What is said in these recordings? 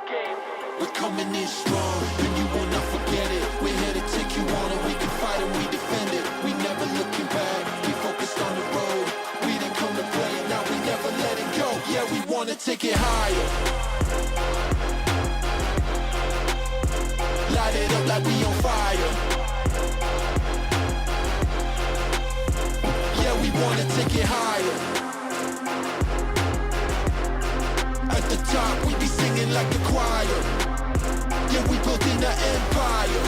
We're coming in strong, and you will not forget it. We're here to take you on, and we can fight and we defend it. We never looking back, we focused on the road. We didn't come to play, and now we never let it go. Yeah, we wanna take it higher. Light it up like we on fire. Yeah, we wanna take it higher. At the top, we be singing like a choir. Yeah, we building an empire.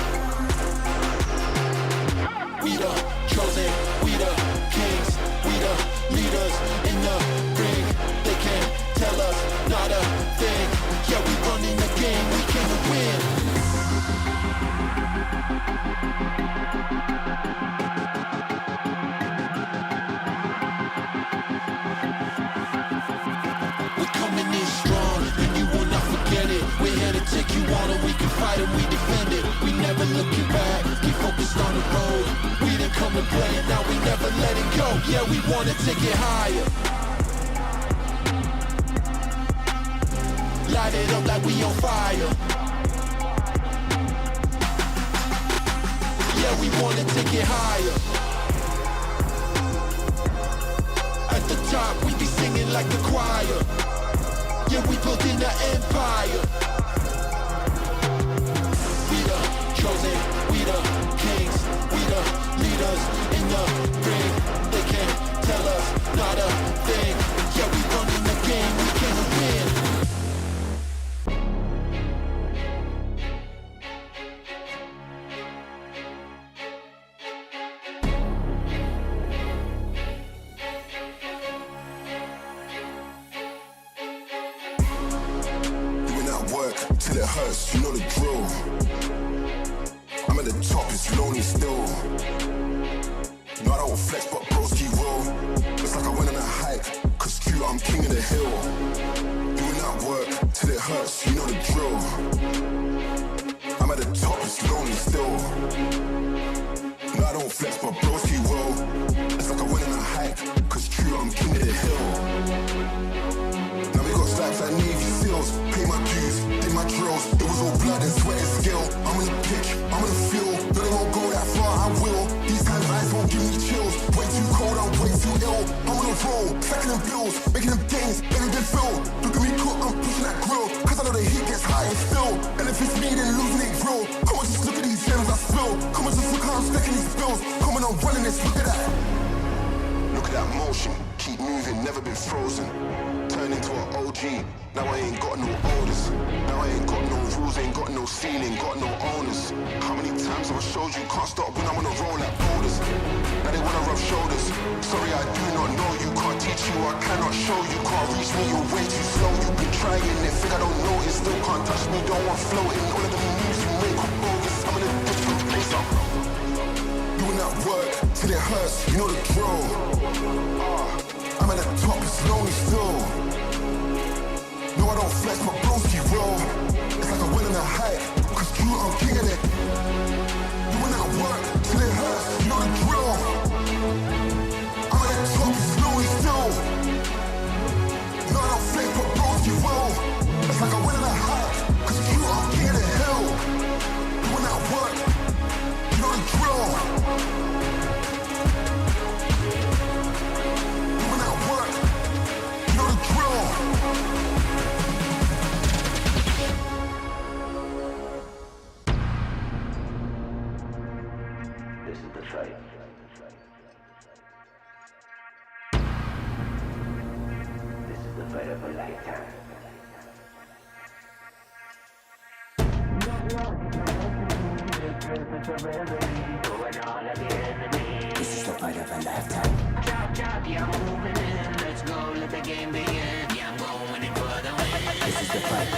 We the chosen, we the kings, we the leaders in the ring. They can't tell us not a thing. Yeah, we running the game, we can win. We're here to take you on, and we can fight and we defend it. We never looking back, we focused on the road. We didn't come to play, and now we never let it go. Yeah, we wanna take it higher. Light it up like we on fire. Yeah, we wanna take it higher. At the top, we be singing like a choir. Yeah, we building an empire. We the chosen, we the kings, we the leaders in the ring. They can't tell us not a thing. Yeah, we running the game, we can win. Till it hurts, you know the drill. I'm at the top, it's lonely still. No, I don't flex, but broski roll. It's like I went on a hike, cause Q, I'm king of the hill. Doing that work, till it hurts, you know the drill. I'm at the top, it's lonely still. No, I don't flex, but broski roll. It's like I went on a hike, cause Q, I'm king of the hill. Now we got stripes like Navy SEALs, pay my dues, did my drills. It was all blood and sweat and skill. I'm in the pitch, I'm in the field. Though they won't go that far, I will. These times eyes won't give me chills. Way too cold, I'm way too ill. I'm on a roll, stacking them bills, making them gains, getting them filled. Look at me cook, I'm pushing that grill. Cause I know the heat gets high and still. And if it's me, then losing it real. Come on, just look at these gems I spill. Come on, just look how I'm stacking these bills. Come on, I'm running this, look at that. Look at that motion, keep moving, never been frozen. Turn into an OG, now I ain't got no orders. Now I ain't got no rules, ain't got no ceiling, got no owners. How many times have I showed you can't stop when I'm on a roll like boulders? Now they wanna rub shoulders. Sorry, I do not know you, can't teach you, I cannot show you. Can't reach me, you're way too slow. You've been trying it, think I don't notice. Still can't touch me, don't want floating. All of the moves you make are bogus. I'm in a different place, I'm doing that work till it hurts, you know the drill. I'm at the top, it's lonely still. No, I don't flex, my broski roll. It's like I went on a hike, cause Q, I'm king of it. Doing that work till it hurts, you know the drill. I'm at the top, it's lonely still. No, I don't flex, my broski roll. It's like I went on a hike, cause Q, I'm king of the hill. Doing that work, you know the drill. Doing that work, you know the drill. This is the fight. This is the fight of a lifetime. This is the fight of a lifetime. Drop, yeah, I'm moving in. Let's go, let the game begin. Yeah, I'm going in for the win. This is the fight.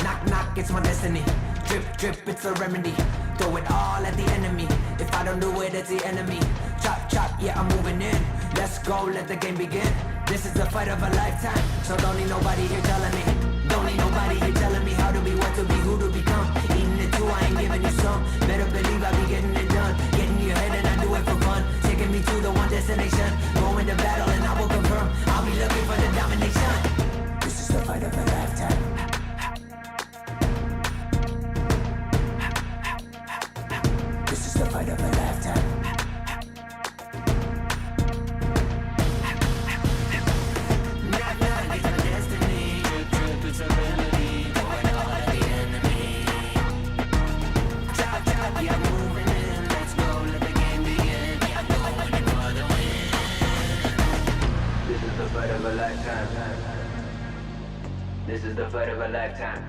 Knock, knock, it's my destiny. Drip, drip, it's a remedy. Throw it all at the enemy. If I don't do it, it's the enemy. Chop, chop, yeah, I'm moving in. Let's go, let the game begin. This is the fight of a lifetime. So don't need nobody here telling me. Don't need nobody here telling me how to be, what to be, who to become. Eating it too, I ain't giving you some. Better believe I be getting it done. Getting your head and I do it for fun. Taking me to the one destination. Going to battle and I will confirm. I'll be looking for the domination. This is the fight of a lifetime. fight of a lifetime. Knock, knock, it's my destiny. Drip, drip, it's a remedy. Going all at the enemy. Chop, chop, yeah, I'm moving in. Let's go, let the game begin. Yeah, I'm going in for the win. This is the fight of a lifetime. This is the fight of a lifetime.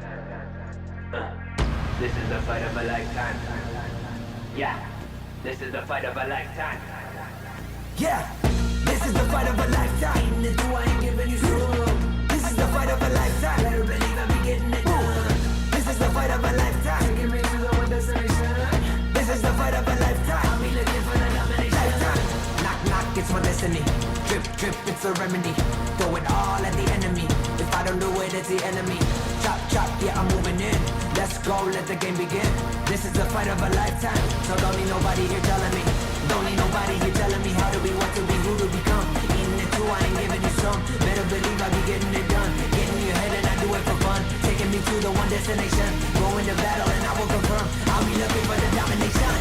This is the fight of a lifetime. Yeah, this is the fight of a lifetime. Yeah, this is the fight of a lifetime. The two I ain't giving you some. This is the fight of a lifetime. Better believe I'll be getting it done. This is the fight of a lifetime. Taking me to the one destination. This is the fight of a lifetime. I'll be looking for the nomination. Lifetime. Knock, knock, it's my destiny. Drip, drip, it's a remedy. Throw it all at the enemy. If I don't do it, it's the enemy. Chop, chop, yeah, I'm moving in. Let's go, let the game begin. This is the fight of a lifetime. So don't need nobody here telling me. Don't need nobody here telling me how to be, what to be, who to become. Eating it too, I ain't giving you some. Better believe I be getting it done. Getting you ahead and I do it for fun. Taking me to the one destination. Going to battle and I will confirm. I'll be looking for the domination.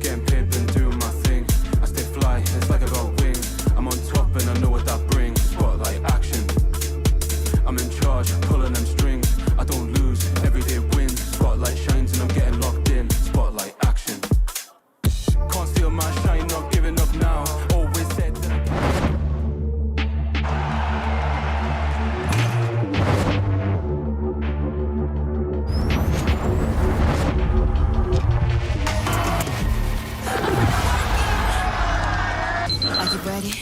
Getting paid and doing my thing. I stay fly, it's like I got wings. I'm on top and I know what that brings. Spotlight action. I'm in charge, pulling them strings. I don't lose, every day wins. Spotlight shines and I'm getting locked in. Spotlight action. Can't steal my shine, not giving up now. Always said that Are you ready?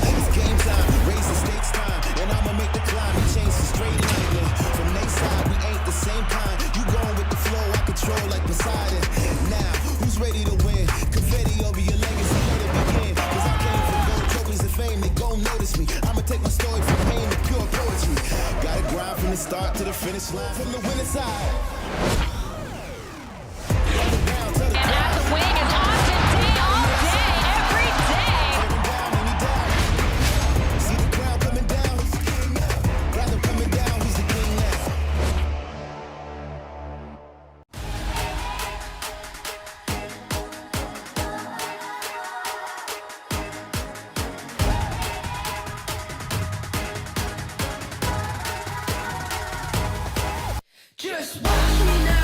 It's game time, raise the stakes time, and I'ma make the climb. We change the straight line, yeah. From next side, we ain't the same kind. You going with the flow, I control like Poseidon. Now, who's ready to win? Confetti over your legacy, let it begin. Cause I came from gold trophies and fame, they gon' notice me. I'ma take my story from pain to pure poetry. Gotta grind from the start to the finish line. From the winning side. And at the wing is Austin Day all day, every day. See the crowd coming down. Grab them coming down. Who's the king now? Just watch me now.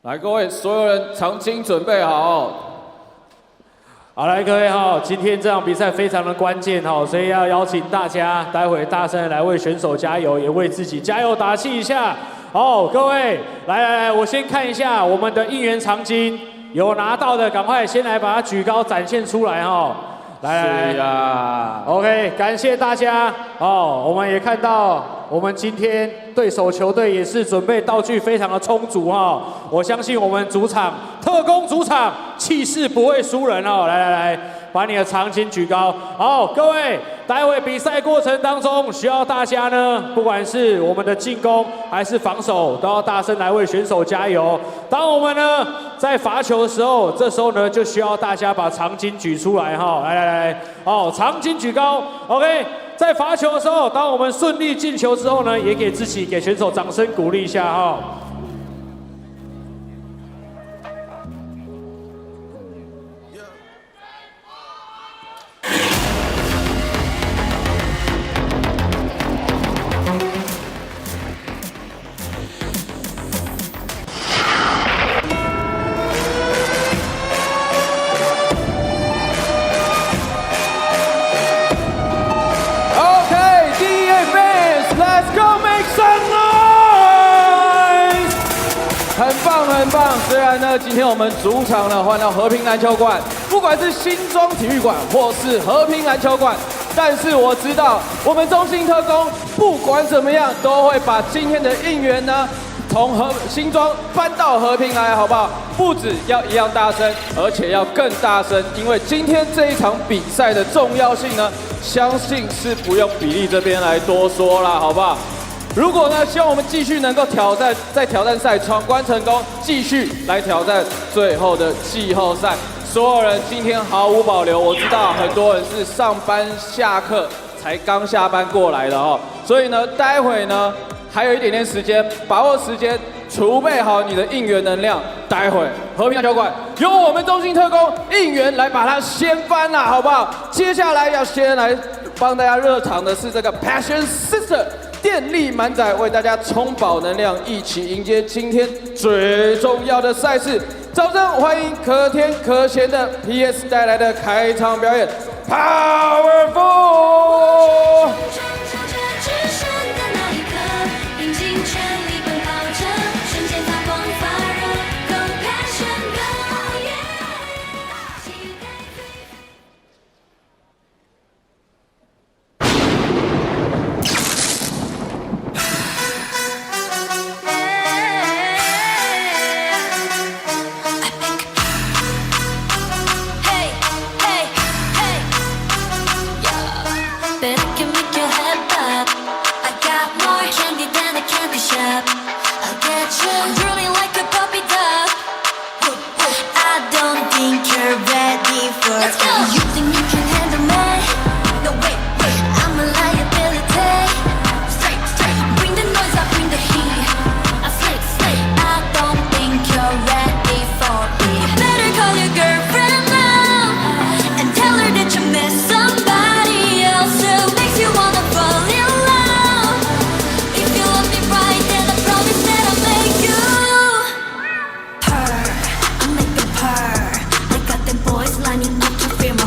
来，各位所有人，长青准备好。好，来各位哈，今天这场比赛非常的关键哈，所以要邀请大家待会大声来为选手加油，也为自己加油打气一下。好，各位，来，我先看一下我们的应援长巾，有拿到的赶快先来把它举高展现出来哈。来是呀 ，OK， 感谢大家哦。我们也看到，我们今天对手球队也是准备道具非常的充足哈。我相信我们主场特工主场气势不会输人哦。来，把你的长巾举高。好，各位，待会比赛过程当中需要大家呢，不管是我们的进攻还是防守，都要大声来为选手加油。当我们呢在罚球的时候，这时候呢就需要大家把长巾举出来哈。来，好，长巾举高 ，OK。在罚球的时候，当我们顺利进球之后呢，也给自己、给选手掌声鼓励一下哈。很棒！虽然呢，今天我们主场呢换到和平篮球馆，不管是新庄体育馆或是和平篮球馆，但是我知道我们中信特工不管怎么样，都会把今天的应援呢从新庄搬到和平来，好不好？不止要一样大声，而且要更大声，因为今天这一场比赛的重要性呢，相信是不用比利这边来多说啦，好不好？如果呢，希望我们继续能够在挑战赛闯关成功，继续来挑战最后的季后赛。所有人今天毫无保留，我知道很多人是上班下课才刚下班过来的哦，所以呢，待会呢还有一点点时间，把握时间，储备好你的应援能量。待会和平篮球馆由我们中信特工应援来把它掀翻啦，好不好？接下来要先来帮大家热场的是这个 Passion Sister。电力满载为大家充饱能量，一起迎接今天最重要的赛事。掌声欢迎可甜可咸的 PS 带来的开场表演 ，Powerful。Lining up to feel my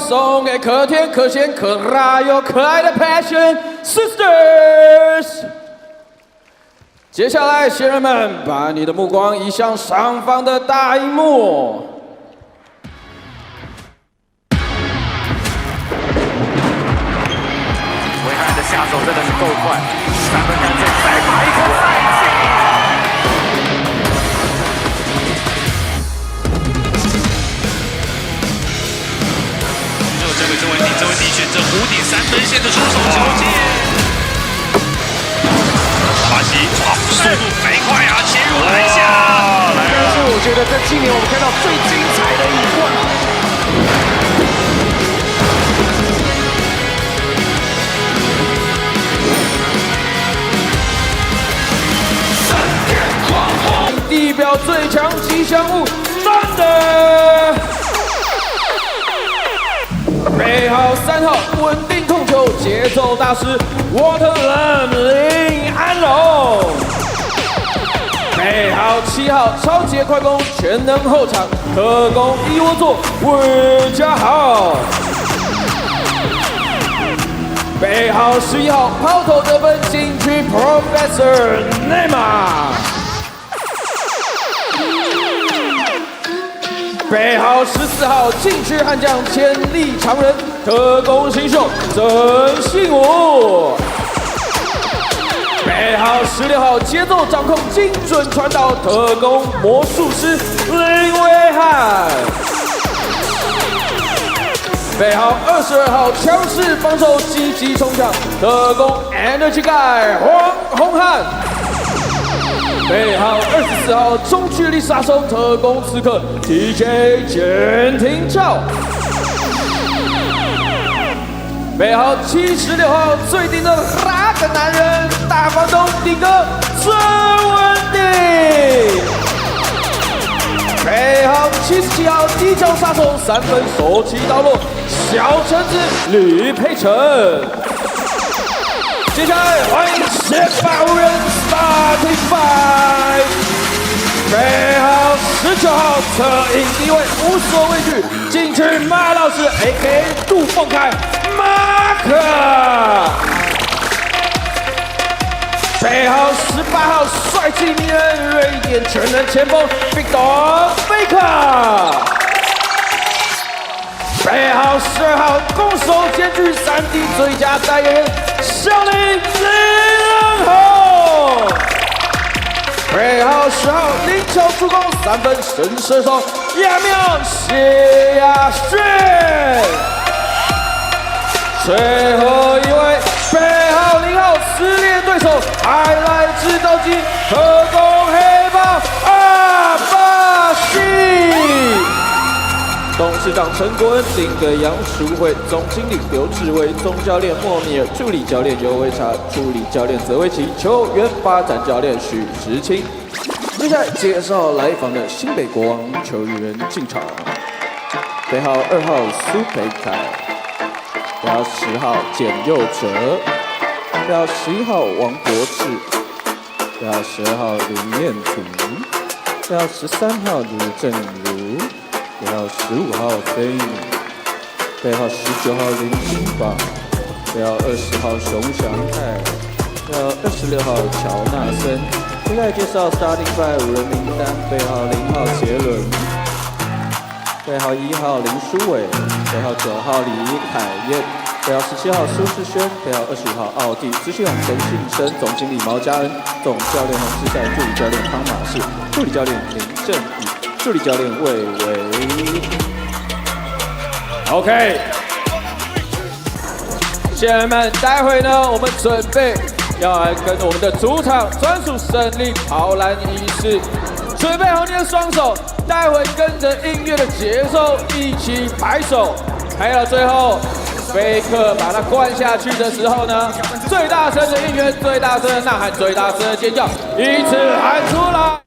送给可甜、可咸、可辣又可爱的 Passion Sisters。接下来，新人们，把你的目光移向上方的大荧幕。维汉的下手真的是够快，3分干脆再打一颗赛季。这位选择弧顶3分线的出手球界。巴西速度飞快啊，切入篮下。这是我觉得在今年我们看到最精彩的一冠。地表最强吉祥物，Thunder。背号3号稳定控球，节奏大师Waterland林安龙。背号7号超节快攻，全能后场特工一窝座魏家豪。背号11号抛投得分禁区 Professor 内马。背号14号禁区悍将潜力常人特工新秀曾信武。背号16号节奏掌控精准传导特工魔术师林威汉。背号22号强势防守积极冲抢特工 Energy Guy 黄宏汉。背号24号中距离杀手特工刺客 TJ 简廷照。背号76号最顶的那个男人大房东顶哥孙文鼎。背号77号低脚杀手3分手起刀落小橙子吕佩成。接下来欢迎18人 Starting Five。背号19号侧影敌位无所畏惧，进去马老师 AK 杜凤凯马克。背号18号帅气迷人瑞典全能前锋 Victor Faker。背号12号攻守兼具3D 最佳代言人小林林人宏。背号10号灵巧助攻3分神射手亚苗谢亚轩。最后一位背号0号撕裂对手还来制造机特工黑豹阿巴西。董事长陈国恩、林格杨、淑慧，总经理刘志威，总教练莫米尔，助理教练尤维查，助理教练泽维奇，球员发展教练许植清。接下来介绍来访的新北国王球员进场。背号2号苏培凯，背号10号简佑哲，背号11号王国志，背号12号林彦祖，背号13号卢正如。背号15号飞宇，背号19号林金宝，背号20号熊祥泰，背号26号乔纳森。接下来介绍 Starting Five 5人名单：背号0号杰伦，背号1号林书伟，背号9号李凯燕，背号17号苏世轩，背号25号奥地，资讯长陈信生，总经理毛嘉恩，总教练洪志善，助理教练汤马士，助理教练林正宇。助理教练魏伟 ，OK， 先生们，待会呢，我们准备要来跟我们的主场专属胜利投篮仪式，准备好你的双手，待会跟着音乐的节奏一起拍手，拍到最后，菲克把它灌下去的时候呢，最大声的应援，最大声的呐喊，最大声的尖叫，一次喊出来。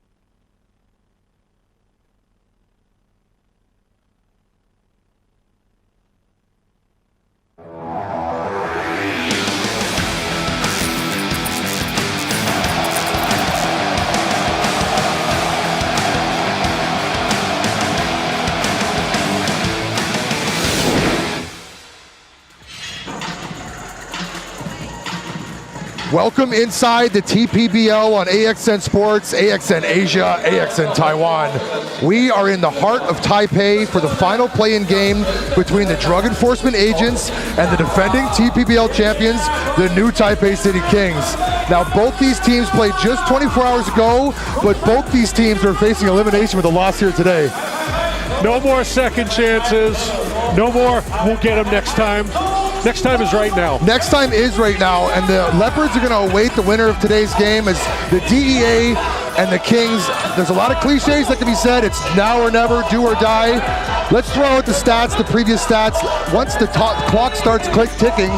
Welcome inside the TPBL on AXN Sports, AXN Asia, AXN Taiwan. We are in the heart of Taipei for the final play-in game between the drug enforcement agents and the defending TPBL champions, the new Taipei City Kings. Now, both these teams played just 24 hours ago, but both these teams are facing elimination with a loss here today. No more second chances. No more, we'll get them next time. Next time is right now. Next time is right now, and the Leopards are going to await the winner of today's game as the DEA and the Kings. There's a lot of cliches that can be said. It's now or never, do or die. Let's throw out the stats, the previous stats. Once the clock starts ticking,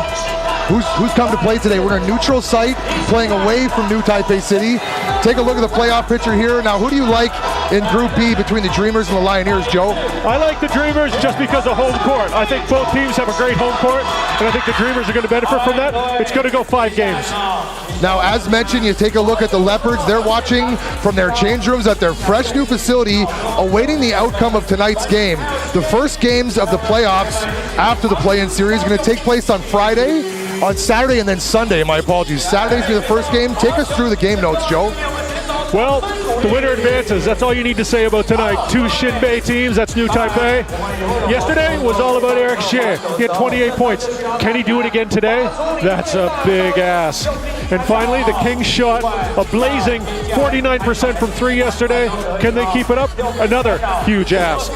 who's come to play today? We're in a neutral site, playing away from New Taipei City. Take a look at the playoff picture here. Now, who do you like in Group B between the Dreamers and the Lioneers, Joe? I like the Dreamers just because of home court. I think both teams have a great home court, and I think the Dreamers are going to benefit from that. It's going to go 5 games. Now, as mentioned, you take a look at the Leopards. They're watching from their change rooms at their fresh new facility, awaiting the outcome of tonight's game. The first games of the playoffs after the play-in series are going to take place on Friday, on Saturday, and then Sunday. My apologies. Saturday's be the first game. Take us through the game notes, Joe. Well, the winner advances. That's all you need to say about tonight. 2 Shinbei teams, that's New Taipei. Yesterday was all about Eric Xie. He had 28 points. Can he do it again today? That's a big ask. And finally, the Kings shot a blazing 49% from 3 yesterday. Can they keep it up? Another huge ask.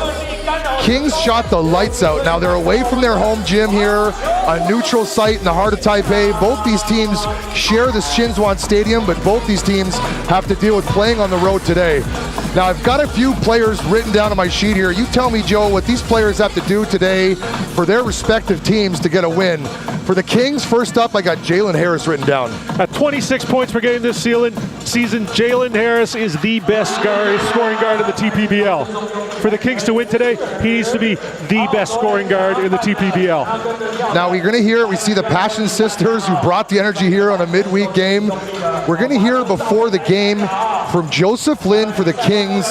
Kings shot the lights out. Now they're away from their home gym here, a neutral site in the heart of Taipei. Both these teams share the Shinzhuan Stadium, but both these teams have to deal with playing on the road today. Now I've got a few players written down on my sheet here. You tell me, Joe, what these players have to do today for their respective teams to get a win. For the Kings, first up, I got Jalen Harris written down. At 26 points per game this season, Jalen Harris is the best scoring guard in the TPBL. For the Kings to win today, he needs to be the best scoring guard in the TPBL. Now we're going to hear, we see the Passion Sisters who brought the energy here on a midweek game. We're going to hear before the game from Joseph Lin for the Kings.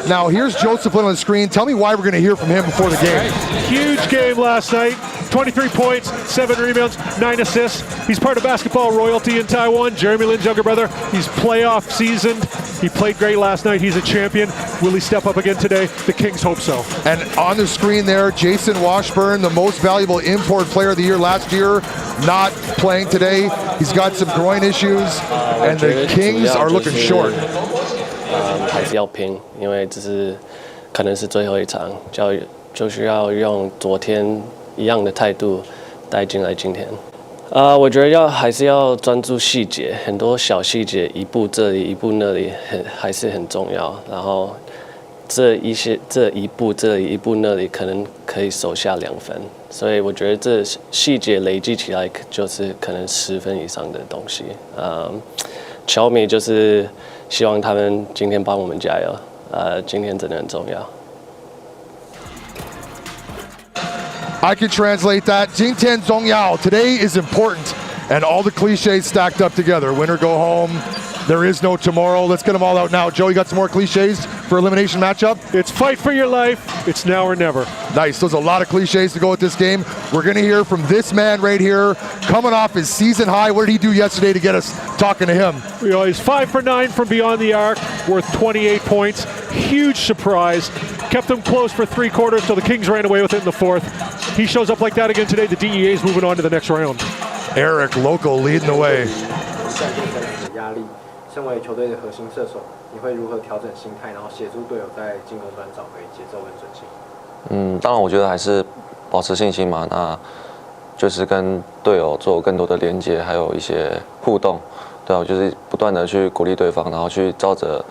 Now here's Joseph Lin on the screen. Tell me why we're going to hear from him before the game. Huge game last night. 23 points, 7 rebounds, 9 assists. He's part of basketball royalty in Taiwan. Jeremy Lin's younger brother. He's playoff seasoned. He played great last night. He's a champion. Will he step up again today? The Kings hope so. And on the screen there, Jason Washburn, the most valuable import player of the year last year, not playing today. He's got some groin issues, and the Kings are looking short. 还是要拼，因为这是可能是最后一场，就需要用昨天一样的态度带进来今天。我觉得还是要专注细节，很多小细节，一步这里，一步那里，还是很重要。然后这一步这里，一步那里，可能可以手下2分。所以我觉得这细节累积起来，就是可能10分以上的东西。球迷就是希望他们今天帮我们加油。今天真的很重要。I can translate that. Jingtian Zongyao, today is important. And all the cliches stacked up together. Winner go home. There is no tomorrow. Let's get them all out now. Joe, you got some more cliches for elimination matchup? It's fight for your life. It's now or never. Nice. There's a lot of cliches to go with this game. We're going to hear from this man right here, coming off his season high. What did he do yesterday to get us talking to him? He's 5 for 9 from beyond the arc, worth 28 points. Huge surprise. Kept them close for 3 quarters, so the Kings ran away with it in the 4th. He shows up like that again today. The DEA is moving on to the next round. Eric, local, leading the way. 身为球队的核心射手，你会如何调整心态，然后协助队友在进攻端找回节奏跟准心？当然，我觉得还是保持信心嘛，那就是跟队友做更多的连接，还有一些互动，对啊，就是不断的去鼓励对方，然后去照着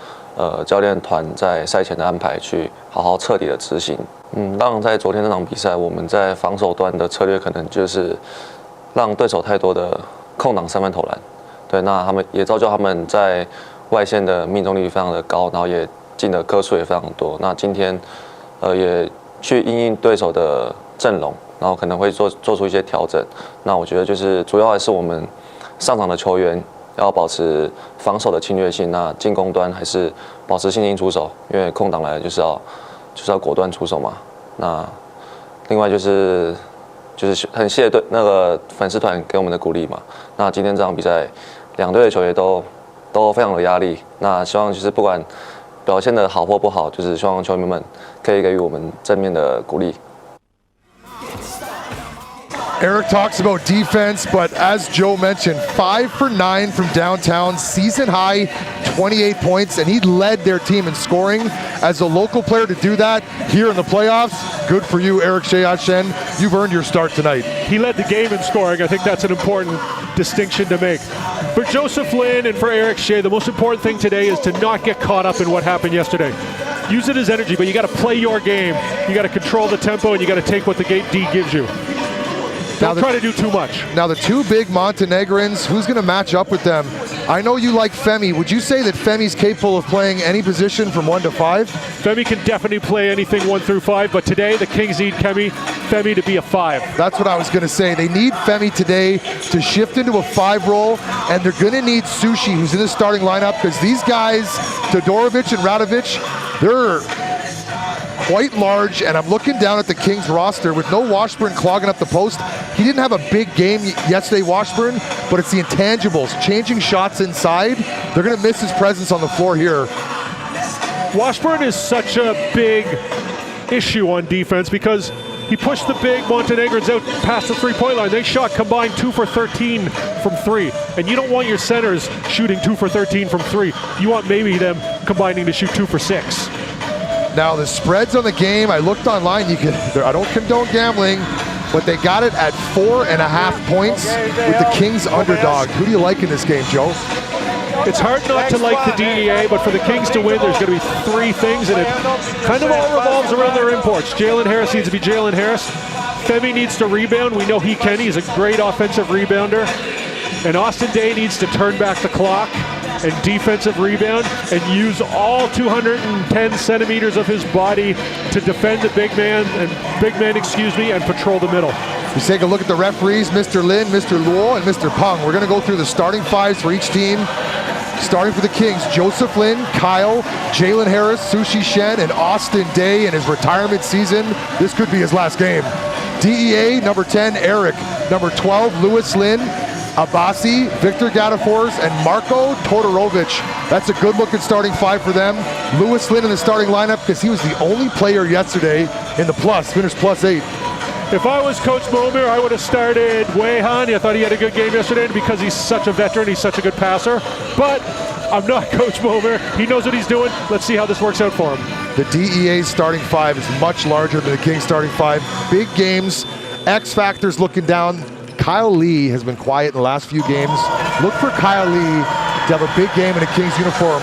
教练团在赛前的安排去好好彻底的执行。当然，在昨天那场比赛，我们在防守端的策略可能就是让对手太多的空档3分投篮。 对，那他们也造就他们在外线的命中率非常的高，然后也进的颗数也非常多。那今天，也去因应对手的阵容，然后可能会做出一些调整。那我觉得就是主要还是我们上场的球员要保持防守的侵略性，那进攻端还是保持信心出手，因为空档来了就是要果断出手嘛。那另外就是很谢那个粉丝团给我们的鼓励嘛。那今天这场比赛两队的球员都非常有压力。那希望就是不管表现的好或不好，就是希望球迷们可以给予我们正面的鼓励。 Eric talks about defense, but as Joe mentioned, 5 for 9 from downtown, season high, 28 points, and he led their team in scoring. As a local player to do that here in the playoffs, good for you, Eric AXN. You've earned your start tonight. He led the game in scoring. I think that's an important distinction to make. For Joseph Lin and for Eric Shea, the most important thing today is to not get caught up in what happened yesterday. Use it as energy, but you got to play your game. You got to control the tempo, and you got to take what the D gives you. Don't try to do too much. Now the two big Montenegrins, who's going to match up with them? I know you like Femi. Would you say that Femi's capable of playing any position from 1 to 5? Femi can definitely play anything 1 through 5, but today the Kings need Femi to be a 5. That's what I was going to say. They need Femi today to shift into a 5 role, and they're going to need Sushi, who's in the starting lineup, because these guys, Todorovic and Radovic, they're quite large, and I'm looking down at the Kings roster with no Washburn clogging up the post. He didn't have a big game yesterday, Washburn, but it's the intangibles, changing shots inside. They're going to miss his presence on the floor here. Washburn is such a big issue on defense because he pushed the big Montenegrins out past the three-point line. They shot combined 2 for 13 from 3, and you don't want your centers shooting 2 for 13 from 3. You want maybe them combining to shoot 2 for 6. Now the spreads on the game, I looked online, I don't condone gambling, but they got it at 4.5 points with the Kings underdog. Who do you like in this game, Joe? It's hard not to like the DEA, but for the Kings to win, there's going to be 3 things, and it kind of all revolves around their imports. Jalen Harris needs to be Jalen Harris. Femi needs to rebound. We know he can. He's a great offensive rebounder. And Austin Day needs to turn back the clock and defensive rebound and use all 210 centimeters of his body to defend the big man, and patrol the middle. Let's take a look at the referees, Mr. Lin, Mr. Luo, and Mr. Peng. We're going to go through the starting 5s for each team. Starting for the Kings, Joseph Lin, Kyle, Jalen Harris, Sushi Shen, and Austin Day in his retirement season. This could be his last game. DEA, number 10, Eric. Number 12, Louis Lin. Abasi, Victor Gadafors, and Marko Todorovic. That's a good-looking starting 5 for them. Louis Lin in the starting lineup because he was the only player yesterday in the plus, finished +8. If I was Coach Momir, I would have started Wei Han. I thought he had a good game yesterday, and because he's such a veteran, he's such a good passer. But I'm not Coach Momir. He knows what he's doing. Let's see how this works out for him. The DEA starting 5 is much larger than the Kings starting 5. Big games, X factors looking down. Kyle Lee has been quiet in the last few games. Look for Kyle Lee to have a big game in a Kings uniform.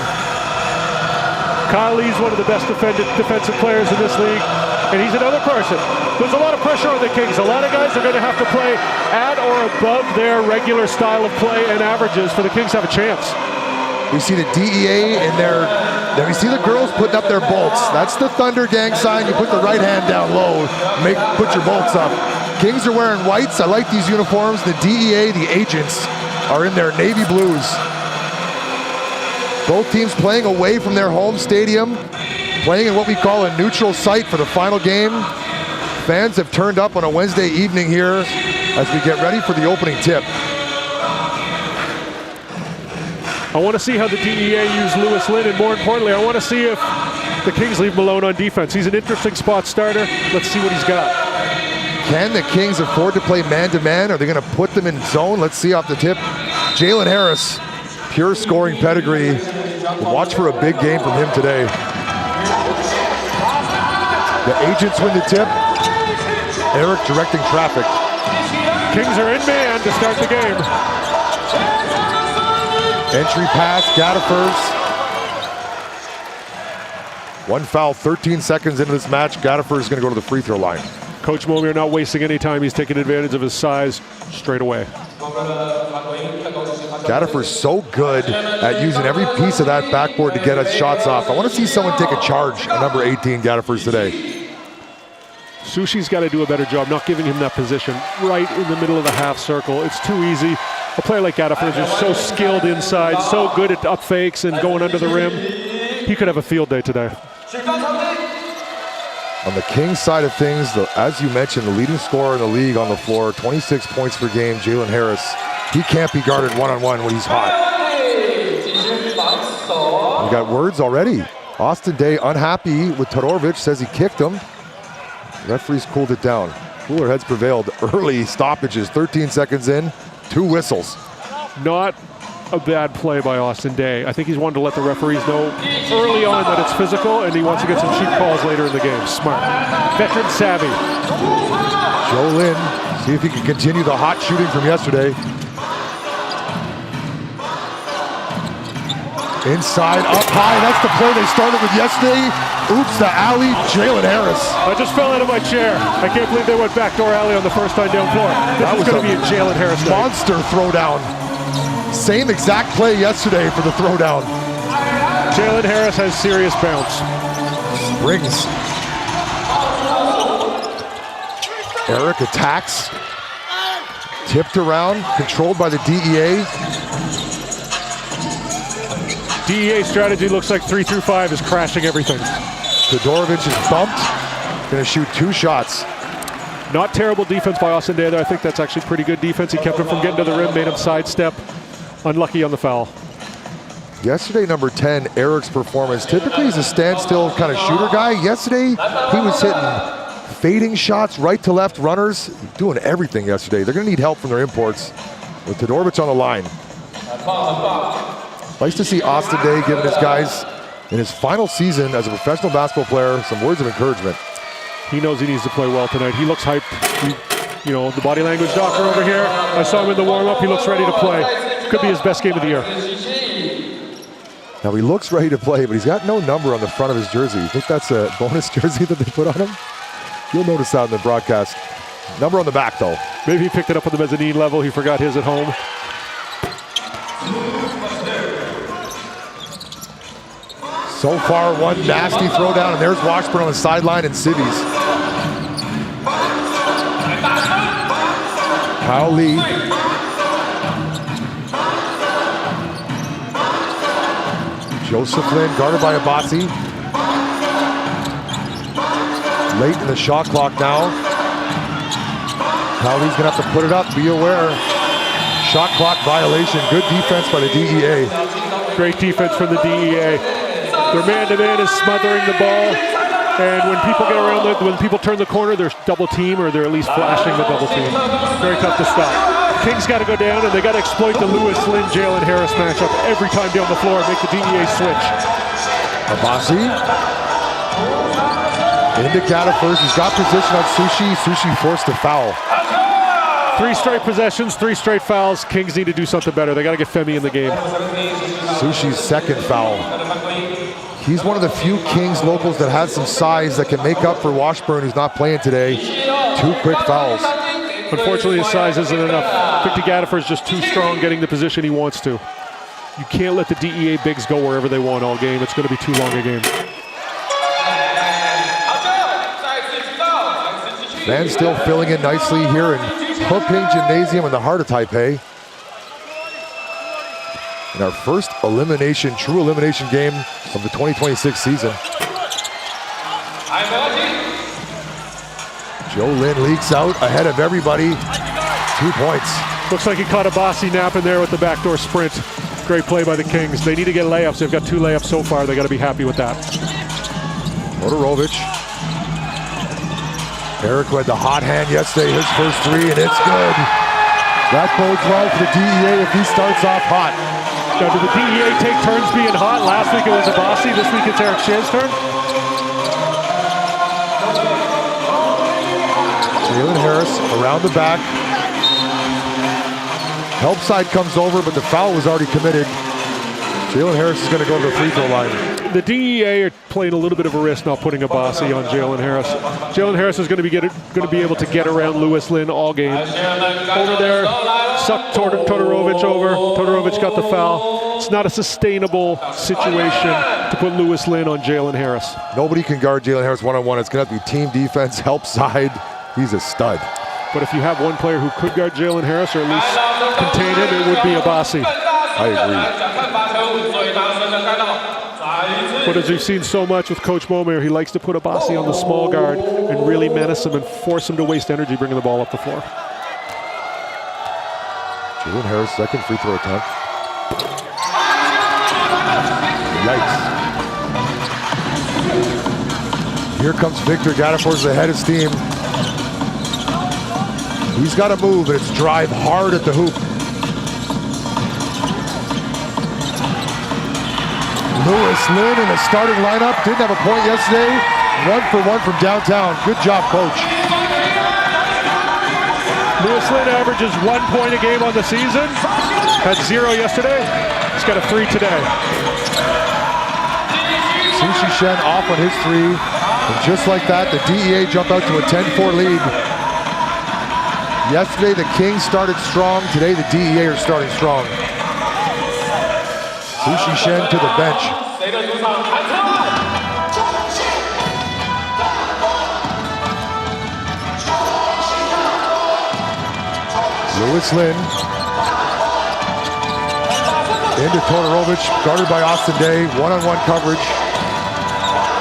Kyle Lee's one of the best defensive players in this league, and he's another person. There's a lot of pressure on the Kings. A lot of guys are going to have to play at or above their regular style of play and averages for the Kings to have a chance. We see the DEA in there. Then we see the girls putting up their bolts. That's the Thunder Gang sign. You put the right hand down low, put your bolts up. Kings are wearing whites. I like these uniforms. The DEA, the agents, are in their navy blues. Both teams playing away from their home stadium, playing in what we call a neutral site for the final game. Fans have turned up on a Wednesday evening here as we get ready for the opening tip. I want to see how the DEA use Louis Lin, and more importantly, I want to see if the Kings leave him alone on defense. He's an interesting spot starter. Let's see what he's got. Can the Kings afford to play man-to-man? Are they going to put them in zone? Let's see off the tip. Jalen Harris, pure scoring pedigree. Watch for a big game from him today. The agents win the tip. Eric directing traffic. Kings are in man to start the game. Entry pass, Gadafers. One foul, 13 seconds into this match. Gadafers is going to go to the free throw line. Coach Momir not wasting any time. He's taking advantage of his size straight away. Gadafers so good at using every piece of that backboard to get his shots off. I want to see someone take a charge at number 18, Gadafers, today. Sushi's got to do a better job not giving him that position right in the middle of the half circle. It's too easy. A player like Gadafers is so skilled inside, so good at up fakes and going under the rim. He could have a field day today. On the Kings side of things, as you mentioned, the leading scorer in the league on the floor, 26 points per game, Jalen Harris. He can't be guarded one-on-one when he's hot. got words already. Austin Day unhappy with Todorovic, says he kicked him. The referees cooled it down. Cooler heads prevailed. Early stoppages, 13 seconds in, 2 whistles. Not a bad play by Austin Day. I think he's wanted to let the referees know early on that it's physical, and he wants to get some cheap calls later in the game. Smart. Veteran savvy. Joe Lin, see if he can continue the hot shooting from yesterday. Inside, up high, that's the play they started with yesterday. Oops, the alley, Jalen Harris. I just fell out of my chair. I can't believe they went backdoor alley on the first time down floor. This is going to be a Jalen Harris night. Monster throwdown. Same exact play yesterday for the throwdown. Jalen Harris has serious bounce. Springs. Eric attacks. Tipped around, controlled by the DEA. DEA strategy looks like 3 through 5 is crashing everything. Todorovic is bumped. Gonna shoot 2 shots. Not terrible defense by Austin Day there. I think that's actually pretty good defense. He kept him from getting to the rim, made him sidestep. Unlucky on the foul. Yesterday, number 10, Eric's performance. Typically, he's a standstill kind of shooter guy. Yesterday, he was hitting fading shots, right to left runners, doing everything yesterday. They're gonna need help from their imports with Todorovic on the line. Nice to see Austin Day giving his guys in his final season as a professional basketball player some words of encouragement. He knows he needs to play well tonight. He looks hyped. You know, the body language doctor over here. I saw him in the warm-up. He looks ready to play. Could be his best game of the year. Now he looks ready to play, but he's got no number on the front of his jersey. You think that's a bonus jersey that they put on him? You'll notice that in the broadcast. Number on the back, though. Maybe he picked it up on the mezzanine level. He forgot his at home. So far, one nasty throwdown, and there's Washburn on the sideline and Civvies. Kyle Lee. Joseph Lin guarded by Abassi. Late in the shot clock now. Kyle Lee's gonna have to put it up, be aware. Shot clock violation, good defense by the DEA. Great defense from the DEA. Their man-to-man is smothering the ball, and when people get around, when people turn the corner, there's double team, or they're at least flashing the double team. Very tough to stop. Kings got to go down, and they got to exploit the Lewis Lin Jalen Harris matchup every time down the floor and make the DEA switch. Abassi. Into Gata first. He's got position on Sushi. Sushi forced a foul. 3 straight possessions, 3 straight fouls. Kings need to do something better. They got to get Femi in the game. Sushi's second foul. He's one of the few Kings locals that has some size that can make up for Washburn, who's not playing today. 2 quick fouls. Unfortunately, his size isn't enough. Victor Gadifer is just too strong getting the position he wants to. You can't let the DEA bigs go wherever they want all game. It's going to be too long a game. Fans still filling in nicely here in Heping Gymnasium in the heart of Taipei. In our first elimination, true elimination game of the 2026 season. Joe Lin leaks out ahead of everybody. 2 points. Looks like he caught a bossy nap in there with the backdoor sprint. Great play by the Kings. They need to get layups. They've got 2 layups so far. They got to be happy with that. Todorovic. Eric who had the hot hand yesterday, his first 3, and it's good. That bodes well for the DEA if he starts off hot. Now, did the DEA take turns being hot? Last week it was Abassi. This week it's Eric Shea's turn. Jalen Harris around the back. Help side comes over, but the foul was already committed. Jalen Harris is going to go to the free throw line. The DEA are playing a little bit of a risk not putting Abassi on Jalen Harris. Jalen Harris is going to be able to get around Lewis Lin all game. Over there, sucked Todorovic over. Todorovic got the foul. It's not a sustainable situation to put Lewis Lin on Jalen Harris. Nobody can guard Jalen Harris one-on-one. It's going to have to be team defense, help side. He's a stud. But if you have one player who could guard Jalen Harris, or at least contain him, it would be Abassi. I agree. But as we've seen so much with Coach Momir, he likes to put Abassi on the small guard and really menace him and force him to waste energy bringing the ball up the floor. Jalen Harris, second free throw attempt. Yikes. Here comes Victor Gatterfors ahead of steam. He's got to move, and it's drive hard at the hoop. Lewis Lynn in the starting lineup. Didn't have a point yesterday. 1 for 1 from downtown. Good job, coach. Lewis Lynn averages 1 point a game on the season. Had 0 yesterday. He's got a 3 today. Sushi Shen off on his 3. And just like that, the DEA jump out to a 10-4 lead. Yesterday, the Kings started strong. Today, the DEA are starting strong. Sushi Shen to the bench. Lewis Lynn. Into Todorovic, guarded by Austin Day. One-on-one coverage.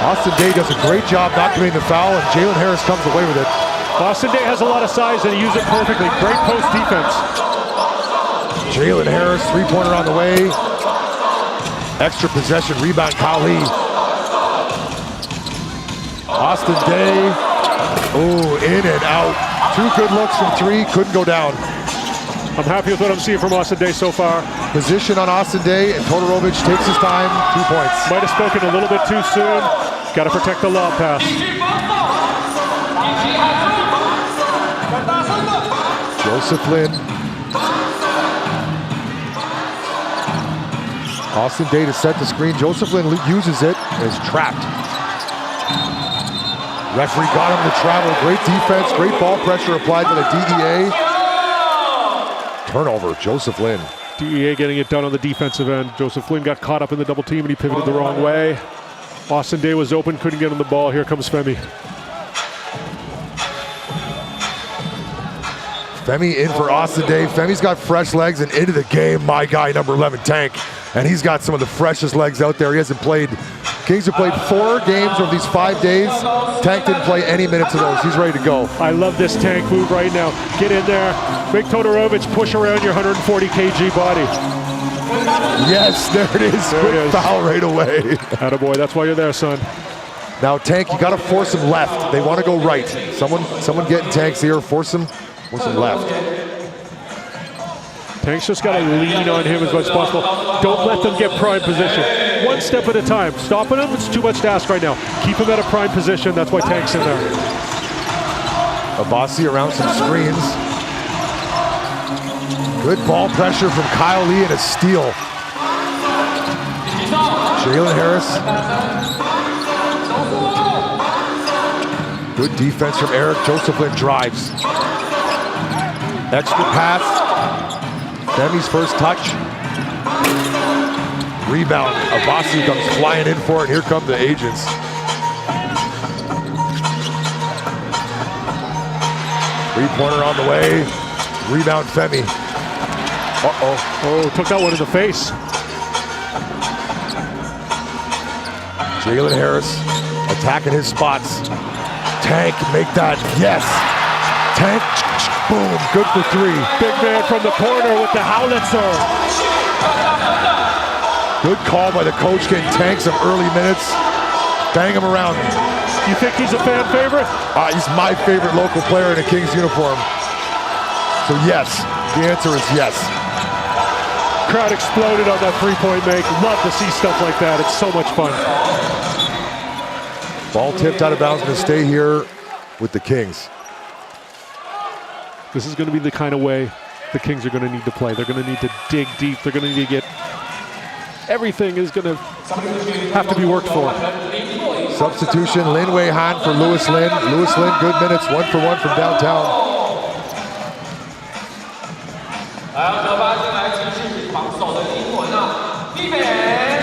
Austin Day does a great job not committing the foul, and Jalen Harris comes away with it. Austin Day has a lot of size, and he used it perfectly. Great post defense. Jalen Harris, three-pointer on the way. Extra possession, rebound, Kyle Lee. Austin Day, oh, in and out. 2 good looks from 3, couldn't go down. I'm happy with what I'm seeing from Austin Day so far. Position on Austin Day, and Todorovic takes his time, 2 points. Might have spoken a little bit too soon. Got to protect the lob pass. Joseph Lynn. Austin Day to set the screen. Joseph Lynn uses it and is trapped. Referee got him to travel. Great defense, great ball pressure applied by the DEA. Turnover, Joseph Lynn. DEA getting it done on the defensive end. Joseph Lynn got caught up in the double team and he pivoted the wrong way. Austin Day was open, couldn't get on the ball. Here comes Femi. Femi in for Austin Day. Femi's got fresh legs and into the game. My guy, number 11, Tank. And he's got some of the freshest legs out there. He hasn't played, Kings have played 4 games over these 5 days. Tank didn't play any minutes of those. He's ready to go. I love this Tank move right now. Get in there. Make Todorovic push around your 140 kg body. Yes, there it is. There Quick it is. foul right away. Attaboy, that's why you're there, son. Now, Tank, you got to force him left. They want to go right. Someone getting Tank's here. Force him left. Tank's just got to lean on him as much as possible. Don't let them get prime position. 1 step at a time. Stopping him, it's too much to ask right now. Keep him at a prime position. That's why Tank's in there. Abassi around some screens. Good ball pressure from Kyle Lee and a steal. Jalen Harris. Good defense from Eric. Joseph Lynn drives. Extra pass. Femi's first touch. Rebound. Abassi comes flying in for it. Here come the agents. Three-pointer on the way. Rebound Femi. Uh-oh. Oh, took that one in the face. Jalen Harris attacking his spots. Tank, make that. Yes. Tank. Boom. Good for 3. Big man from the corner with the howitzer. Good call by the coach, getting Tank some early minutes. Bang him around. You think he's a fan favorite? He's my favorite local player in a Kings uniform. So yes, the answer is yes. Crowd exploded on that 3-point make. Love to see stuff like that. It's so much fun. Ball tipped out of bounds, going to stay here with the Kings. This is going to be the kind of way the Kings are going to need to play. They're going to need to dig deep. They're going to need to get... Everything is going to have to be worked for. Substitution, Lin Wei Han for Lewis Lin. Lewis Lin, good minutes, 1 for 1 from downtown.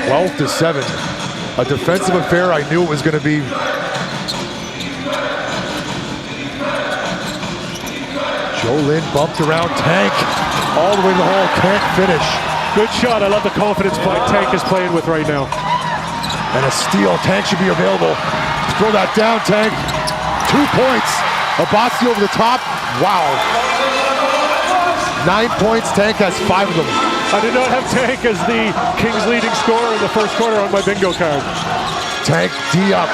Twelve to 7. A defensive affair. I knew it was going to be. Joe Lin bumped around Tank all the way to the hole. Can't finish. Good shot. I love the confidence Tank is playing with right now. And a steal. Tank should be available. Throw that down, Tank. 2 points. Abassi over the top. Wow. 9 points. Tank has 5 of them. I did not have Tank as the Kings leading scorer in the first quarter on my bingo card. Tank D up.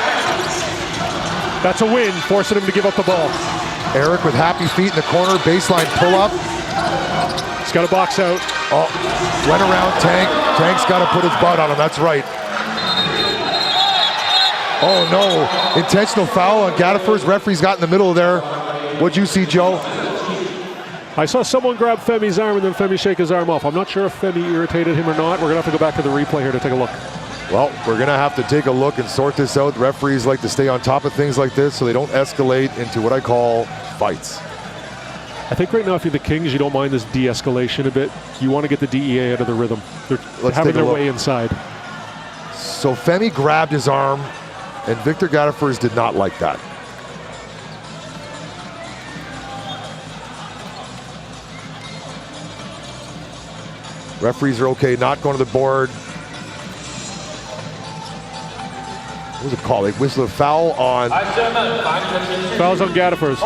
That's a win, forcing him to give up the ball. Eric with happy feet in the corner, baseline pull up. He's got a box out. Oh, went around Tank. Tank's got to put his butt on him, that's right. Oh no, intentional foul on Gadifer's. Referee's got in the middle there. What'd you see, Joe? I saw someone grab Femi's arm and then Femi shake his arm off. I'm not sure if Femi irritated him or not. We're gonna have to go back to the replay here to take a look. Well, we're gonna have to take a look and sort this out. Referees like to stay on top of things like this so they don't escalate into what I call fights. I think right now, if you're the Kings, you don't mind this de-escalation a bit. You want to get the DEA out of the rhythm. They're having their way inside. So Femi grabbed his arm, and Victor Gadifers did not like that. Referees are okay, not going to the board. What was it called? They whistled a foul on... Fouls on Gadifers.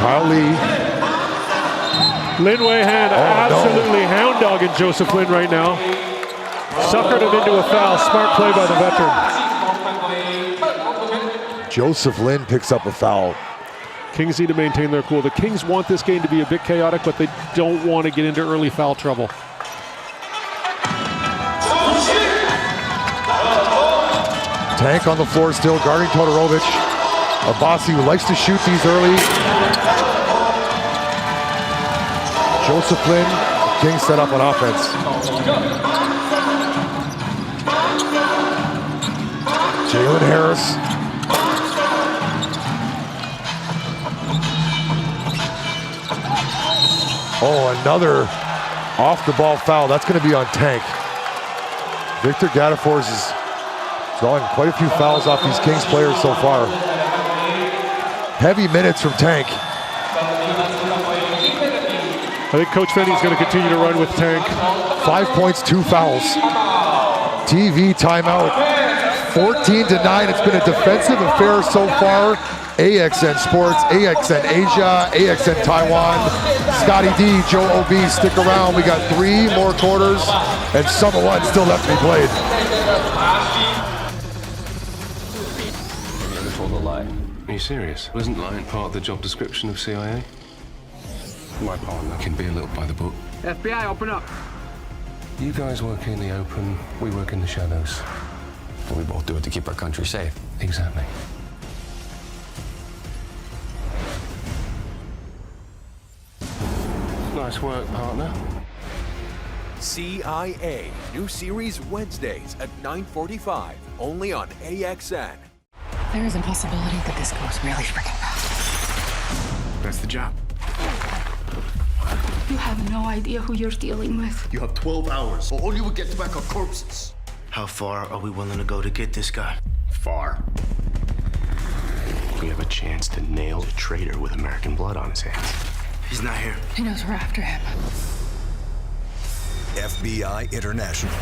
Kyle Lee. Lin Wei-Han absolutely hound-dogging Joseph Lin right now. Suckered him into a foul. Smart play by the veteran. Joseph Lin picks up a foul. Kings need to maintain their cool. The Kings want this game to be a bit chaotic, but they don't want to get into early foul trouble. Tank on the floor still, guarding Todorovic. Abbasi, who likes to shoot these early. Joseph Lin, Kings set up on offense. Jalen Harris. Oh, another off-the-ball foul. That's going to be on Tank. Victor Gadifors is drawing quite a few fouls off these Kings players so far. Heavy minutes from Tank. I think Coach Fenny's going to continue to run with Tank. 5 points, 2 fouls. TV timeout. 14-9. It's been a defensive affair so far. AXN Sports, AXN Asia, AXN Taiwan. Scotty D, Joe OB, stick around. We got 3 more quarters and Summer 1 still left to be played. Never told a lie. Are you serious? Wasn't lying part of the job description of CIA? My partner can be a little by the book. FBI, open up. You guys work in the open, we work in the shadows. And we both do it to keep our country safe. Exactly. Nice work, partner. CIA, new series Wednesdays at 9:45, only on AXN. There is a possibility that this goes really freaking bad. That's the job. You have no idea who you're dealing with. You have 12 hours, or all you will get back are corpses. How far are we willing to go to get this guy? Far. We have a chance to nail a traitor with American blood on his hands. He's not here. He knows we're after him. FBI International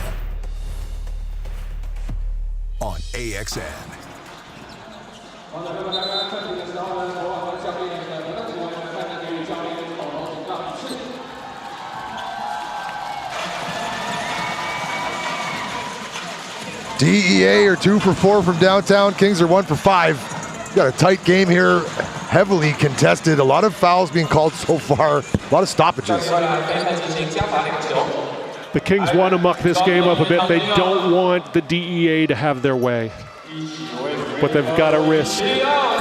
on AXN. DEA are 2 for 4 from downtown. Kings are 1 for 5. Got a tight game here, heavily contested. A lot of fouls being called so far. A lot of stoppages. The Kings want to muck this game up a bit. They don't want the DEA to have their way. But they've got to risk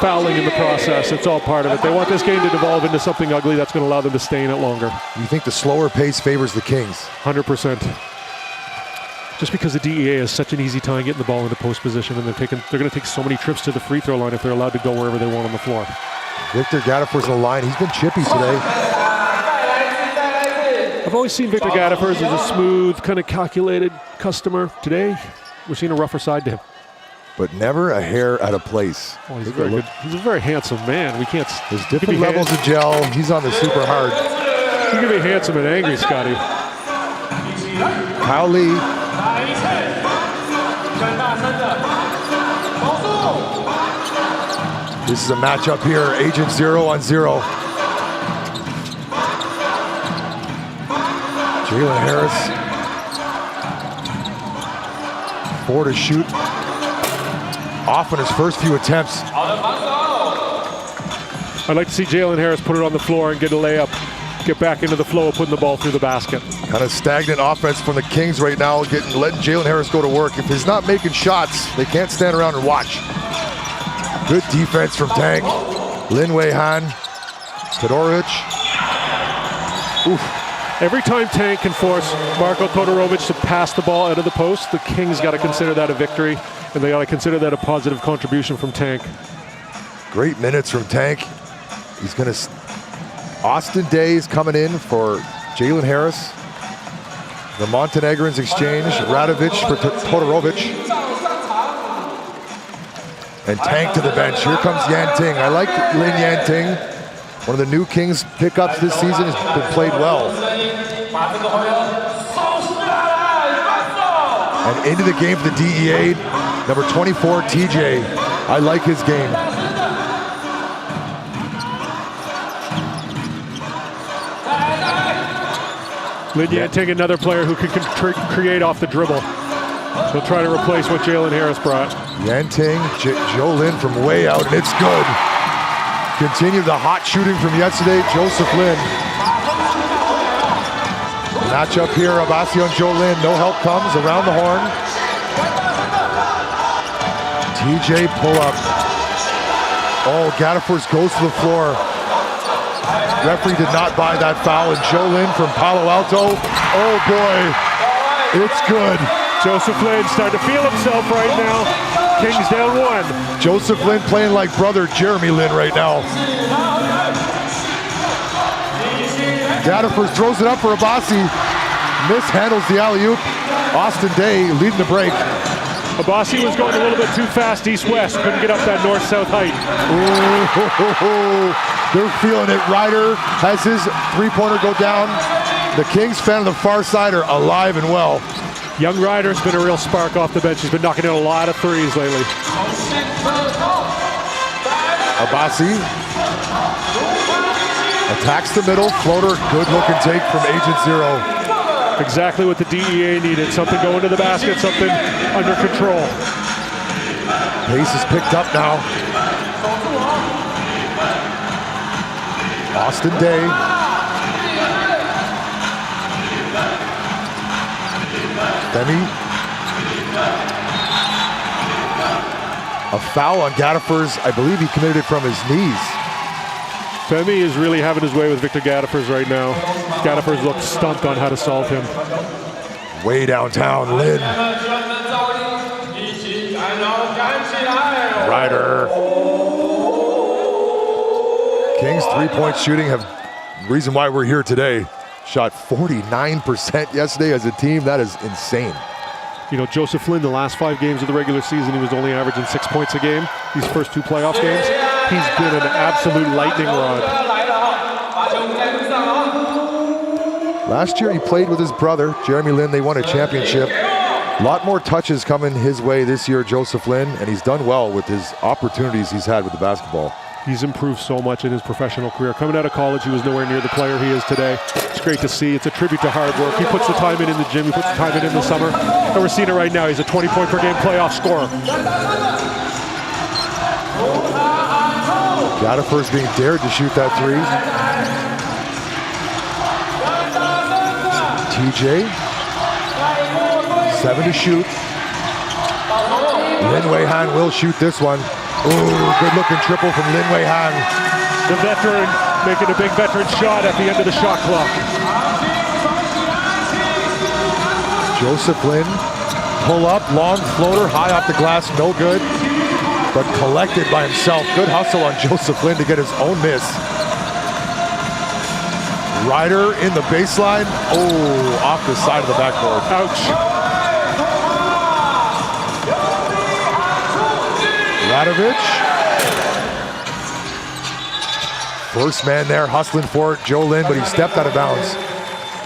fouling in the process. It's all part of it. They want this game to devolve into something ugly that's going to allow them to stay in it longer. You think the slower pace favors the Kings? 100%. Just because the DEA is such an easy time getting the ball into post position, and they're going to take so many trips to the free throw line if they're allowed to go wherever they want on the floor. Victor Gadifers on the line. He's been chippy today. I've always seen Victor Gadifers as a smooth, kind of calculated customer. Today, we're seeing a rougher side to him. But never a hair out of place. Oh, he's very good. He's a very handsome man. We can't. There's different levels of gel. He's on the super hard. You can be handsome and angry, Scotty. Kyle Lee. This is a matchup here, Agent 0 on 0. Jalen Harris, 4 to shoot. Off on his first few attempts. I'd like to see Jalen Harris put it on the floor and get a layup, get back into the flow of putting the ball through the basket. Kind of stagnant offense from the Kings right now, letting Jalen Harris go to work. If he's not making shots, they can't stand around and watch. Good defense from Tank. Lin Wei Han, Todorovic. Oof. Every time Tank can force Marko Todorovic to pass the ball out of the post, the Kings got to consider that a victory, and they got to consider that a positive contribution from Tank. Great minutes from Tank. He's going to... Austin Day is coming in for Jalen Harris. The Montenegrins exchange, Radovic for Todorovic. And Tank to the bench. Here comes Yan Ting. I like Lin Yan Ting. One of the new Kings pickups this season, has been played well. And into the game for the DEA, number 24, TJ. I like his game. Lin Yan Ting, another player who can create off the dribble. He'll try to replace what Jalen Harris brought. Yan Ting, Joe Lin from way out, and it's good. Continue the hot shooting from yesterday, Joseph Lin. Matchup here, Abasi on Joe Lin. No help comes around the horn. TJ pull up. Oh, Gaddafors goes to the floor. Referee did not buy that foul, and Joe Lin from Palo Alto. Oh boy, it's good. Joseph Lin starting to feel himself right now. Kings down 1. Joseph Lin playing like brother Jeremy Lin right now. Gaddafors throws it up for Abasi. Mishandles the alley-oop. Austin Day leading the break. Abasi was going a little bit too fast east-west. Couldn't get up that north-south height. Ooh, they're feeling it. Ryder has his three-pointer go down. The Kings fan on the far side are alive and well. Young Ryder's been a real spark off the bench. He's been knocking in a lot of threes lately. Abasi attacks the middle. Floater, good look and take from Agent 0. Exactly what the DEA needed. Something going to the basket, something under control. Pace is picked up now. Austin Day. Femi. A foul on Gaddafors. I believe he committed it from his knees. Femi is really having his way with Victor Gaddafors right now. Gaddafors looks stumped on how to solve him. Way downtown, Lin. Ryder. Kings three-point shooting have reason why we're here today. Shot 49% yesterday as a team. That is insane. You know, Joseph Lin, the last 5 games of the regular season, he was only averaging 6 points a game. These first 2 playoff games, he's been an absolute lightning rod. Last year he played with his brother, Jeremy Lin. They won a championship. A lot more touches coming his way this year, Joseph Lin, and he's done well with his opportunities he's had with the basketball. He's improved so much in his professional career. Coming out of college, he was nowhere near the player he is today. It's great to see. It's a tribute to hard work. He puts the time in the gym. He puts the time in the summer. And we're seeing it right now. He's a 20-point-per-game playoff scorer. Gaddafors being dared to shoot that 3. TJ. 7 to shoot. Lin Wei Han will shoot this one. Ooh, good looking triple from Lin Wei Han. The veteran making a big veteran shot at the end of the shot clock. Joseph Lin, pull up, long floater, high off the glass, no good. But collected by himself. Good hustle on Joseph Lin to get his own miss. Ryder in the baseline. Oh, off the side of the backboard. Ouch. Radovic. First man there hustling for it, Joe Lin, but he stepped out of bounds.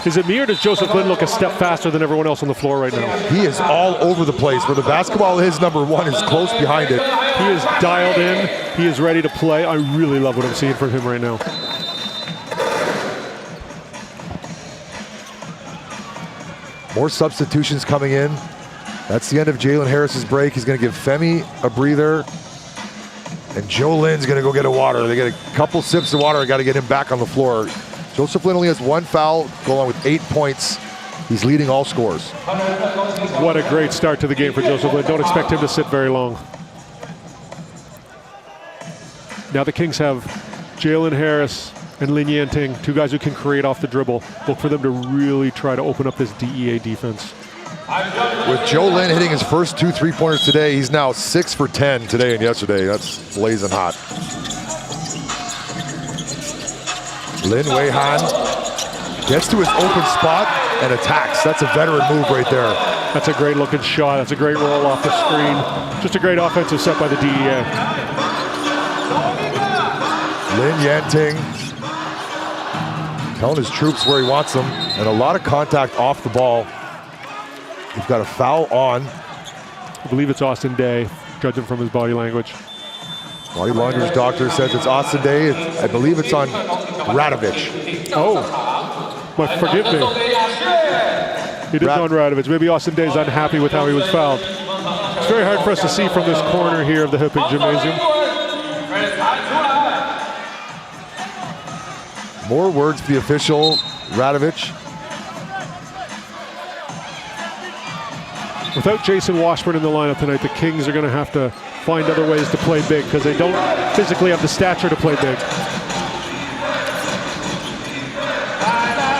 Is it me or does Joseph Lin look a step faster than everyone else on the floor right now? He is all over the place. Where the basketball is number 1 is close behind it. He is dialed in. He is ready to play. I really love what I'm seeing from him right now. More substitutions coming in. That's the end of Jalen Harris's break. He's going to give Femi a breather. And Joe Lynn's going to go get a water. They get a couple sips of water. I got to get him back on the floor. Joseph Lynn only has 1 foul, go along with 8 points. He's leading all scores. What a great start to the game for Joseph Lynn. Don't expect him to sit very long. Now the Kings have Jalen Harris and Lin Yanting, 2 guys who can create off the dribble. Look for them to really try to open up this DEA defense. With Joe Lynn hitting his first 2 3-pointers today, he's now 6 for 10 today and yesterday. That's blazing hot. Lin Wei-Han gets to his open spot and attacks. That's a veteran move right there. That's a great looking shot. That's a great roll off the screen. Just a great offensive set by the DEA. Lin Yanting telling his troops where he wants them, and a lot of contact off the ball. He's got a foul on. I believe it's Austin Day, judging from his body language. Body launder's doctor says it's Austin Day. I believe it's on Radovich. Oh, but forgive me. It is on Radovich. Maybe Austin Day is unhappy with how he was fouled. It's very hard for us to see from this corner here of the Hipping Gymnasium. More words for the official, Radovich. Without Jason Washburn in the lineup tonight, the Kings are going to have to find other ways to play big because they don't physically have the stature to play big.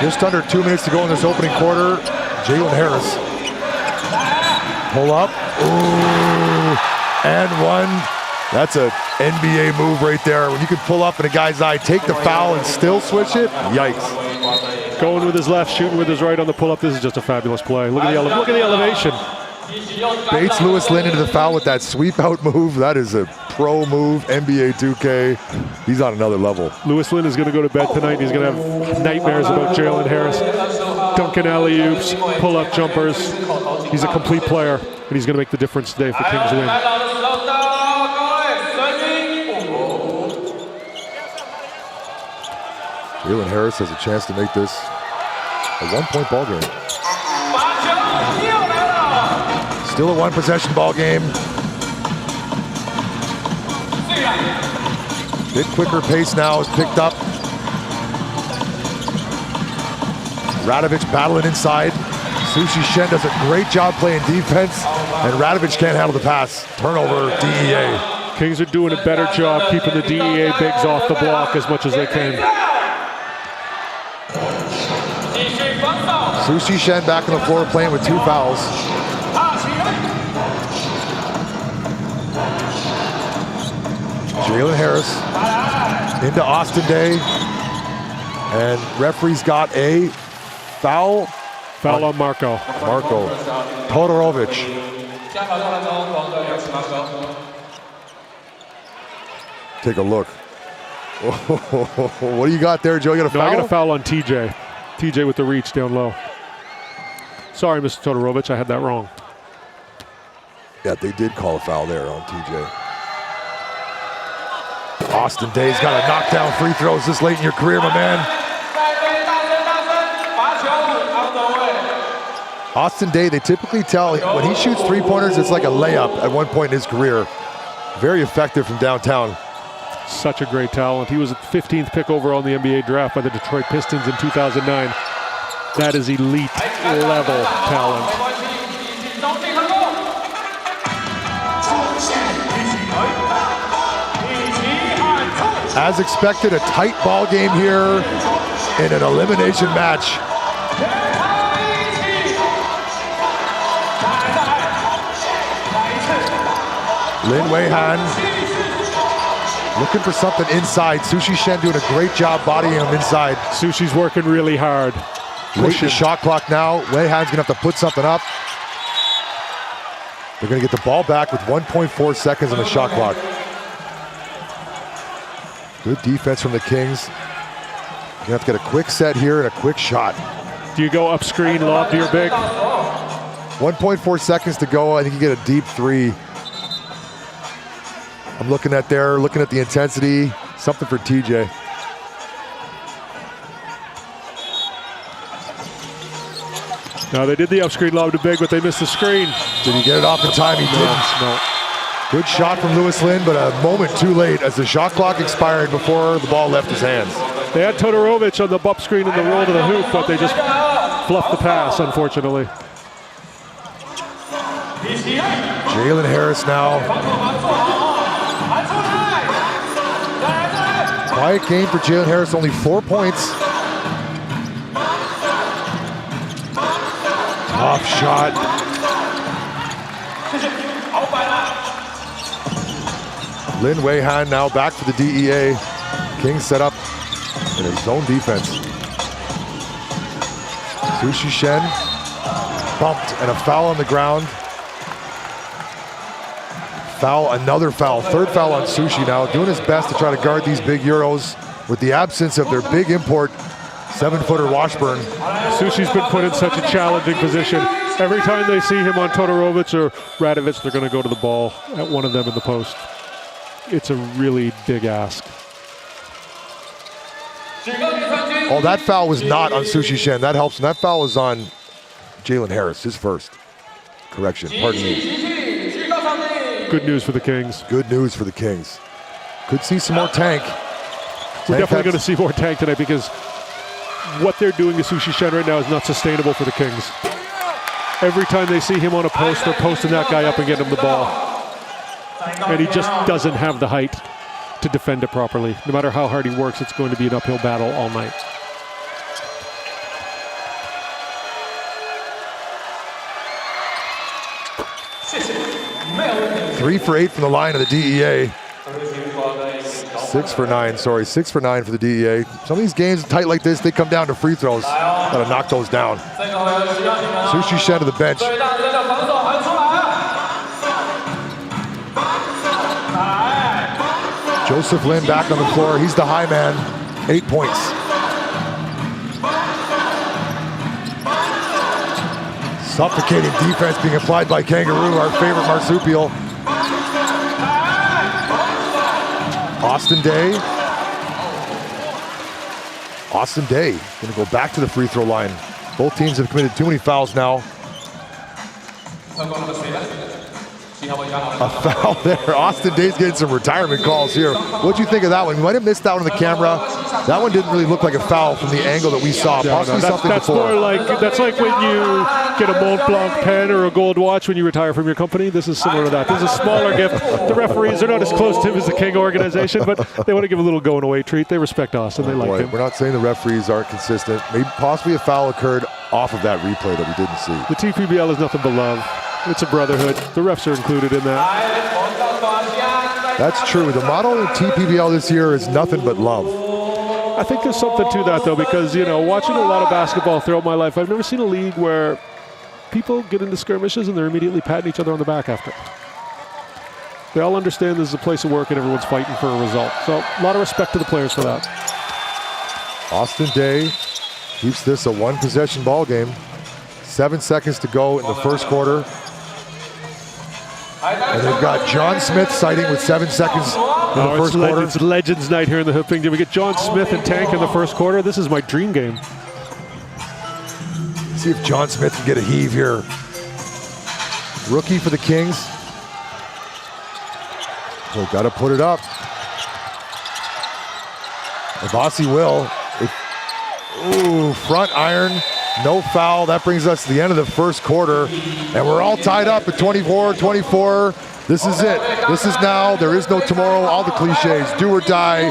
Just under 2 minutes to go in this opening quarter. Jalen Harris. Pull up. Ooh. And one. That's a NBA move right there. When you can pull up in a guy's eye, take the foul and still switch it. Yikes. Going with his left, shooting with his right on the pull-up. This is just a fabulous play. Look at the elevation. Bates Lewis Lynn into the foul with that sweep out move. That is a pro move, NBA 2K. He's on another level. Lewis Lynn is going to go to bed tonight. He's going to have nightmares about Jalen Harris. Dunking alley-oops, pull-up jumpers. He's a complete player, and he's going to make the difference today if the Kings win. Jalen Harris has a chance to make this a 1-point ball game. Still a 1-possession ball game. Bit quicker pace now is picked up. Radovich battling inside. Sushi Shen does a great job playing defense, and Radovich can't handle the pass. Turnover, DEA. Kings are doing a better job keeping the DEA bigs off the block as much as they can. Sushi Shen back on the floor playing with 2 fouls. Jalen Harris into Austin Day. And referee's got a foul. Foul on Marko. Marko Todorovic. Take a look. What do you got there, Joe? You got a foul? No, I got a foul on TJ. TJ with the reach down low. Sorry, Mr. Todorovic, I had that wrong. Yeah, they did call a foul there on TJ. Austin Day's got to knock down free throws this late in your career, my man. Austin Day, they typically tell when he shoots 3-pointers, it's like a layup at one point in his career. Very effective from downtown. Such a great talent. He was the 15th pick overall in the NBA draft by the Detroit Pistons in 2009. That is elite level talent. As expected, a tight ball game here in an elimination match. Lin Wei-Han looking for something inside. Sushi Shen doing a great job bodying him inside. Sushi's working really hard. Late in the shot clock now. Wei-Han's gonna have to put something up. They're gonna get the ball back with 1.4 seconds on the shot clock. Good defense from the Kings. You're gonna have to get a quick set here and a quick shot. Do you go up screen, lob to your big? 1.4 seconds to go. I think you get a deep 3. I'm looking at the intensity. Something for TJ. Now they did the up-screen lob to Big, but they missed the screen. Did he get it off in time? He didn't. No. Good shot from Lewis Lin, but a moment too late as the shot clock expired before the ball left his hands. They had Todorovic on the bump screen and the roll to the hoop, but they just fluffed the pass, unfortunately. Jalen Harris now. Quiet game for Jalen Harris, only 4 points. Tough shot. Lin Weihan now back for the DEA. Kings set up in his zone defense. Sushi Shen bumped and a foul on the ground. Foul, another foul, third foul on Sushi now, doing his best to try to guard these big Euros with the absence of their big import 7-footer Washburn. Sushi's been put in such a challenging position. Every time they see him on Todorovic or Radovic, they're going to go to the ball at one of them in the post. It's a really big ask. Oh, that foul was not on Sushi Shen. That helps. And that foul was on Jalen Harris, his first. Correction, pardon me. Good news for the Kings. Good news for the Kings. Could see some more Tank. We're definitely going to see more Tank tonight because what they're doing to Sushi Shen right now is not sustainable for the Kings. Every time they see him on a post, they're posting that guy up and getting him the ball. And he just doesn't have the height to defend it properly. No matter how hard he works, it's going to be an uphill battle all night. Three for 8 from the line of the DEA. 6 for 9 for the DEA. Some of these games tight like this, they come down to free throws. Gotta knock those down. Sushi Shen to the bench. Joseph Lin back on the floor. He's the high man. 8 points. Suffocating defense being applied by Kangaroo, our favorite marsupial. Austin Day. Austin Day gonna go back to the free throw line. Both teams have committed too many fouls now. A foul there. Austin Day's getting some retirement calls here. What'd you think of that one? You might have missed that one on the camera. That one didn't really look like a foul from the angle that we saw. Possibly something that's before. more like, that's like when you get a Mont Blanc pen or a gold watch when you retire from your company. This is similar to that. This is a smaller gift. The referees are not as close to him as the King organization, but they want to give a little going away treat. They respect Austin. They like him. We're not saying the referees aren't consistent. Maybe possibly a foul occurred off of that replay that we didn't see. The TPBL is nothing but love. It's a brotherhood. The refs are included in that. That's true. The motto in TPBL this year is nothing but love. I think there's something to that, though, because, you know, watching a lot of basketball throughout my life, I've never seen a league where people get into skirmishes and they're immediately patting each other on the back after. They all understand this is a place of work and everyone's fighting for a result. So a lot of respect to the players for that. Austin Day keeps this a one-possession ball game. 7 seconds to go in the first quarter. And they've got John Smith sighting with 7 seconds in the first quarter. It's Legends night here in the Hooping. Did we get John Smith and Tank in the first quarter? This is my dream game. See if John Smith can get a heave here. Rookie for the Kings. So got to put it up. Avasi will. Ooh, front iron. No foul. That brings us to the end of the first quarter. And we're all tied up at 24-24. This is it. This is now. There is no tomorrow. All the cliches. Do or die.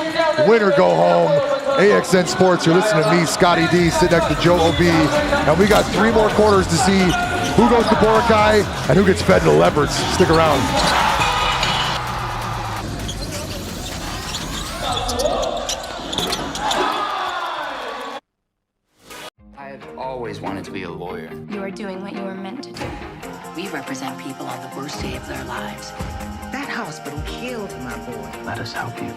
Win or go home. AXN Sports. You're listening to me, Scotty D, sitting next to Joe OB. And we got 3 more quarters to see who goes to Boracay and who gets fed to the Leopards. Stick around. Always wanted to be a lawyer. You are doing what you were meant to do. We represent people on the worst day of their lives. That hospital killed my boy. Let us help you.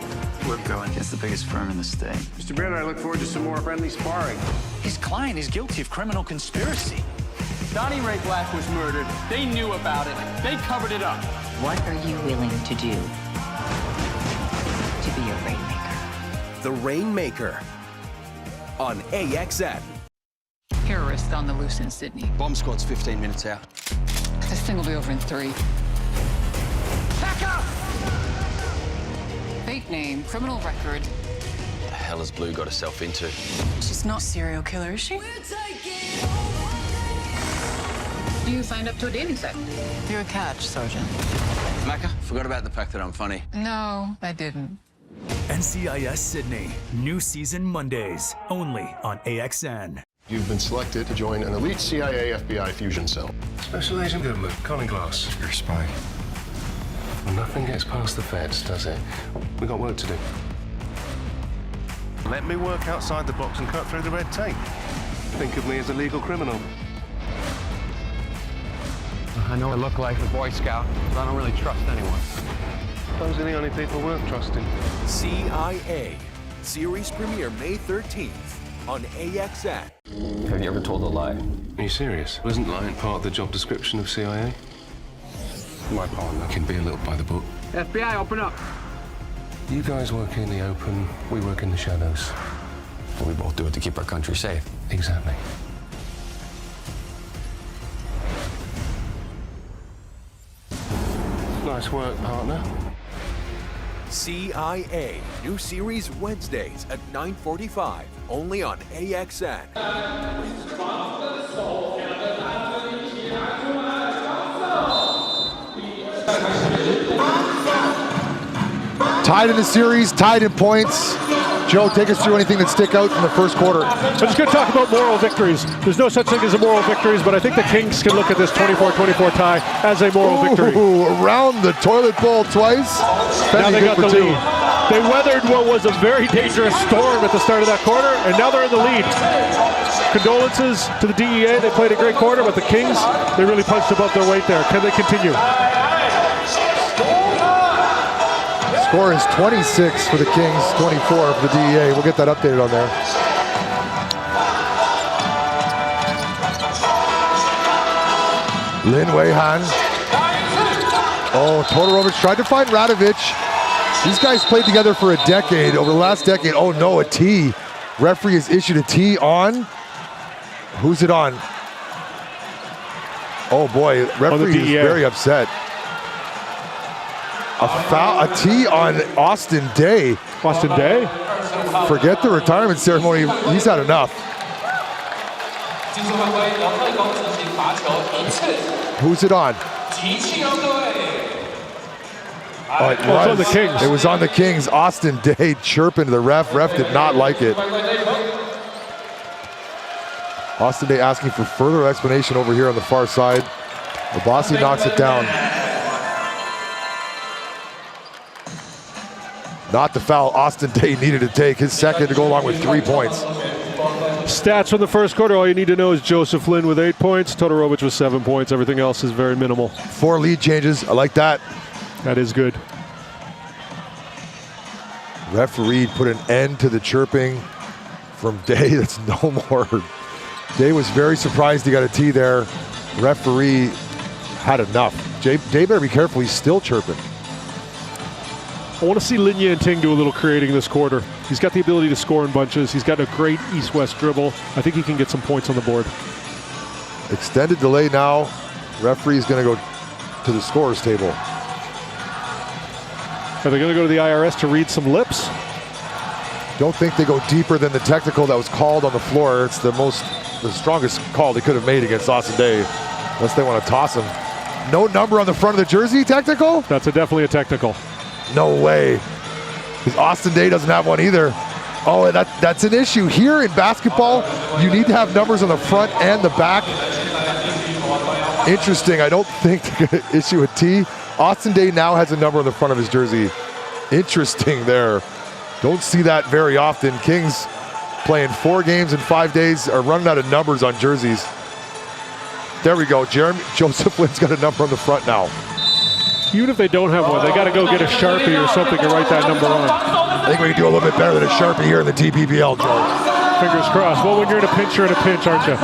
We're going against the biggest firm in the state. Mr. Baird, I look forward to some more friendly sparring. His client is guilty of criminal conspiracy. Donnie Ray Black was murdered. They knew about it. They covered it up. What are you willing to do? The Rainmaker on AXN. Terrorist on the loose in Sydney. Bomb squad's 15 minutes out. This thing will be over in 3. Back up! Fake name, criminal record. What the hell has Blue got herself into? She's not a serial killer, is she? You signed up to a dating site. You're a catch, Sergeant. Macca, forgot about the fact that I'm funny. No, I didn't. NCIS Sydney, new season Mondays, only on AXN. You've been selected to join an elite CIA FBI fusion cell. Special Agent Goodman, Colin Glass. You're a spy. Nothing gets past the feds, does it? We got work to do. Let me work outside the box and cut through the red tape. Think of me as a legal criminal. I know I look like a Boy Scout, but I don't really trust anyone. Those are the only people worth trusting. CIA. Series premiere May 13th on AXN. Have you ever told a lie? Are you serious? Wasn't lying part of the job description of CIA? My partner can be a little by the book. FBI, open up. You guys work in the open, we work in the shadows. Well, we both do it to keep our country safe. Exactly. Nice work, partner. CIA. New series Wednesdays at 9:45 only on AXN. Tied in the series, tied in points. Joe, take us through anything that stick out from the first quarter. I'm just going to talk about moral victories. There's no such thing as a moral victories, but I think the Kings can look at this 24-24 tie as a moral victory. Around the toilet bowl twice. Now they got the lead. They weathered what was a very dangerous storm at the start of that quarter, and now they're in the lead. Condolences to the DEA. They played a great quarter, but the Kings, they really punched above their weight there. Can they continue? Score is 26 for the Kings, 24 for the DEA. We'll get that updated on there. Lin Wei-Han. Oh, Todorovic tried to find Radovic. These guys played together for a decade. Over the last decade, oh no, a T. Referee has issued a T on. Who's it on? Oh boy, referee is very upset. A foul, a T on Austin Day. Austin Day? Forget the retirement ceremony. He's had enough. Who's it on? Oh, it was on the Kings. It was on the Kings. Austin Day chirping to the ref. Ref did not like it. Austin Day asking for further explanation over here on the far side. Abassi knocks it down. Not the foul Austin Day needed to take. His second to go along with 3 points. Stats from the first quarter, all you need to know is Joseph Lin with 8 points, Todorovic with 7 points. Everything else is very minimal. 4 lead changes. I like that. That is good. Referee put an end to the chirping from Day. That's no more. Day was very surprised he got a T there. Referee had enough. Day better be careful. He's still chirping. I want to see Lin Yanting do a little creating this quarter. He's got the ability to score in bunches. He's got a great east-west dribble. I think he can get some points on the board. Extended delay now. Referee's going to go to the scorer's table. Are they going to go to the IRS to read some lips? Don't think they go deeper than the technical that was called on the floor. It's the strongest call they could have made against Austin Day, unless they want to toss him. No number on the front of the jersey, technical? That's definitely a technical. No way. Because Austin Day doesn't have one either. Oh, that's an issue. Here in basketball, you need to have numbers on the front and the back. Interesting. I don't think they're going to issue a T. Austin Day now has a number on the front of his jersey. Interesting there. Don't see that very often. Kings playing 4 games in 5 days are running out of numbers on jerseys. There we go. Joseph Lynn's got a number on the front now. Even if they don't have one, they got to go get a Sharpie or something to write that number on. I think we can do a little bit better than a Sharpie here in the TPBL, Joe. Fingers crossed. Well, when you're in a pinch, you're in a pinch, aren't you?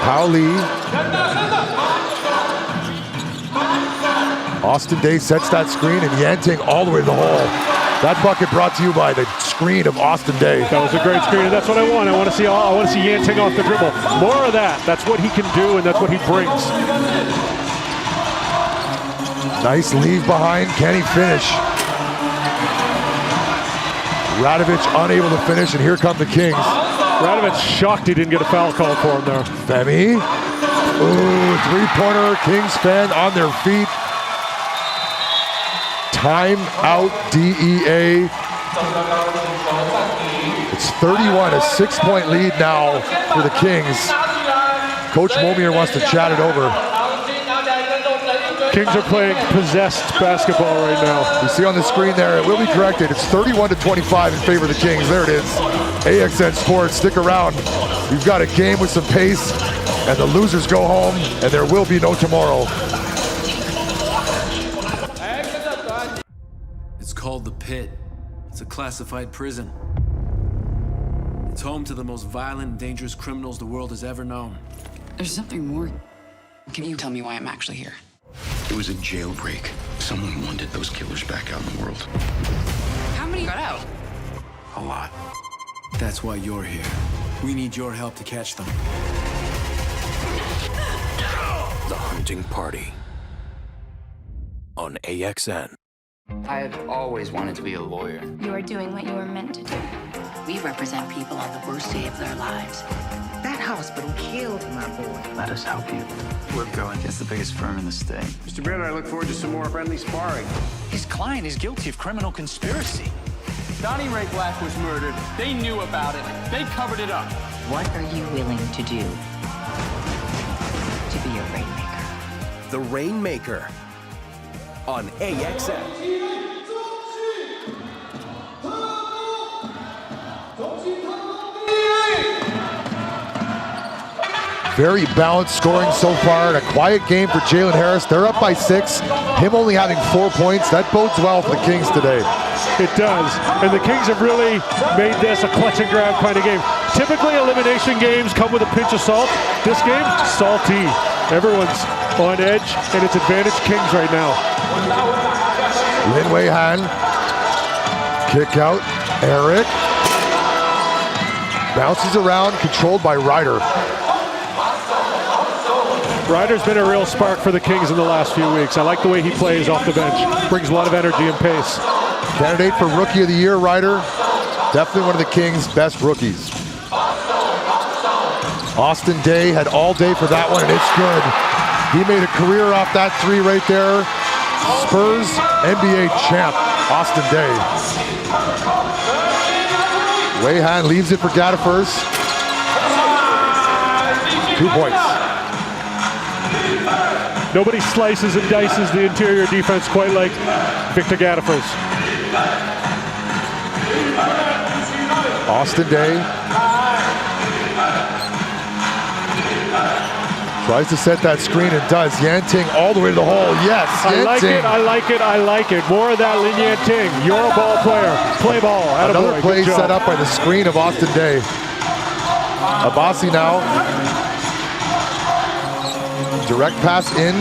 Pauli. Austin Day sets that screen and Yanting all the way to the hole. That bucket brought to you by the screen of Austin Day. That was a great screen, and that's what I want. I want to see Yanting off the dribble. More of that. That's what he can do, and that's what he brings. Nice leave behind. Can he finish? Radovic unable to finish, and here come the Kings. Radovic shocked he didn't get a foul call for him there. Femi. Ooh, three-pointer. Kings fan on their feet. Time out, DEA. It's 31, a 6-point lead now for the Kings. Coach Momier wants to chat it over. Kings are playing possessed basketball right now. You see on the screen there, it will be corrected. It's 31-25 in favor of the Kings. There it is. AXN Sports, stick around. We've got a game with some pace, and the losers go home, and there will be no tomorrow. It's called the Pit. It's a classified prison. It's home to the most violent and dangerous criminals the world has ever known. There's something more. Can you tell me why I'm actually here? It was a jailbreak. Someone wanted those killers back out in the world. How many got out? A lot. That's why you're here. We need your help to catch them. The Hunting Party on AXN. I had always wanted to be a lawyer. You are doing what you were meant to do. We represent people on the worst day of their lives. That hospital killed my boy. Let us help you. We're going against the biggest firm in the state. Mr. Bader, I look forward to some more friendly sparring. His client is guilty of criminal conspiracy. Donnie Ray Black was murdered. They knew about it. They covered it up. What are you willing to do to be a rainmaker? The Rainmaker on AXN. Very balanced scoring so far, and a quiet game for Jalen Harris. They're up by 6, him only having 4 points. That bodes well for the Kings today. It does, and the Kings have really made this a clutch and grab kind of game. Typically, elimination games come with a pinch of salt. This game, salty. Everyone's on edge, and it's advantage Kings right now. Lin Wei Han, kick out, Eric. Bounces around, controlled by Ryder. Ryder's been a real spark for the Kings in the last few weeks. I like the way he plays off the bench. Brings a lot of energy and pace. Candidate for Rookie of the Year, Ryder. Definitely one of the Kings' best rookies. Austin Day had all day for that one, and it's good. He made a career off that three right there. Spurs NBA champ, Austin Day. Wei Han leaves it for Gaddafers. 2 points. Nobody slices and dices the interior defense quite like Victor Gaddafers. Austin Day tries to set that screen and does. Yanting all the way to the hole. Yes, I like it, I like it, I like it. More of that Lin Yanting. You're a ball player. Play ball. Another play set up by the screen of Austin Day. Abbasi now. Direct pass in.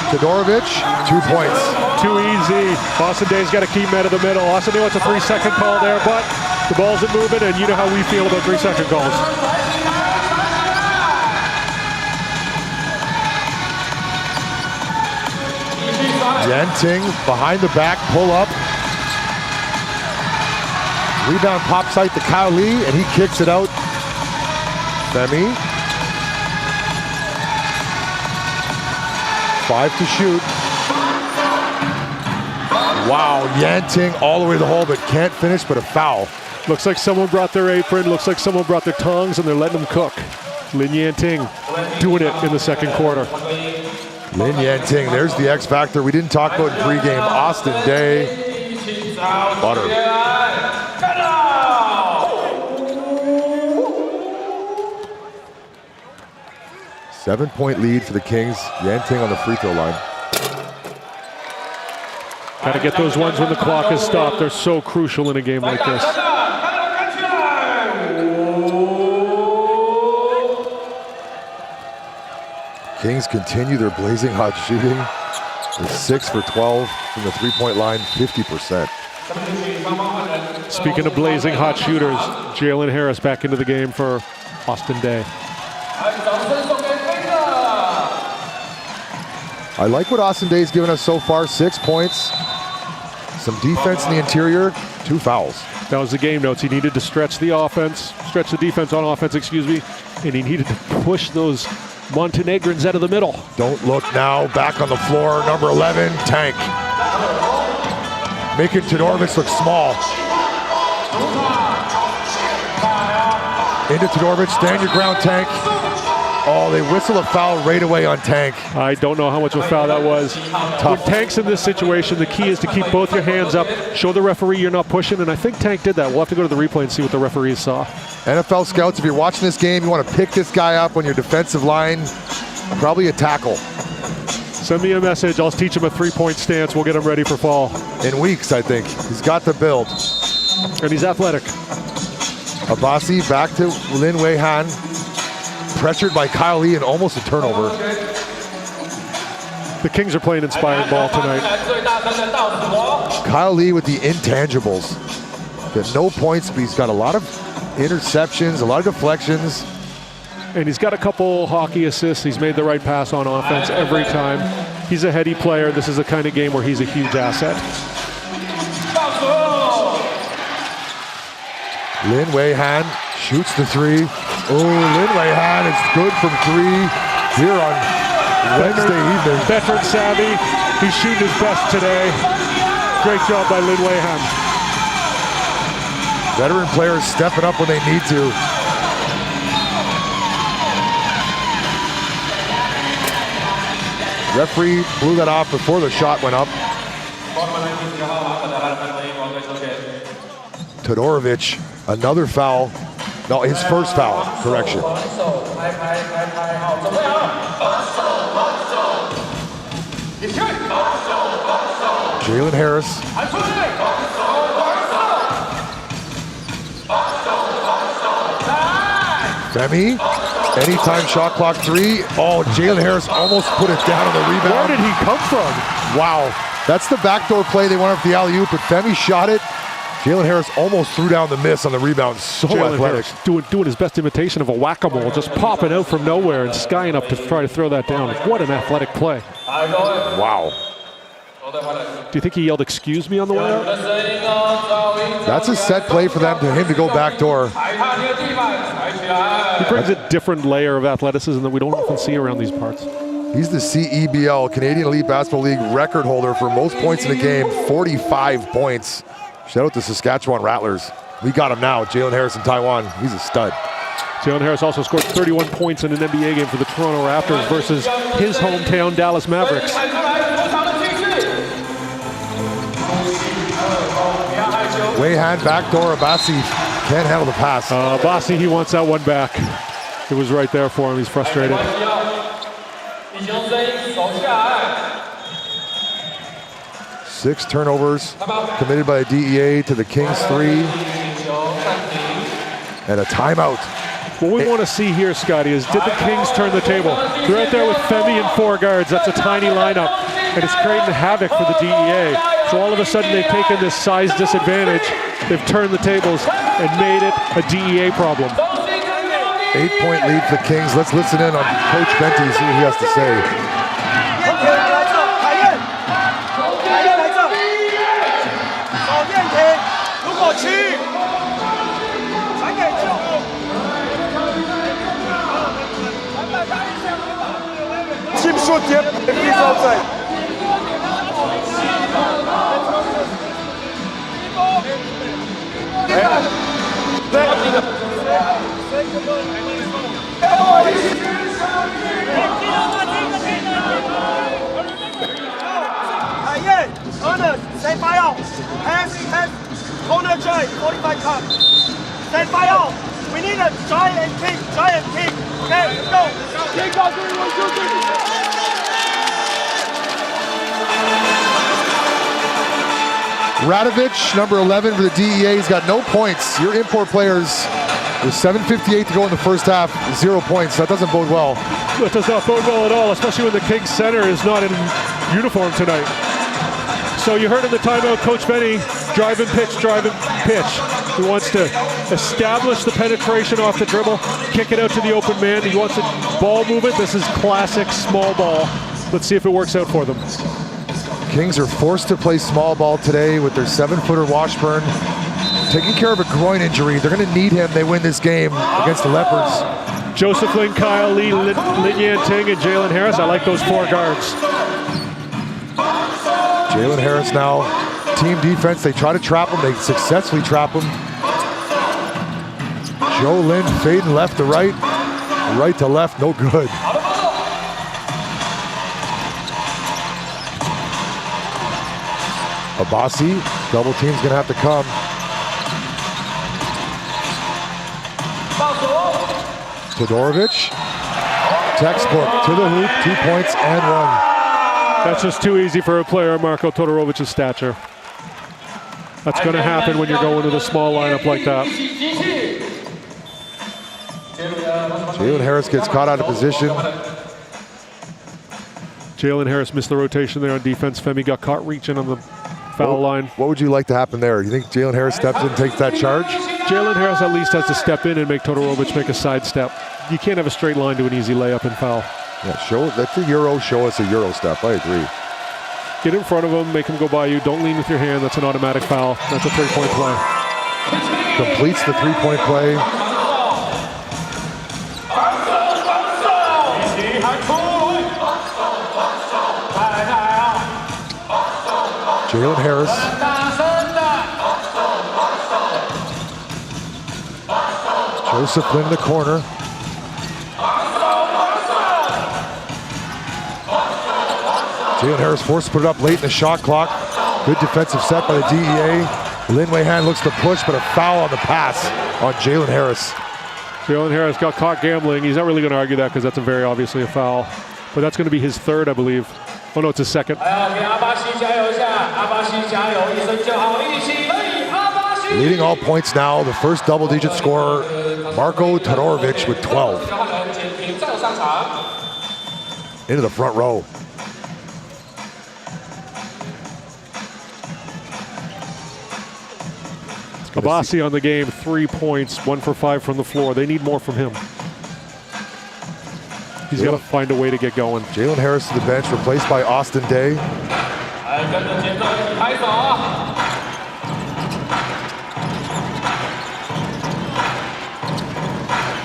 Todorovic, 2 points. Too easy. Austin Day's got to keep him out of the middle. Austin Day wants a 3-second call there, but the ball's not moving, and you know how we feel about 3-second calls. Yanting behind the back, pull up. Rebound pop site to Kyle Lee, and he kicks it out. Femi. 5 to shoot. Wow, Yanting all the way to the hole, but can't finish, but a foul. Looks like someone brought their apron, looks like someone brought their tongs, and they're letting them cook. Lin Yanting doing it in the second quarter. Lin Yanting, there's the X factor we didn't talk about in pregame. Austin Day, butter. 7-point lead for the Kings. Yanting on the free throw line. Got to get those ones when the clock is stopped. They're so crucial in a game like this. Kings continue their blazing hot shooting. With 6 for 12 from the three-point line, 50%. Speaking of blazing hot shooters, Jalen Harris back into the game for Austin Day. I like what Austin Day's given us so far. 6 points, some defense in the interior, 2 fouls. That was the game notes. He needed to stretch the defense on offense, excuse me, and he needed to push those Montenegrins out of the middle. Don't look now, back on the floor, number 11, Tank. Making Todorovic look small. Into Todorovic, stand your ground, Tank. Oh, they whistle a foul right away on Tank. I don't know how much of a foul that was. When Tank's in this situation, the key is to keep both your hands up, show the referee you're not pushing, and I think Tank did that. We'll have to go to the replay and see what the referees saw. NFL scouts, if you're watching this game, you want to pick this guy up on your defensive line, probably a tackle. Send me a message. I'll teach him a three-point stance. We'll get him ready for fall. In weeks, I think. He's got the build. And he's athletic. Abassi back to Lin Wei Han. Pressured by Kyle Lee and almost a turnover. The Kings are playing inspired ball tonight. Kyle Lee with the intangibles. Got no points, but he's got a lot of interceptions, a lot of deflections. And he's got a couple hockey assists. He's made the right pass on offense every time. He's a heady player. This is the kind of game where he's a huge asset. Lin Wei Han shoots the three. Oh, Lin Wei Han is good from 3 here on Wednesday evening. Veteran savvy. He's shooting his best today. Great job by Lin Wei Han. Veteran players stepping up when they need to. Referee blew that off before the shot went up. Todorovic, another foul. No, his first foul, correction. Jalen Harris. Femi, anytime shot clock 3. Oh, Jalen Harris almost put it down on the rebound. Where did he come from? Wow, that's the backdoor play. They went up the alley-oop, but Femi shot it. Jalen Harris almost threw down the miss on the rebound. So athletic. Doing his best imitation of a whack-a-mole, just popping out from nowhere and skying up to try to throw that down. What an athletic play. Wow. Do you think he yelled, "Excuse me," on the way out? That's a set play for them, to him to go backdoor. He brings a different layer of athleticism that we don't often see around these parts. He's the CEBL, Canadian Elite Basketball League record holder for most points in the game, 45 points. Shout out to Saskatchewan Rattlers. We got him now, Jalen Harris in Taiwan. He's a stud. Jalen Harris also scored 31 points in an NBA game for the Toronto Raptors versus his hometown Dallas Mavericks. Wei Han backdoor, Abassi can't handle the pass. Abassi, he wants that one back. It was right there for him, he's frustrated. 6 turnovers committed by the DEA to the Kings 3. And a timeout. What we want to see here, Scotty, is did the Kings turn the table? They're out there with Femi and 4 guards. That's a tiny lineup, and it's creating havoc for the DEA. So all of a sudden they've taken this size disadvantage, they've turned the tables and made it a DEA problem. 8-point lead for the Kings. Let's listen in on Coach Benty, see what he has to say. Team shoot here, he's outside. Stay fire out. Pass, corner drive, 45 cup. Stay fire out. We need a giant kick. Okay, let's go. Kick out, 3, 1, 2, 3. Radovic, number 11 for the DEA, he's got no points. Your import players, with 7:58 to go in the first half, 0 points. That doesn't bode well. That does not bode well at all, especially when the Kings center is not in uniform tonight. So you heard in the timeout, Coach Benny, drive and pitch, drive and pitch. He wants to establish the penetration off the dribble, kick it out to the open man. He wants a ball movement. This is classic small ball. Let's see if it works out for them. Kings are forced to play small ball today with their 7-footer Washburn taking care of a groin injury. They're going to need him. They win this game against the Leopards. Joseph Lin, Kyle Lee, Lin Yan Ting, and Jalen Harris. I like those 4 guards. Jalen Harris now, team defense. They try to trap him. They successfully trap him. Joe Lin fading left to right. Right to left, no good. Abassi, double team's gonna have to come. Todorovic, textbook to the hoop, 2 points and 1. That's just too easy for a player Marko Todorovic's stature. That's gonna happen when you're going to the small lineup like that. Jalen Harris gets caught out of position. Jalen Harris missed the rotation there on defense. Femi got caught reaching on the foul line. What would you like to happen there? You think Jalen Harris steps in and takes that charge? Jalen Harris at least has to step in and make Todorovic make a sidestep. You can't have a straight line to an easy layup and foul. Yeah, that's a Euro. Show us a Euro step. I agree. Get in front of him, make him go by you. Don't lean with your hand. That's an automatic foul. That's a 3-point play. Completes the 3-point play. Jalen Harris. Joseph Lin in the corner. Jalen Harris forced to put it up late in the shot clock. Good defensive set by the DEA. Lin Wei-Han looks to push, but a foul on the pass on Jalen Harris. Jalen Harris got caught gambling. He's not really going to argue that because that's very obviously a foul. But that's going to be his 3rd, I believe. Oh no, it's his 2nd. Leading all points now, the first double-digit scorer, Marko Todorovic with 12. Into the front row. Abassi on the game, 3 points, 1 for 5 from the floor. They need more from him. He's got to find a way to get going. Jalen Harris to the bench, replaced by Austin Day.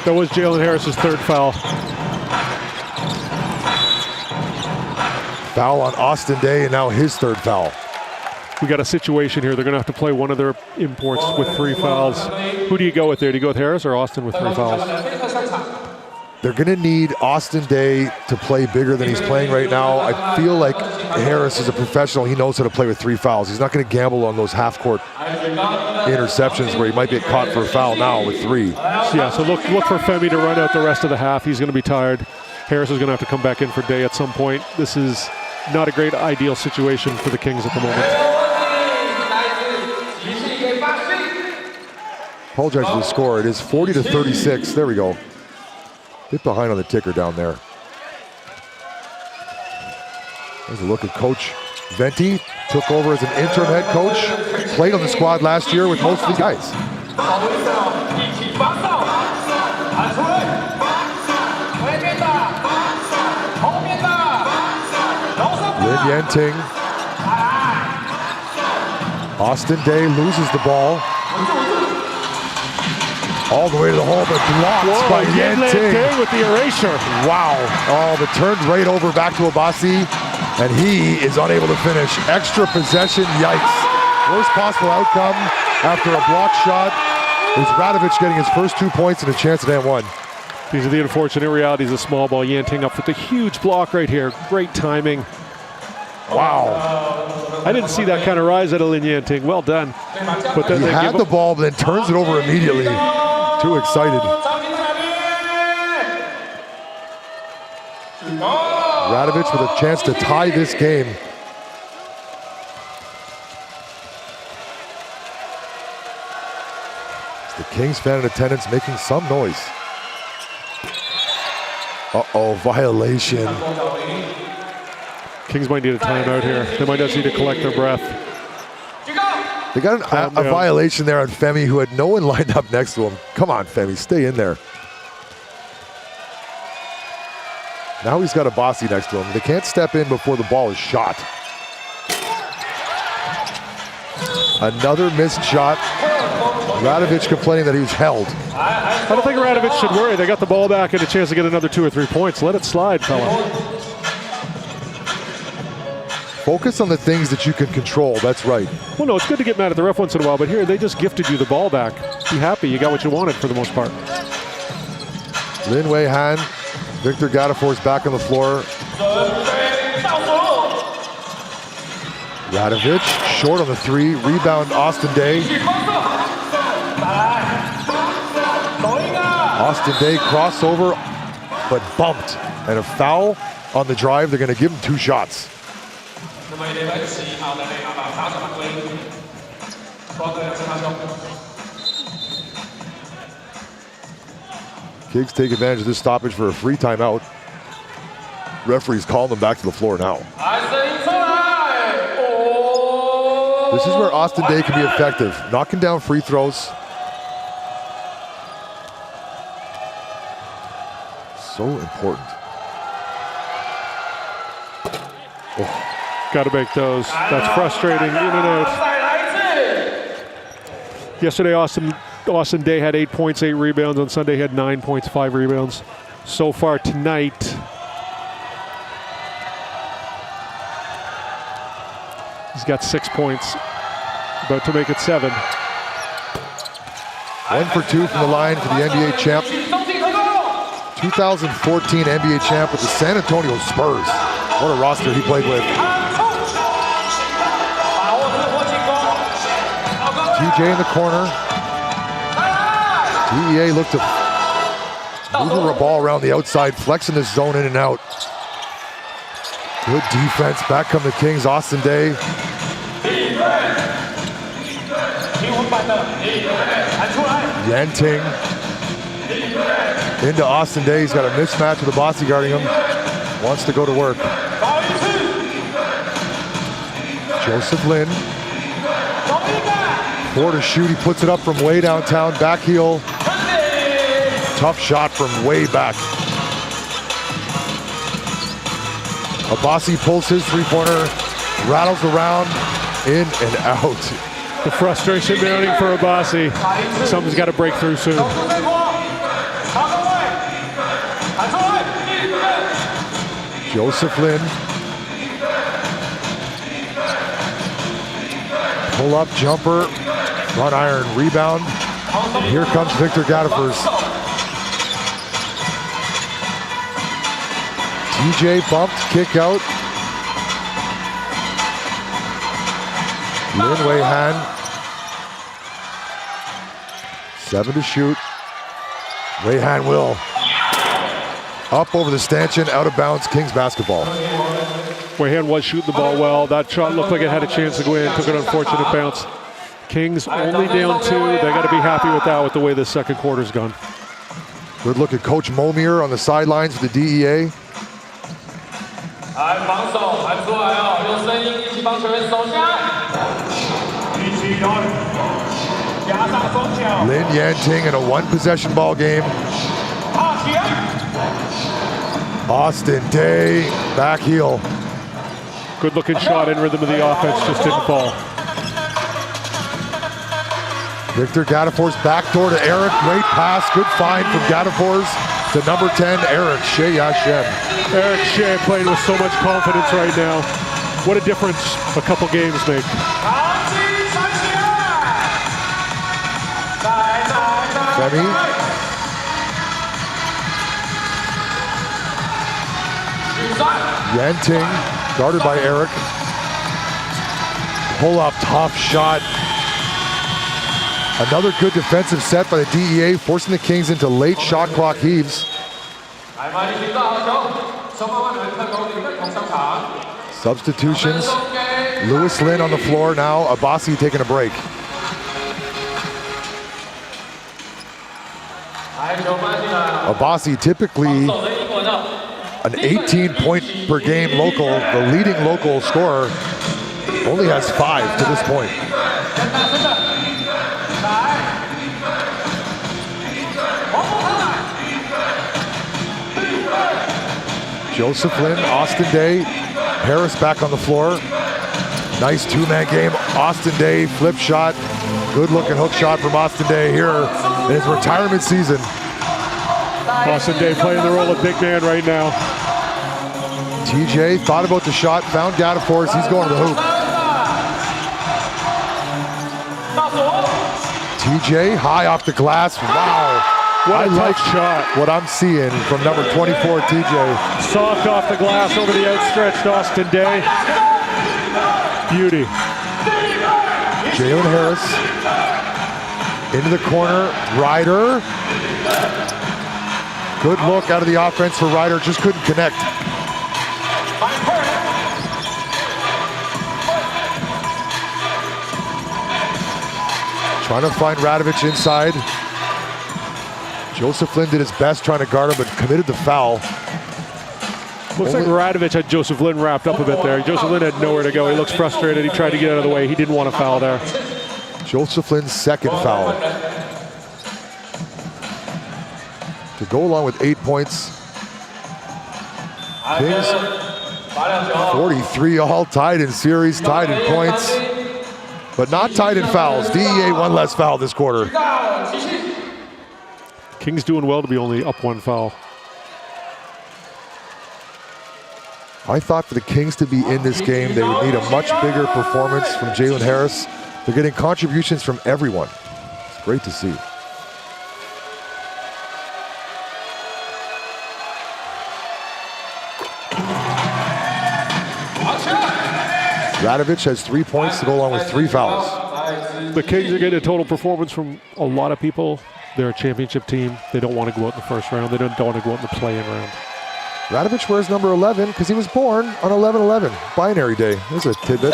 That was Jalen Harris's 3rd foul. Foul on Austin Day, and now his 3rd foul. We got a situation here. They're going to have to play one of their imports with 3 fouls. Who do you go with there? Do you go with Harris or Austin with 3 fouls? They're going to need Austin Day to play bigger than he's playing right now. I feel like Harris is a professional. He knows how to play with 3 fouls. He's not going to gamble on those half-court interceptions where he might get caught for a foul now with 3. Yeah, so look for Femi to run out the rest of the half. He's going to be tired. Harris is going to have to come back in for Day at some point. This is not a great ideal situation for the Kings at the moment. Apologize for the score. It is 40-36. There we go. Bit behind on the ticker down there. There's a look at Coach Venti. Took over as an interim head coach. Played on the squad last year with most of the guys. Lin Yanting. Austin Day loses the ball. All the way to the hole, but blocked by Yanting with the erasure. Wow. Oh, but turned right over back to Abassi, and he is unable to finish. Extra possession, yikes. Worst possible outcome after a block shot is Radovic getting his first 2 points and a chance at +1. These are the unfortunate realities of small ball. Yanting up with the huge block right here. Great timing. Wow. I didn't see that kind of rise out of Lin Yanting. Well done. But then he had the ball, but then turns it over immediately. Too excited. Radovic with a chance to tie this game. It's the Kings fan in attendance making some noise. Uh-oh, violation. Kings might need a timeout here. They might just need to collect their breath. They got a violation there on Femi, who had no one lined up next to him. Come on, Femi, stay in there. Now he's got a Bossy next to him. They can't step in before the ball is shot. Another missed shot. Radovic complaining that he was held. I don't think Radovic should worry. They got the ball back and a chance to get another 2 or 3 points. Let it slide, fella. Focus on the things that you can control. That's right. Well, no, it's good to get mad at the ref once in a while, but here they just gifted you the ball back. Be happy. You got what you wanted for the most part. Lin Wei Han, Victor Gadafor's back on the floor. Radovic, short on the 3. Rebound, Austin Day. Austin Day crossover, but bumped. And a foul on the drive. They're going to give him 2 shots. Kings take advantage of this stoppage for a free timeout. Referees calling them back to the floor now. This is where Austin Day can be effective, knocking down free throws. So important. Oh. Got to make those. That's frustrating. In and out. Yesterday, Austin Day had 8 points, 8 rebounds. On Sunday, he had 9 points, 5 rebounds. So far tonight, he's got 6 points. About to make it 7. 1 for 2 from the line for the NBA champ. 2014 NBA champ with the San Antonio Spurs. What a roster he played with. TJ in the corner. DEA looked to move the ball around the outside, flexing this zone in and out. Good defense. Back come the Kings. Austin Day. Yanting into Austin Day. He's got a mismatch with the Bossy guarding him. Wants to go to work. Joseph Lin. 4 to shoot. He puts it up from way downtown. Back heel. Tough shot from way back. Abassi pulls his 3-pointer. Rattles around. In and out. The frustration mounting for Abassi. Something's got to break through soon. Joseph Lin. Pull up jumper. Front iron rebound. And here comes Victor Gadifers. TJ bumped, kick out. Lin Wei Han. 7 to shoot. Wei Han will. Up over the stanchion, out of bounds, Kings basketball. Wei Han was shooting the ball well. That shot looked like it had a chance to go in. Took an unfortunate bounce. Kings only down 2. They got to be happy with that, with the way this second quarter's gone. Good look at Coach Momier on the sidelines for the DEA. Lin Yanting in a 1-possession ball game. Austin Day, back heel. Good looking shot in rhythm of the offense, just didn't fall. Victor Gadafor's backdoor to Eric. Great pass, good find from Gadafors to number 10, Eric Shea Yashem. Eric Shea playing with so much confidence right now. What a difference a couple games make. Femi. Yanting, guarded by Eric. Pull up, tough shot. Another good defensive set by the DEA, forcing the Kings into late shot clock heaves. Substitutions. Lewis Lin on the floor now. Abassi taking a break. Abassi typically an 18-point per game local, the leading local scorer, only has 5 to this point. Joseph Lin, Austin Day, Harris back on the floor. Nice two-man game. Austin Day, flip shot. Good-looking hook shot from Austin Day here in his retirement season. Austin Day playing the role of big man right now. TJ thought about the shot, found Gadafors, he's going to the hoop. TJ, high off the glass, wow. What a tough shot. What I'm seeing from number 24, TJ. Soft off the glass over the outstretched Austin Day. Beauty. Jalen Harris into the corner. Ryder. Good look out of the offense for Ryder, just couldn't connect. Trying to find Radovich inside. Joseph Lin did his best trying to guard him, but committed the foul. Looks like Radovich had Joseph Lin wrapped up a bit there. Joseph Lin had nowhere to go. He looks frustrated. He tried to get out of the way. He didn't want to foul there. Joseph Lin's second foul. To go along with 8 points. Kings 43 all tied in series, tied in points, but not tied in fouls. DEA one less foul this quarter. Kings doing well to be only up 1 foul. I thought for the Kings to be in this game, they would need a much bigger performance from Jalen Harris. They're getting contributions from everyone. It's great to see. Radovich has 3 points to go along with 3 fouls. The Kings are getting a total performance from a lot of people. They're a championship team. They don't want to go out in the first round. They don't want to go out in the play-in round. Radovich wears number 11 because he was born on 11/11, binary day. There's a tidbit.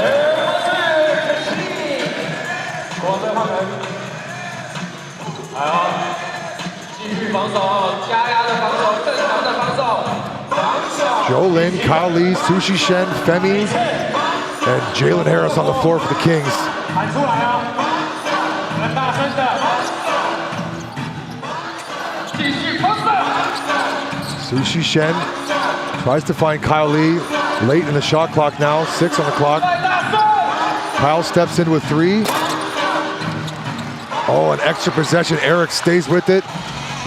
Joe Lin, Kyle Lee, Sushi Shen, Femi, and Jalen Harris on the floor for the Kings. Sushi Shen tries to find Kyle Lee late in the shot clock now, 6 on the clock. Kyle steps in with 3. Oh, an extra possession. Eric stays with it.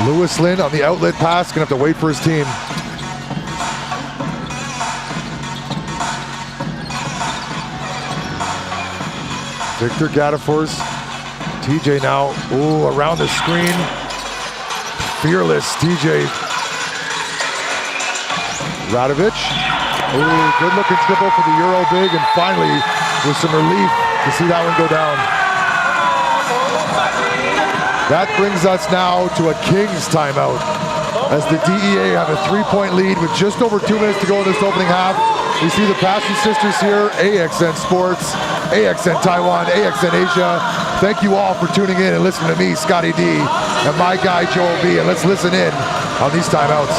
Lewis Lin on the outlet pass, gonna have to wait for his team. Victor Gadafors, TJ now, ooh, around the screen. Fearless TJ. Radovich, ooh, good looking triple for the Euro big, and finally, with some relief to see that one go down. That brings us now to a Kings timeout, as the DEA have a 3-point lead with just over 2 minutes to go in this opening half. We see the Passion Sisters here, AXN Sports, AXN Taiwan, AXN Asia. Thank you all for tuning in and listening to me, Scotty D, and my guy, Joel B. And let's listen in on these timeouts.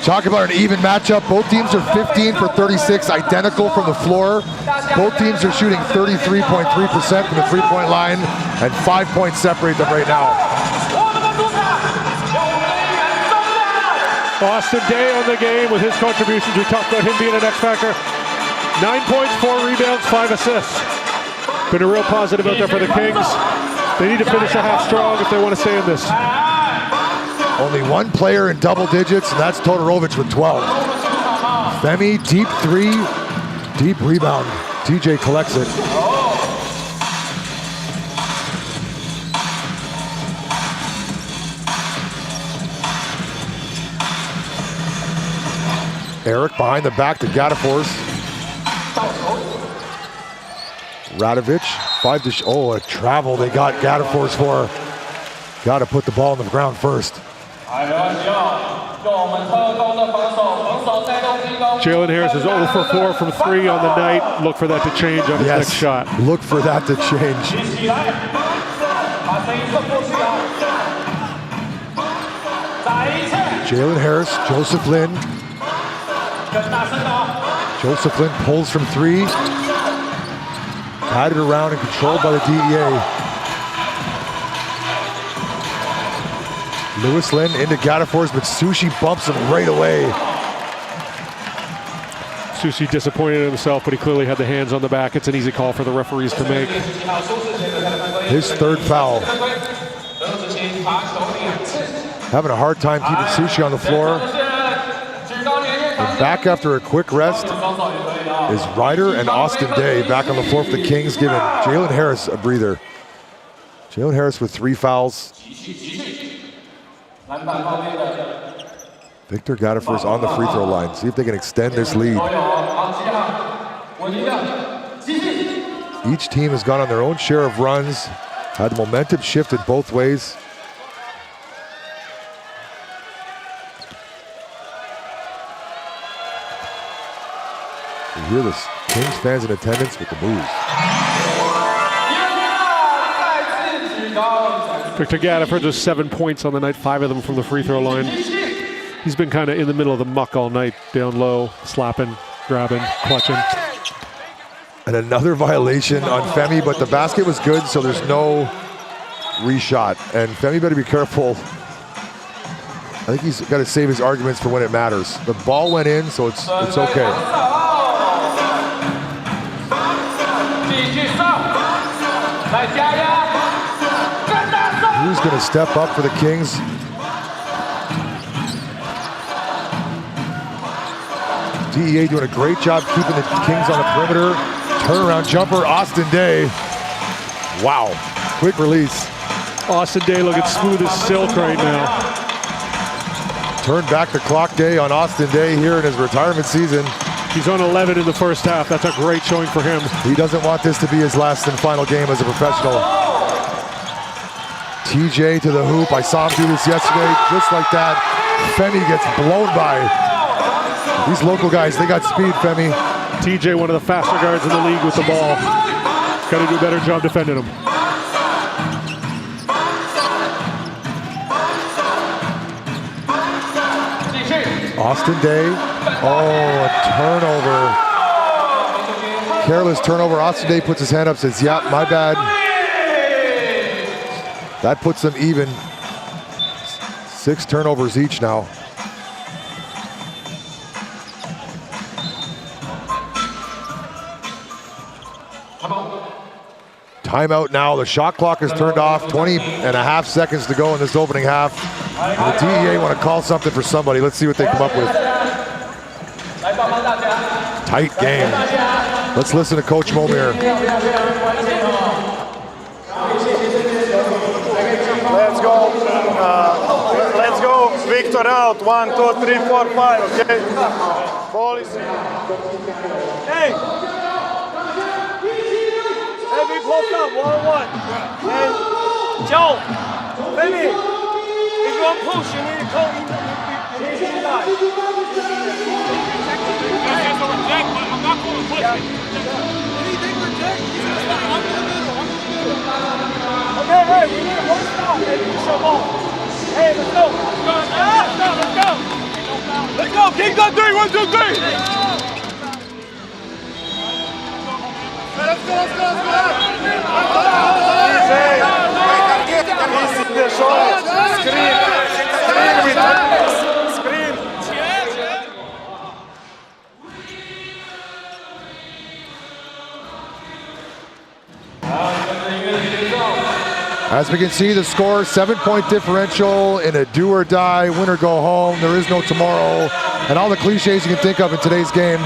Talk about an even matchup. Both teams are 15 for 36, identical from the floor. Both teams are shooting 33.3% from the three-point line, and 5 points separate them right now. Austin Day on the game with his contributions. We talked about him being an X factor. 9 points, 4 rebounds, 5 assists. Been a real positive out there for the Kings. They need to finish a half strong if they want to stay in this. Only one player in double digits, and that's Todorovic with 12. Femi, deep three, deep rebound. TJ collects it. Eric behind the back to Gatafors. Radovic, 5 to oh, a travel they got Gatafors for. Got to put the ball on the ground first. Jalen Harris is 0 for 4 from 3 on the night. Look for that to change on his next shot. Look for that to change. Jalen Harris, Joseph Lin. Joseph Lin pulls from 3. Guided around and controlled by the DEA. Lewis Lin into Gatafors, but Sushi bumps him right away. Sushi disappointed in himself, but he clearly had the hands on the back. It's an easy call for the referees to make. His third foul. Having a hard time keeping Sushi on the floor. And back after a quick rest is Ryder and Austin Day back on the floor for the Kings, giving Jalen Harris a breather. Jalen Harris with 3 fouls. Victor Gatafors on the free throw line. See if they can extend this lead. Each team has gone on their own share of runs, had the momentum shifted both ways. You hear the Kings fans in attendance with the moves. Victor Gataford has 7 points on the night, 5 of them from the free throw line. He's been kind of in the middle of the muck all night, down low, slapping, grabbing, clutching. And another violation on Femi, but the basket was good, so there's no reshot. And Femi better be careful. I think he's got to save his arguments for when it matters. The ball went in, so it's okay. Who's going to step up for the Kings? DEA doing a great job keeping the Kings on the perimeter. Turnaround jumper, Austin Day. Wow, quick release. Austin Day looking smooth as silk right now. Turn back the clock day on Austin Day here in his retirement season. He's on 11 in the first half. That's a great showing for him. He doesn't want this to be his last and final game as a professional. TJ to the hoop. I saw him do this yesterday, just like that. Femi gets blown by. These local guys, they got speed, Femi. TJ, one of the faster guards in the league with the ball. Got to do a better job defending him. Austin Day. Oh, a turnover. Careless turnover. Austin Day puts his hand up, says, yeah, my bad. That puts them even. 6 turnovers each now. Timeout now. The shot clock is turned off. 20.5 seconds to go in this opening half. And the DEA want to call something for somebody. Let's see what they come up with. Tight game. Let's listen to Coach Momir. Let's go. Let's go. Victor out. 1, 2, 3, 4, 5. Okay. Ball is. Hey. Hey, we post up. 1-1. Hey, Joe. Baby. If you want push, you need to come in. You need to inside. I'm not going to push. Anything reject? Okay, hey, we need one stop and push your ball. Hey, let's go. Let's go. Let's go, Kings on 3, 1, 2, 3. Let's go. As we can see, the score, 7-point differential in a do or die, win or go home. There is no tomorrow. And all the cliches you can think of in today's game,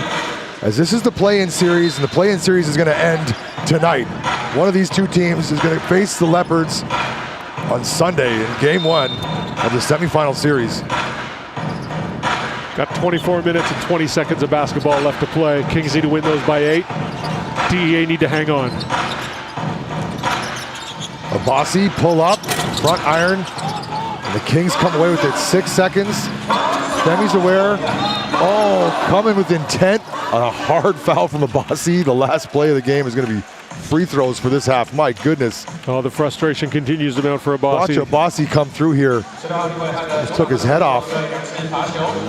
as this is the play-in series, and the play-in series is going to end tonight. One of these two teams is going to face the Leopards on Sunday in game 1 of the semifinal series. Got 24 minutes and 20 seconds of basketball left to play. Kings need to win those by 8. DEA need to hang on. Abassi pull up, front iron, and the Kings come away with it. 6 seconds. Femi's aware. Oh, coming with intent on a hard foul from Abassi. The last play of the game is going to be free throws for this half. My goodness. Oh, the frustration continues to mount for Abassi. Watch Abassi come through here. Just took his head off.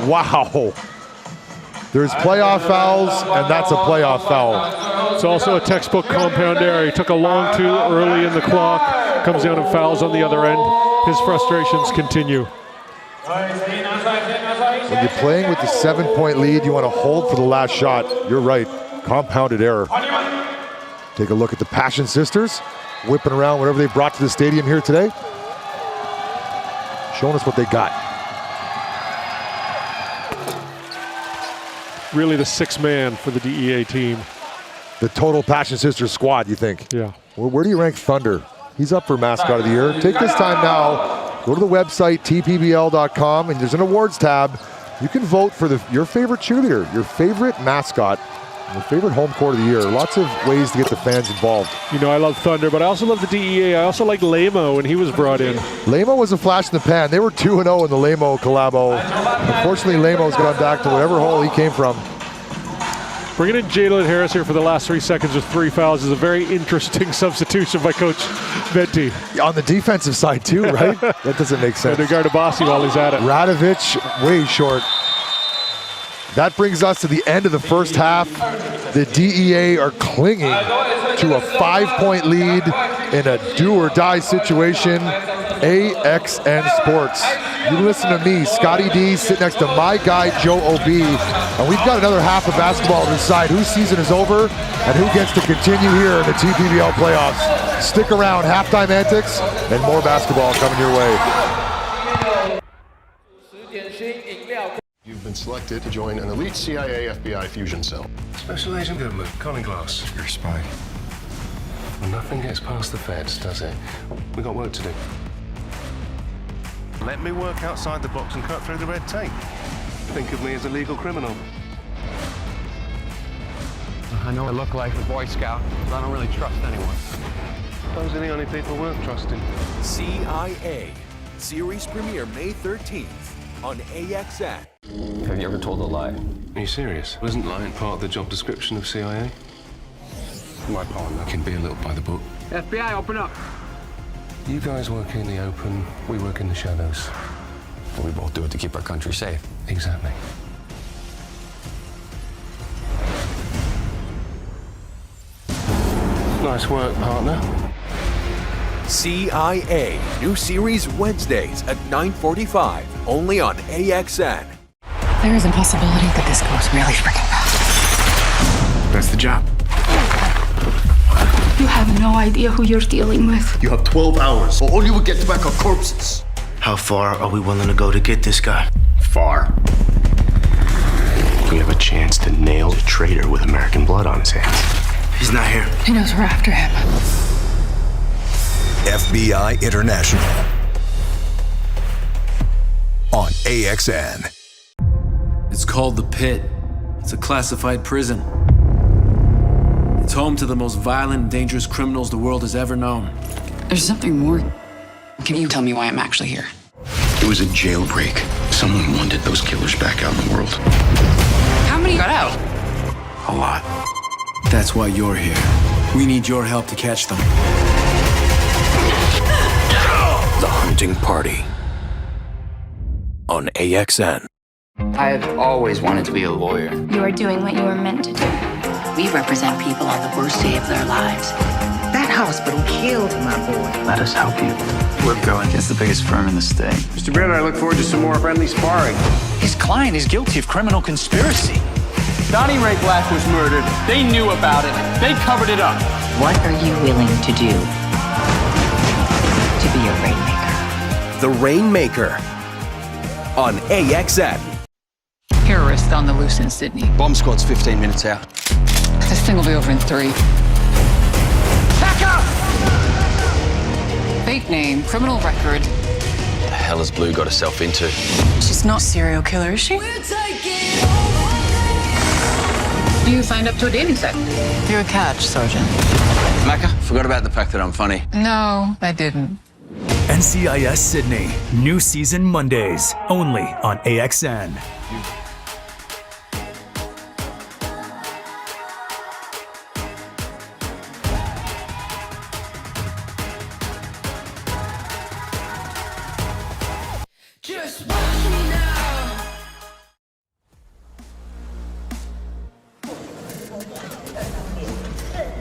Wow. There's playoff fouls, and that's a playoff foul. It's also a textbook compound error. He took a long two early in the clock, comes down and fouls on the other end. His frustrations continue. When you're playing with the 7-point lead, you want to hold for the last shot. You're right, compounded error. Take a look at the Passion Sisters, whipping around whatever they brought to the stadium here today. Showing us what they got. Really the 6th man for the DEA team. The total Passion Sisters squad, you think? Yeah. Where do you rank Thunder? He's up for Mascot of the Year. Take this time now, go to the website, tpbl.com, and there's an awards tab. You can vote for your favorite cheerleader, your favorite mascot, your favorite home court of the year. Lots of ways to get the fans involved. You know, I love Thunder, but I also love the DEA. I also like Lamo when he was brought in. Lamo was a flash in the pan. They were 2-0 in the Lamo collabo. Unfortunately, Lamo's gone back to whatever hole he came from. Bringing in Jalen Harris here for the last 3 seconds with 3 fouls is a very interesting substitution by Coach Venti. On the defensive side too, right? That doesn't make sense. And to guard Abassi while he's at it. Radovic way short. That brings us to the end of the first half. The DEA are clinging to a 5-point lead in a do-or-die situation. AXN Sports. You listen to me, Scotty D, sitting next to my guy, Joe O.B., and we've got another half of basketball to decide whose season is over and who gets to continue here in the TPBL playoffs. Stick around, halftime antics, and more basketball coming your way. You've been selected to join an elite CIA FBI fusion cell. Special Agent Goodman, Colin Glass, you're a spy. Well, nothing gets past the feds, does it? We got work to do. Let me work outside the box and cut through the red tape. Think of me as a legal criminal. I know I look like a Boy Scout, but I don't really trust anyone. Those are the only people worth trusting. CIA. Series premiere May 13th on AXN. Have you ever told a lie? Are you serious? Wasn't lying part of the job description of CIA? My partner can be a little by the book. FBI, open up. You guys work in the open, we work in the shadows. We both do it to keep our country safe. Exactly. Nice work, partner. CIA. New series Wednesdays at 9:45, only on AXN. There is a possibility that this goes really freaking fast. That's the job. You have no idea who you're dealing with. You have 12 hours, or all you will get back are corpses. How far are we willing to go to get this guy? Far. We have a chance to nail a traitor with American blood on his hands. He's not here. He knows we're after him. FBI International on AXN. It's called the Pit. It's a classified prison. It's home to the most violent and dangerous criminals the world has ever known. There's something more. Can you tell me why I'm actually here? It was a jailbreak. Someone wanted those killers back out in the world. How many got out? A lot. That's why you're here. We need your help to catch them. The Hunting Party on AXN. I've always wanted to be a lawyer. You are doing what you were meant to do. We represent people on the worst day of their lives. That hospital killed my boy. Let us help you. We're going against the biggest firm in the state. Mr. Baird, I look forward to some more friendly sparring. His client is guilty of criminal conspiracy. Donnie Ray Black was murdered. They knew about it. They covered it up. What are you willing to do to be a rainmaker? The Rainmaker on AXN. Terrorist on the loose in Sydney. Bomb squad's 15 minutes out. This thing will be over in 3. Back up! Fake name, criminal record. The hell has Blue got herself into? She's not a serial killer, is she? You signed up to a dating site. You're a catch, Sergeant. Macca, forgot about the fact that I'm funny. No, I didn't. NCIS Sydney. New season Mondays. Only on AXN. Just watch me now.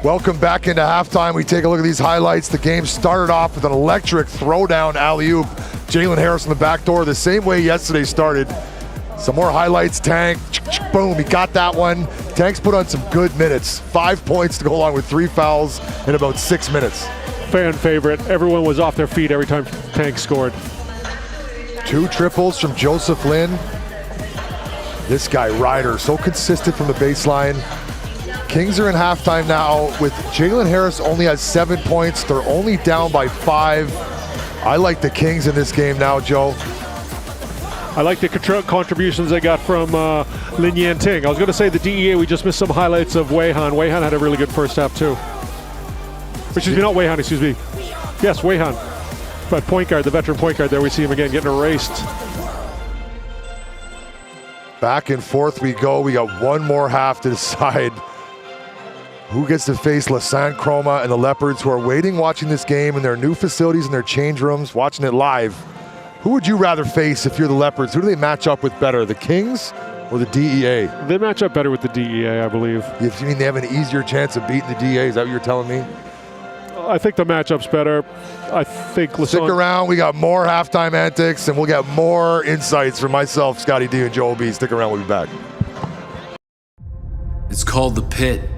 Welcome back into halftime. We take a look at these highlights. The game started off with an electric throwdown alley-oop. Jalen Harris on the back door, the same way yesterday started. Some more highlights. Tank, boom, he got that one. Tank's put on some good minutes. 5 points to go along with 3 fouls in about 6 minutes. Fan favorite. Everyone was off their feet every time Tank scored. 2 triples from Joseph Lin. This guy, Ryder, so consistent from the baseline. Kings are in halftime now with Jalen Harris only has 7 points. They're only down by 5. I like the Kings in this game now, Joe. I like the contributions they got from Lin Yanting. I was going to say the DEA, we just missed some highlights of Weihan. Weihan had a really good first half too. Excuse me, not Weihan, excuse me. Yes, Weihan. But point guard, the veteran point guard there, we see him again getting erased. Back and forth we go. We got one more half to decide who gets to face Lassane Chroma and the Leopards, who are waiting, watching this game in their new facilities, in their change rooms, watching it live. Who would you rather face if you're the Leopards? Who do they match up with better, the Kings or the DEA? They match up better with the DEA, I believe. You mean they have an easier chance of beating the DEA? Is that what you're telling me? I think the matchup's better. I think Stick around. We got more halftime antics, and we'll get more insights from myself, Scotty D, and Joel B. Stick around. We'll be back. It's called the Pit.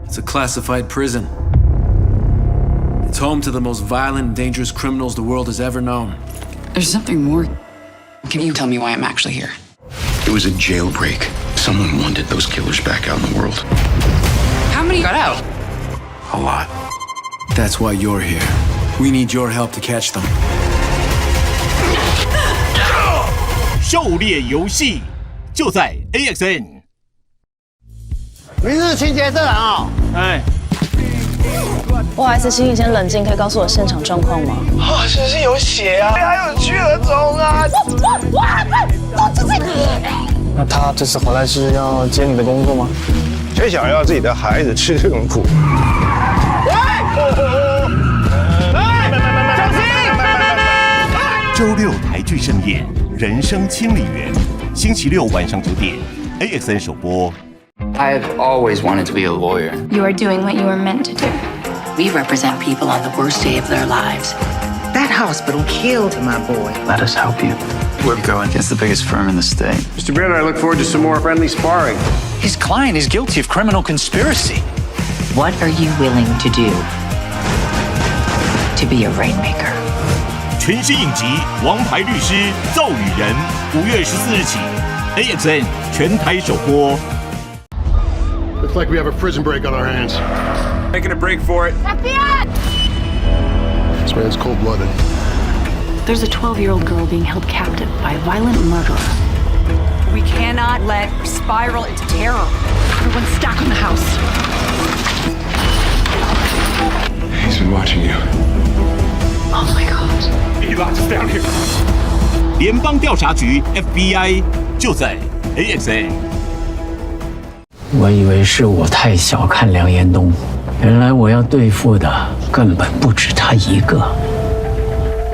It's a classified prison. It's home to the most violent and dangerous criminals the world has ever known. There's something more. Can you tell me why I'm actually here? It was a jailbreak. Someone wanted those killers back out in the world. How many got out? A lot. That's why you're here. We need your help to catch them. 狩猎游戏就在 AXN。明日清洁这人啊，哎，不好意思，请你先冷静，可以告诉我现场状况吗？啊，是不是有血啊？还有巨额虫啊！那他这次回来是要接你的工作吗？谁想要自己的孩子吃这种苦？小心！周六台剧盛宴《人生清理员》，星期六晚上9点 ，AXN 首播。 I've always wanted to be a lawyer. You are doing what you were meant to do. We represent people on the worst day of their lives. That hospital killed my boy. Let us help you. We're going against the biggest firm in the state. Mr. Baird, I look forward to some more friendly sparring. His client is guilty of criminal conspiracy. What are you willing to do to be a rainmaker? 全新影集《王牌律师骤雨人》，5月14日起 ，AXN 全台首播。 Looks like we have a prison break on our hands. Making a break for it. FBI! This man's cold-blooded. There's a 12-year-old girl being held captive by a violent murderer. We cannot let her spiral into terror. Everyone stack on the house. He's been watching you. Oh my God. He locked us down here. 联邦调查局 FBI 就在 AXN。 我以为是我太小看梁延东，原来我要对付的根本不止他一个。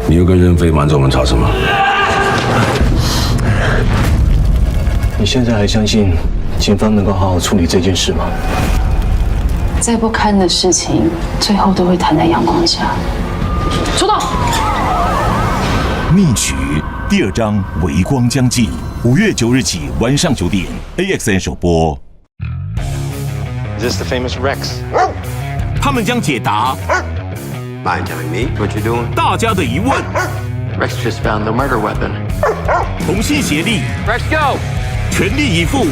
你又跟任飞瞒着我们查什么？你现在还相信警方能够好好处理这件事吗？再不堪的事情，最后都会摊在阳光下。出动！密曲第2章微光将近，5月9日起晚上9点 ，AXN 首播。Is this the famous Rex? 他们将解答 Mind telling me what you're doing? 大家的疑问， Rex just found the murder weapon. 同心协力， Rex, go! 全力以赴，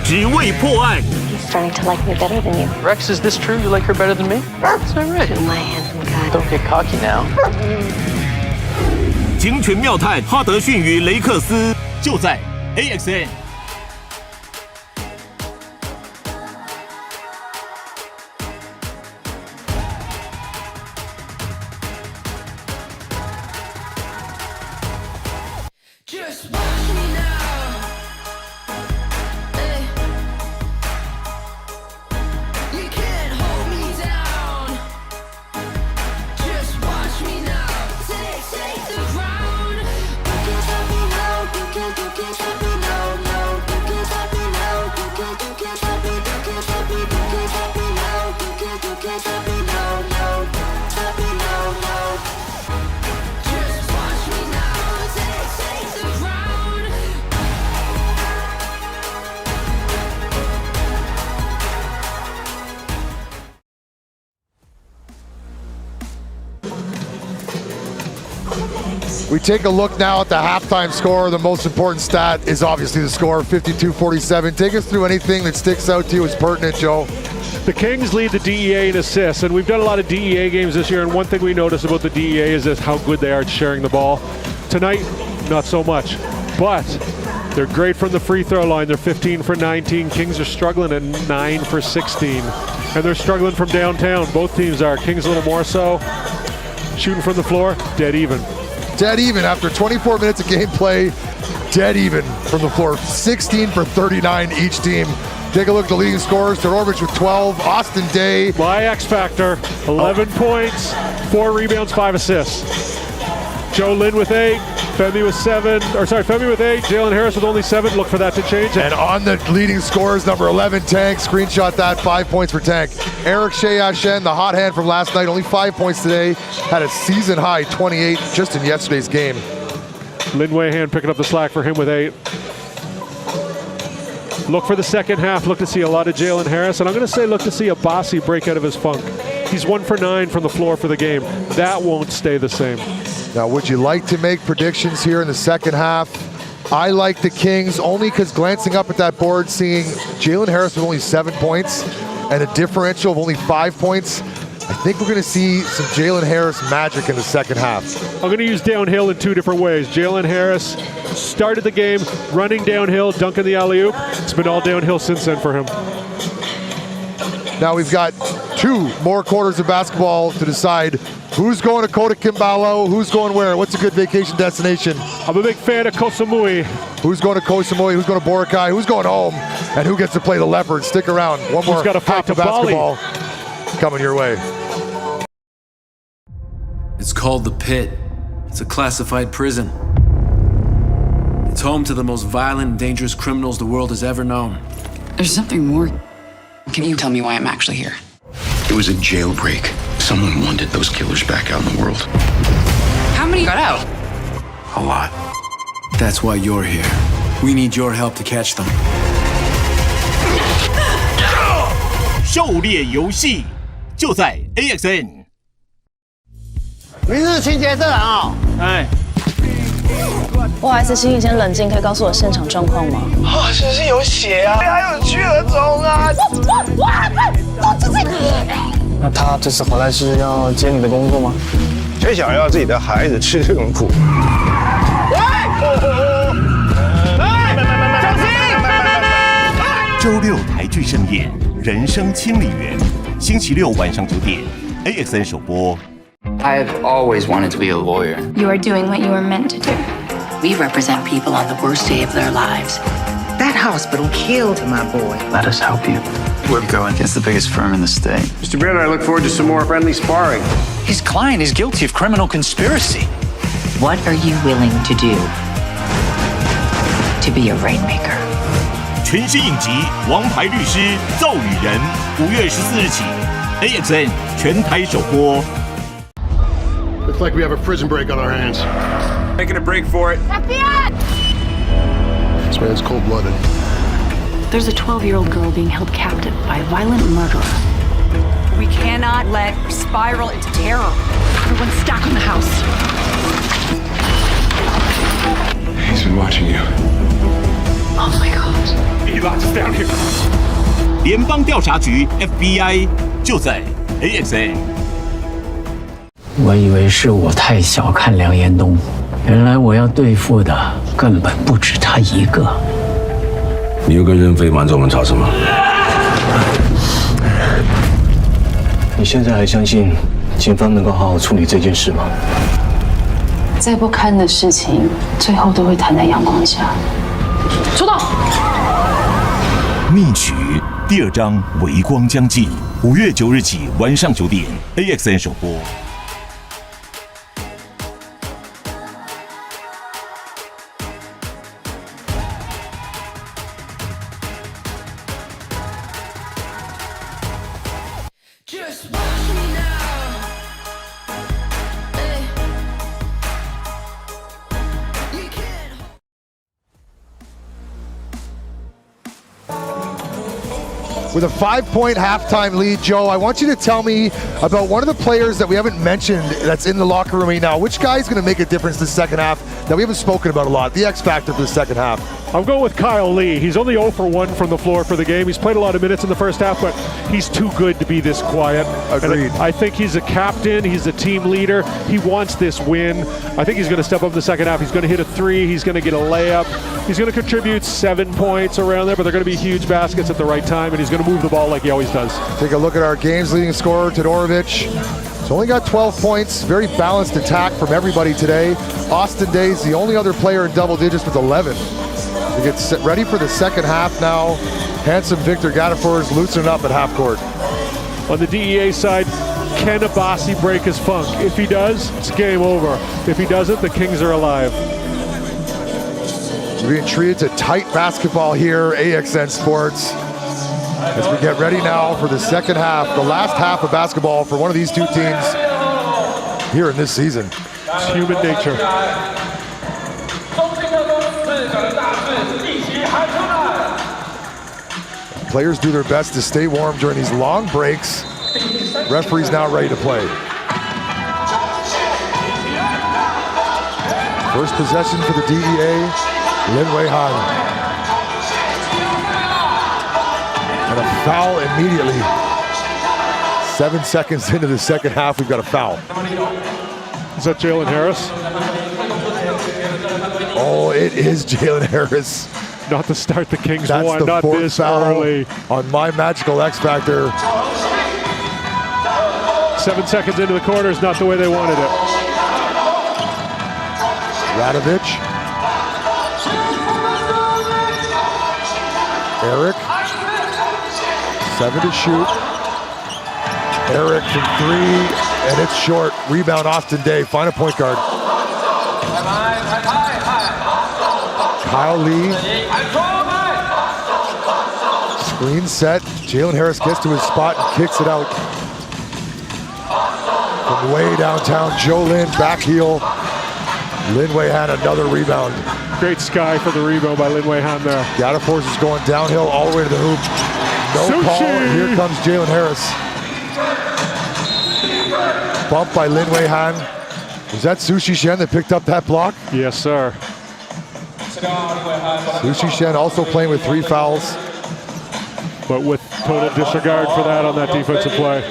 只为破案。 He's starting to like me better than you. Rex, is this true? You like her better than me? Is that right? My handsome guy. Don't get cocky now. 警犬妙探哈德逊与雷克斯，就在 AXN。Just watch me now. Hey. You can't hold me down. Just watch me now. Take the ground. You can't stop me now. You can't stop me now. No. You can't stop me now. You can't stop me. You can't stop me. You can't stop me now. You can't stop me now. No. Stop me now. No. Just watch me now. Take the ground. We take a look now at the halftime score. The most important stat is obviously the score, 52-47. Take us through anything that sticks out to you as pertinent, Joe. The Kings lead the DEA in assists, and we've done a lot of DEA games this year, and one thing we notice about the DEA is just how good they are at sharing the ball. Tonight, not so much, but they're great from the free throw line. They're 15 for 19. Kings are struggling at 9 for 16, and they're struggling from downtown. Both teams are. Kings a little more so. Shooting from the floor, dead even. Dead even after 24 minutes of gameplay, dead even from the floor. 16 for 39 each team. Take a look at the leading scorers. Todorovic with 12, Austin Day. My X Factor, 11 points, 4 rebounds, 5 assists. Joe Lynn with 8, Femi with 8, Jalen Harris with only 7. Look for that to change. And on the leading scorers, number 11, Tank. Screenshot that, 5 points for Tank. Eric AXN, the hot hand from last night, only 5 points today. Had a season high 28 just in yesterday's game. Lin Weihan picking up the slack for him with 8. Look for the second half. Look to see a lot of Jalen Harris. And I'm going to say look to see Abassi break out of his funk. He's 1 for 9 from the floor for the game. That won't stay the same. Now, would you like to make predictions here in the second half? I like the Kings only because glancing up at that board, seeing Jalen Harris with only 7 points and a differential of only 5 points, I think we're going to see some Jalen Harris magic in the second half. I'm going to use downhill in 2 different ways. Jalen Harris started the game running downhill, dunking the alley-oop. It's been all downhill since then for him. Now we've got 2 more quarters of basketball to decide who's going to Kota Kimbalo, who's going where, what's a good vacation destination. I'm a big fan of Koh Samui. Who's going to Koh Samui, who's going to Boracay, who's going home, and who gets to play the Leopards. Stick around, one more half of basketball coming your way. It's called the Pit. It's a classified prison. It's home to the most violent and dangerous criminals the world has ever known. There's something more. Can you tell me why I'm actually here? It was a jailbreak. Someone wanted those killers back out in the world. How many got out? A lot. That's why you're here. We need your help to catch them. 狩猎游戏就在 AXN。明日情节这人哦，哎，不好意思，请你先冷静，可以告诉我现场状况吗？啊，是不是有血啊？还有巨额钟啊！那他这次回来是要接你的工作吗？谁想要自己的孩子吃这种苦？小心！周六台剧盛宴《人生清理员》，星期六晚上9点 AXN 首播。 I've always wanted to be a lawyer. You are doing what you were meant to do. We represent people on the worst day of their lives. That hospital killed my boy. Let us help you. We're going against the biggest firm in the state. Mr. Baird, I look forward to some more friendly sparring. His client is guilty of criminal conspiracy. What are you willing to do? to be a rainmaker. 全新影集《王牌律师奏语人》5月14日起 ，AXN 全台首播。 Looks like we have a prison break on our hands. Making a break for it. FBI! This man's cold-blooded. There's a 12-year-old girl being held captive by a violent murderer. We cannot let her spiral into terror. Everyone's stuck in the house. He's been watching you. Oh my God. He locked us down here. 联邦调查局 FBI 就在 AXN。 我以为是我太小看梁延东，原来我要对付的根本不止他一个。你又跟任飞瞒着我们查什么？你现在还相信警方能够好好处理这件事吗？再不堪的事情，最后都会摊在阳光下。出动！密曲第2章微光将近，5月9日起晚上9点 ，AXN 首播。 With a 5-point halftime lead, Joe, I want you to tell me about one of the players that we haven't mentioned that's in the locker room right now. Which guy is going to make a difference this second half that we haven't spoken about a lot? The X factor for the second half. I'm going with Kyle Lee. He's only 0 for 1 from the floor for the game. He's played a lot of minutes in the first half, but he's too good to be this quiet. Agreed. And I think he's a captain. He's a team leader. He wants this win. I think he's going to step up in the second half. He's going to hit a 3. He's going to get a layup. He's going to contribute 7 points around there, but they're going to be huge baskets at the right time, and he's going to move the ball like he always does. Take a look at our game's leading scorer, Todorovic. He's only got 12 points. Very balanced attack from everybody today. Austin Day's the only other player in double digits with 11. We get set ready for the second half now. Handsome Victor Gadafor's loosening up at half court. On the DEA side, can Abassi break his funk? If he does, it's game over. If he doesn't, the Kings are alive. We're being treated to tight basketball here, AXN Sports. As we get ready now for the second half, the last half of basketball for one of these two teams here in this season. It's human nature. Players do their best to stay warm during these long breaks. Referee's now ready to play. First possession for the DEA, Lin Wei Han. And a foul immediately. 7 seconds into the second half, we've got a foul. Is that Jalen Harris? Oh, it is Jalen Harris. Not to start the Kings That's one, the not fourth this foul early. On my magical X Factor. 7 seconds into the quarter is not the way they wanted it. Radovic. Eric. 7 to shoot. Eric from 3, and it's short. Rebound Austin Day, find a point guard. Kyle Lee. Screen set. Jalen Harris gets to his spot and kicks it out. From way downtown, Joe Lin, back heel. Lin Wei Han, another rebound. Great sky for the rebound by Lin Wei Han there. Gadaforce is going downhill all the way to the hoop. No call, here comes Jalen Harris. Bump by Lin Wei Han. Was that Sushi Shen that picked up that block? Yes, sir. Sushi Shen also playing with 3 fouls. But with total disregard for that on that defensive play.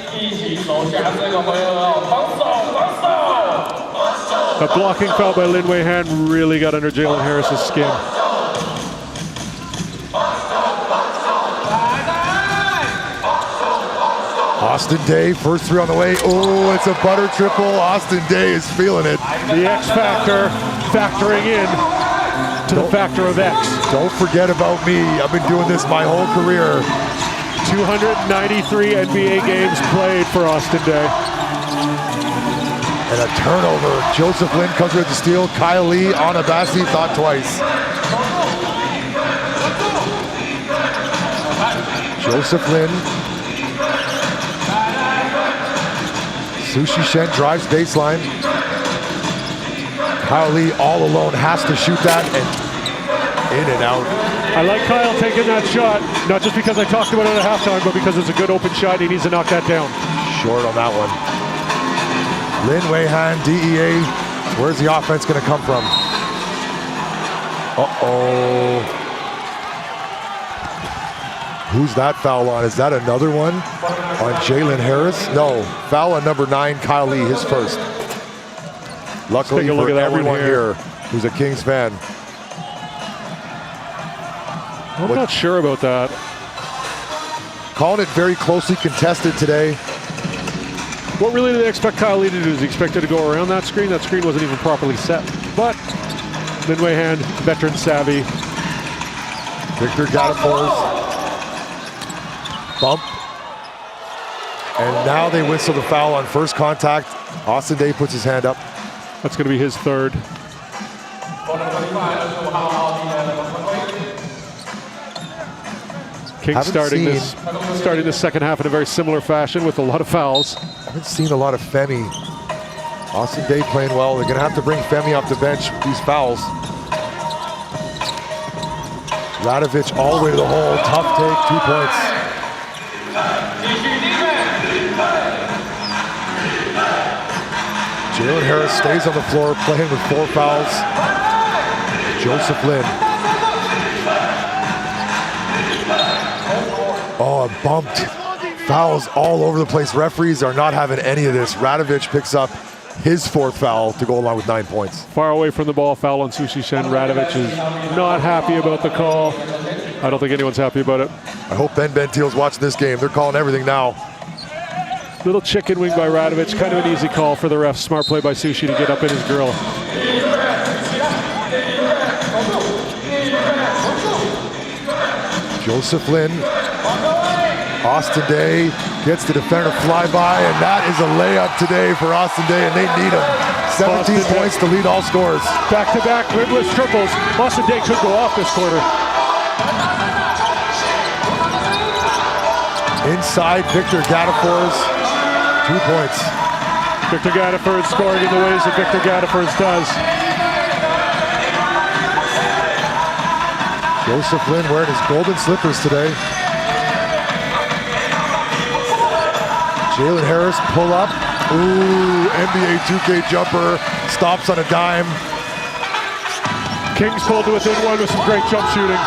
A blocking foul by Lin Wei Han really got under Jalen Harris's skin. Austin Day, first 3 on the way. Oh, it's a butter triple. Austin Day is feeling it. The X factor factoring in to the factor of X. Don't forget about me. I've been doing this my whole career. 293 NBA games played for Austin Day. And a turnover. Joseph Lin comes with the steal. Kyle Lee on Abassi, thought twice. Joseph Lin. Sushi Shen drives baseline. Kyle Lee all alone has to shoot that and in and out. I like Kyle taking that shot, not just because I talked about it at halftime, but because it's a good open shot. He needs to knock that down. Short on that one. Lin Weihan, DEA. Where's the offense going to come from? Uh-oh. Who's that foul on? Is that another one on Jalen Harris? No, foul on number 9, Kyle Lee, his first. Luckily for everyone here who's a Kings fan. I'm not sure about that. Calling it very closely contested today. What really do they expect Kyle Lee to do? Is he expected to go around that screen? That screen wasn't even properly set. But Lin Weihan, veteran savvy. Victor Gadafor's bump. And now they whistle the foul on first contact. Austin Day puts his hand up. That's going to be his third. Kings starting this second half in a very similar fashion with a lot of fouls. I haven't seen a lot of Femi. Austin Day playing well. They're going to have to bring Femi off the bench. These fouls. Radovich all the way to the hole. Tough take, 2 points. Jalen Harris stays on the floor playing with 4 fouls. Joseph Lin. Oh, bumped. Fouls all over the place. Referees are not having any of this. Radovich picks up his 4th foul to go along with 9 points. Far away from the ball, foul on Sushi Shen. Radovich is not happy about the call. I don't think anyone's happy about it. I hope Ben Bentil's watching this game. They're calling everything now. Little chicken wing by Radovich. Kind of an easy call for the refs. Smart play by Sushi to get up in his grill. Joseph Lin. Austin Day gets the defender flyby, and that is a layup today for Austin Day, and they need him. 17 points to lead all scores. Back-to-back rimless triples. Austin Day could go off this quarter. Inside, Victor Gadafor's 2 points. Victor Gadafor scoring in the ways that Victor Gadafor does. Joseph Lin wearing his golden slippers today. Jalen Harris pull up. Ooh, NBA 2K jumper. Stops on a dime. Kings pulled to within 1 with some great jump shooting.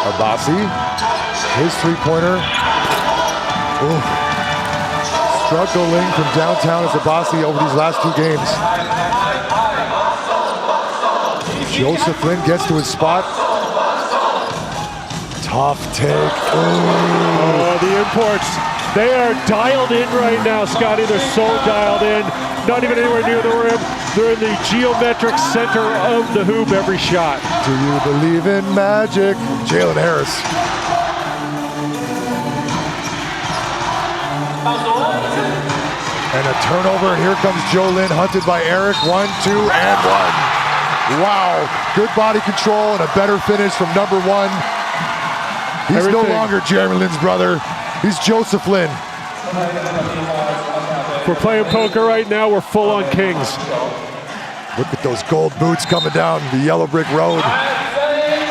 Abasi, his 3-pointer. Ooh. Struggling from downtown as Abasi over these last 2 games. Joseph Lin gets to his spot. Tough take. Oh, the imports. They are dialed in right now, Scotty. They're so dialed in. Not even anywhere near the rim. They're in the geometric center of the hoop every shot. Do you believe in magic? Jalen Harris. And a turnover, and here comes Joe Lin, hunted by Eric. 1, 2, and 1. Wow, good body control and a better finish from number 1. He's no longer Jeremy Lin's brother. He's Joseph Lin. We're playing poker right now. We're full on Kings. Look at those gold boots coming down the yellow brick road.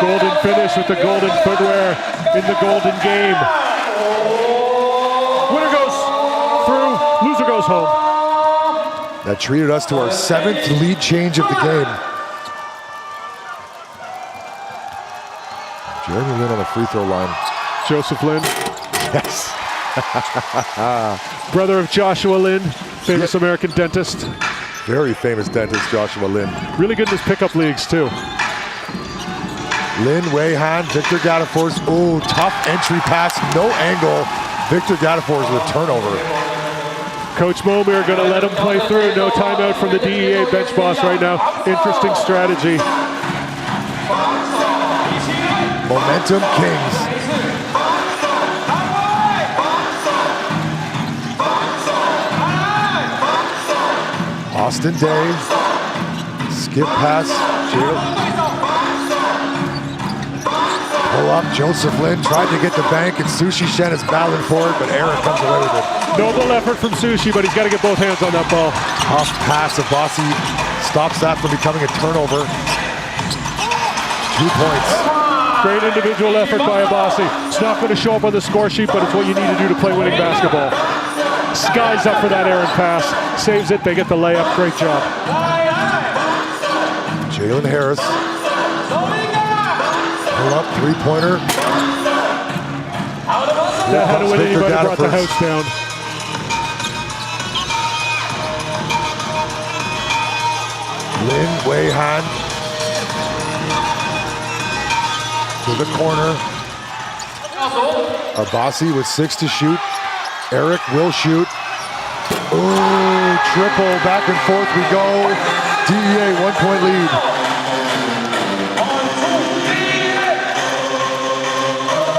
Golden finish with the golden footwear in the golden game. Winner goes through, loser goes home. That treated us to our 7th lead change of the game. Jeremy Lin on the free throw line. Joseph Lin. Yes. Brother of Joshua Lin, famous American dentist. Very famous dentist, Joshua Lin. Really good in his pickup leagues, too. Lin Weihan, Victor Gadafor's, ooh, tough entry pass, no angle. Victor Gadafor's with turnover. Coach Momir going to let him play through. No timeout from the DEA bench boss right now. Interesting strategy. Momentum Kings. Austin Day, skip pass, Pull up, Joseph Lin tried to get the bank, and Sushi Shen is battling for it, but Aaron comes away with it. Noble effort from Sushi, but he's got to get both hands on that ball. Tough pass. Abassi stops that from becoming a turnover. 2 points. Great individual effort by Abassi. It's not going to show up on the score sheet, but it's what you need to do to play winning basketball. Sky's up for that Aaron pass. Saves it. They get the layup. Great job. Jalen Harris. Pull up, three-pointer. That had to win anybody, brought the house down. Lin Wei-Han to the corner. Abassi with 6 to shoot. Eric will shoot. Ooh, triple, back and forth we go. DEA 1-point lead.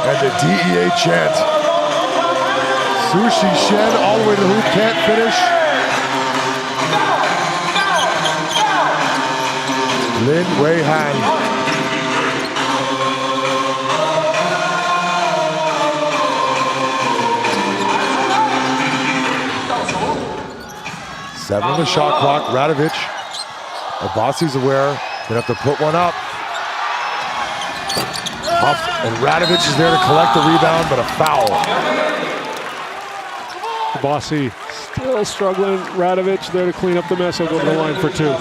And the DEA chant. Sushi Shen all the way to the hoop, can't finish. Lin Wei-Han. Seven on the shot clock, Radovic. Abassi's aware, gonna have to put one up. Huff, and Radovic is there to collect the rebound, but a foul. Abassi still struggling. Radovic there to clean up the mess. He'll go to the line for 2.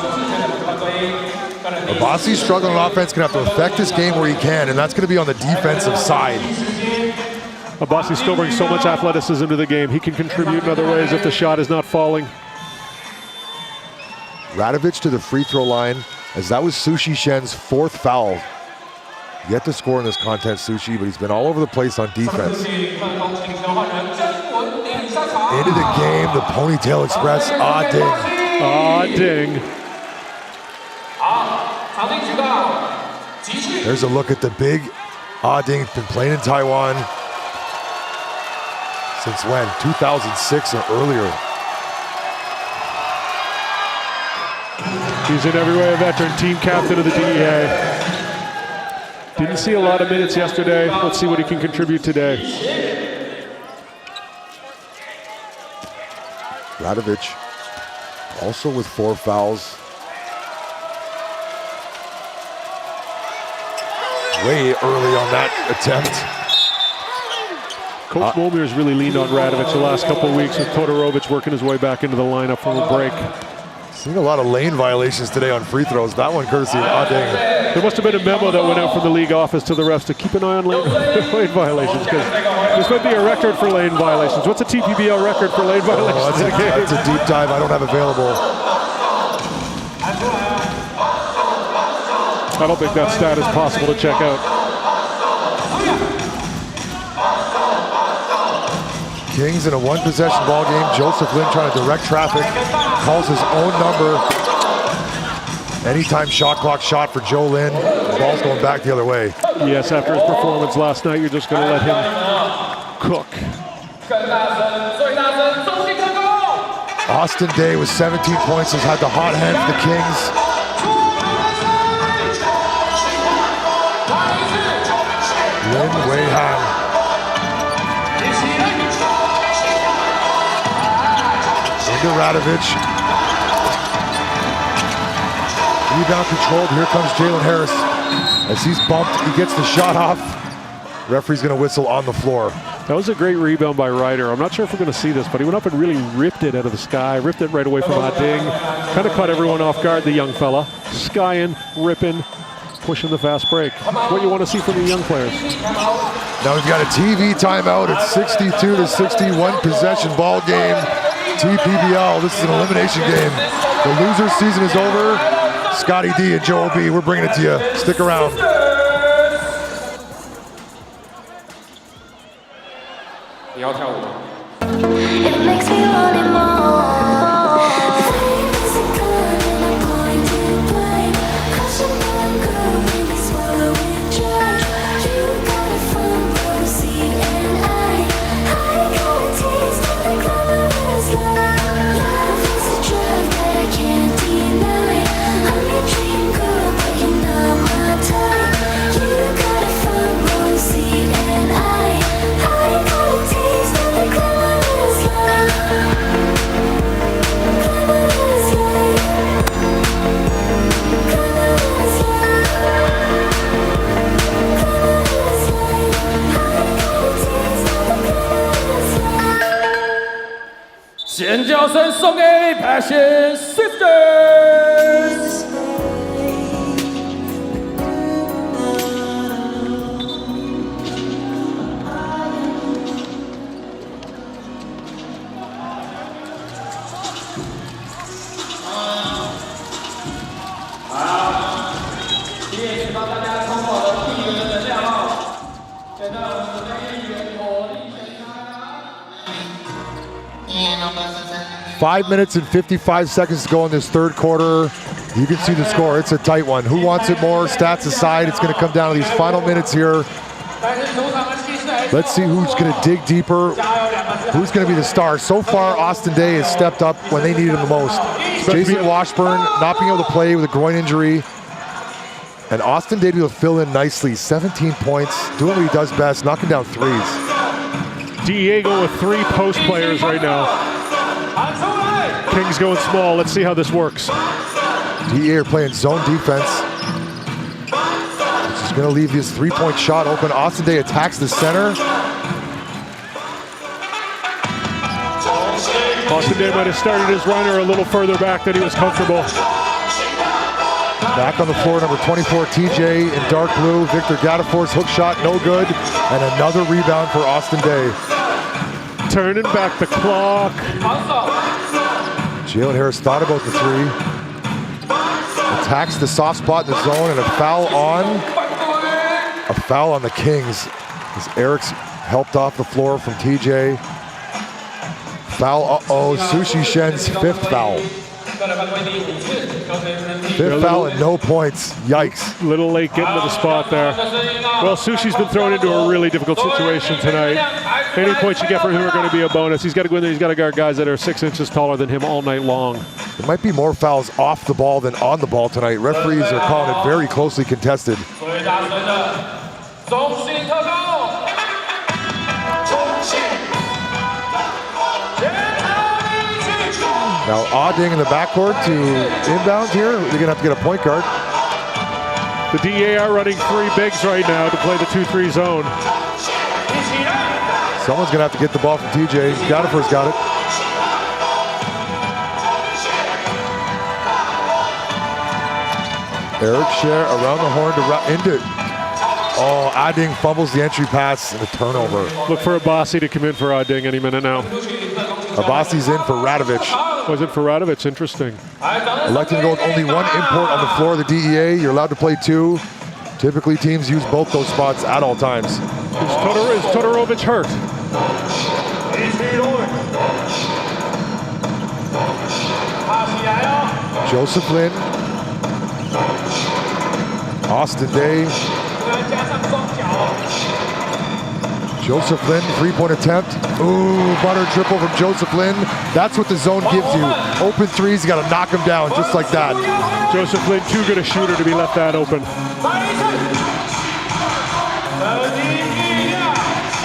Abassi's struggling on offense, gonna have to affect this game where he can, and that's gonna be on the defensive side. Abassi still brings so much athleticism to the game. He can contribute in other ways if the shot is not falling. Radovic to the free throw line, as that was Sushi Shen's 4th foul. Yet to score in this contest, Sushi, but he's been all over the place on defense. Into the game, the Ponytail Express, ding. Ding. There's a look at the big ding. Been playing in Taiwan since when? 2006 or earlier. He's in every way a veteran, team captain of the DEA. Didn't see a lot of minutes yesterday. Let's see what he can contribute today. Radovic also with 4 fouls. Way early on that attempt. Coach Mulmir's really leaned on Radovic the last couple of weeks with Todorovic working his way back into the lineup from a break. Seen a lot of lane violations today on free throws. That one courtesy of ding. There must have been a memo that went out from the league office to the refs to keep an eye on lane violations, because this might be a record for lane violations. What's a TPBL record for lane violations? That's a deep dive I don't have available. I don't think that stat is possible to check out. Kings in a 1-possession ball game. Joseph Lin trying to direct traffic. Calls his own number. Anytime shot clock shot for Joe Lin. The ball's going back the other way. Yes, after his performance last night, you're just going to let him cook. Austin Day with 17 points has had the hot hand for the Kings. Lin Wei-Han. Into Radovic. Rebound controlled. Here comes Jalen Harris. As he's bumped, he gets the shot off. Referee's going to whistle on the floor. That was a great rebound by Ryder. I'm not sure if we're going to see this, but he went up and really ripped it out of the sky. Ripped it right away from Ding. Kind of caught everyone off guard, the young fella. Skying, ripping, pushing the fast break. What you want to see from the young players. Now we've got a TV timeout. It's 62-61 possession ball game. TPBL, this is an elimination game. The loser season is over. Scotty D and Joe B, we're bringing it to you. Stick around. It makes me want it more. Things are good and I'm going to play. Cause you know I'm good when we swallow and judge. You got a front row seat and I got a taste of the glamorous life. Love is a drug that I can't deny. I'm your dream girl, but you're not my type. You got a front row 尖叫声送给 Passion Sisters。 5 minutes and 55 seconds to go in this third quarter. You can see the score. It's a tight one. Who wants it more? Stats aside, it's going to come down to these final minutes here. Let's see who's going to dig deeper. Who's going to be the star? So far, Austin Day has stepped up when they needed him the most. Jason Washburn not being able to play with a groin injury. And Austin Day will fill in nicely. 17 points, doing what he does best, knocking down threes. DEA going with 3 post players right now. Kings going small. Let's see how this works. DEA are playing zone defense. Which is going to leave this three-point shot open. Austin Day attacks the center. Austin Day might have started his runner a little further back than he was comfortable. Back on the floor, number 24, TJ in dark blue. Victor Gadafor's hook shot, no good. And another rebound for Austin Day. Turning back the clock. Jalen Harris thought about the three. Attacks the soft spot in the zone, and a foul on the Kings. As Eric's helped off the floor from TJ. Foul, Sushi Shen's 5th foul. 5th foul and no points. Yikes. Little late getting to the spot there. Well, Sushi's been thrown into a really difficult situation tonight. Any points you get from him are going to be a bonus. He's got to go in there. He's got to guard guys that are 6 inches taller than him all night long. There might be more fouls off the ball than on the ball tonight. Referees are calling it very closely contested. Now Auding in the backcourt to inbound here. They're going to have to get a point guard. The DEA are running 3 bigs right now to play the 2-3 zone. Someone's going to have to get the ball from TJ. Gadafor's got it. Eric Scher around the horn to into. Oh, Auding fumbles the entry pass and a turnover. Look for Abassi to come in for Auding any minute now. Abassi's in for Radovich. Was it for Radovich? Interesting. Electing to go with only 1 import on the floor of the DEA. You're allowed to play 2. Typically, teams use both those spots at all times. Is Todorovich hurt? Joseph Lin. Austin Day. Joseph Lin, 3-point attempt. Ooh, butter triple from Joseph Lin. That's what the zone gives you. Open threes, you got to knock them down just like that. Joseph Lin, too good a shooter to be left that open.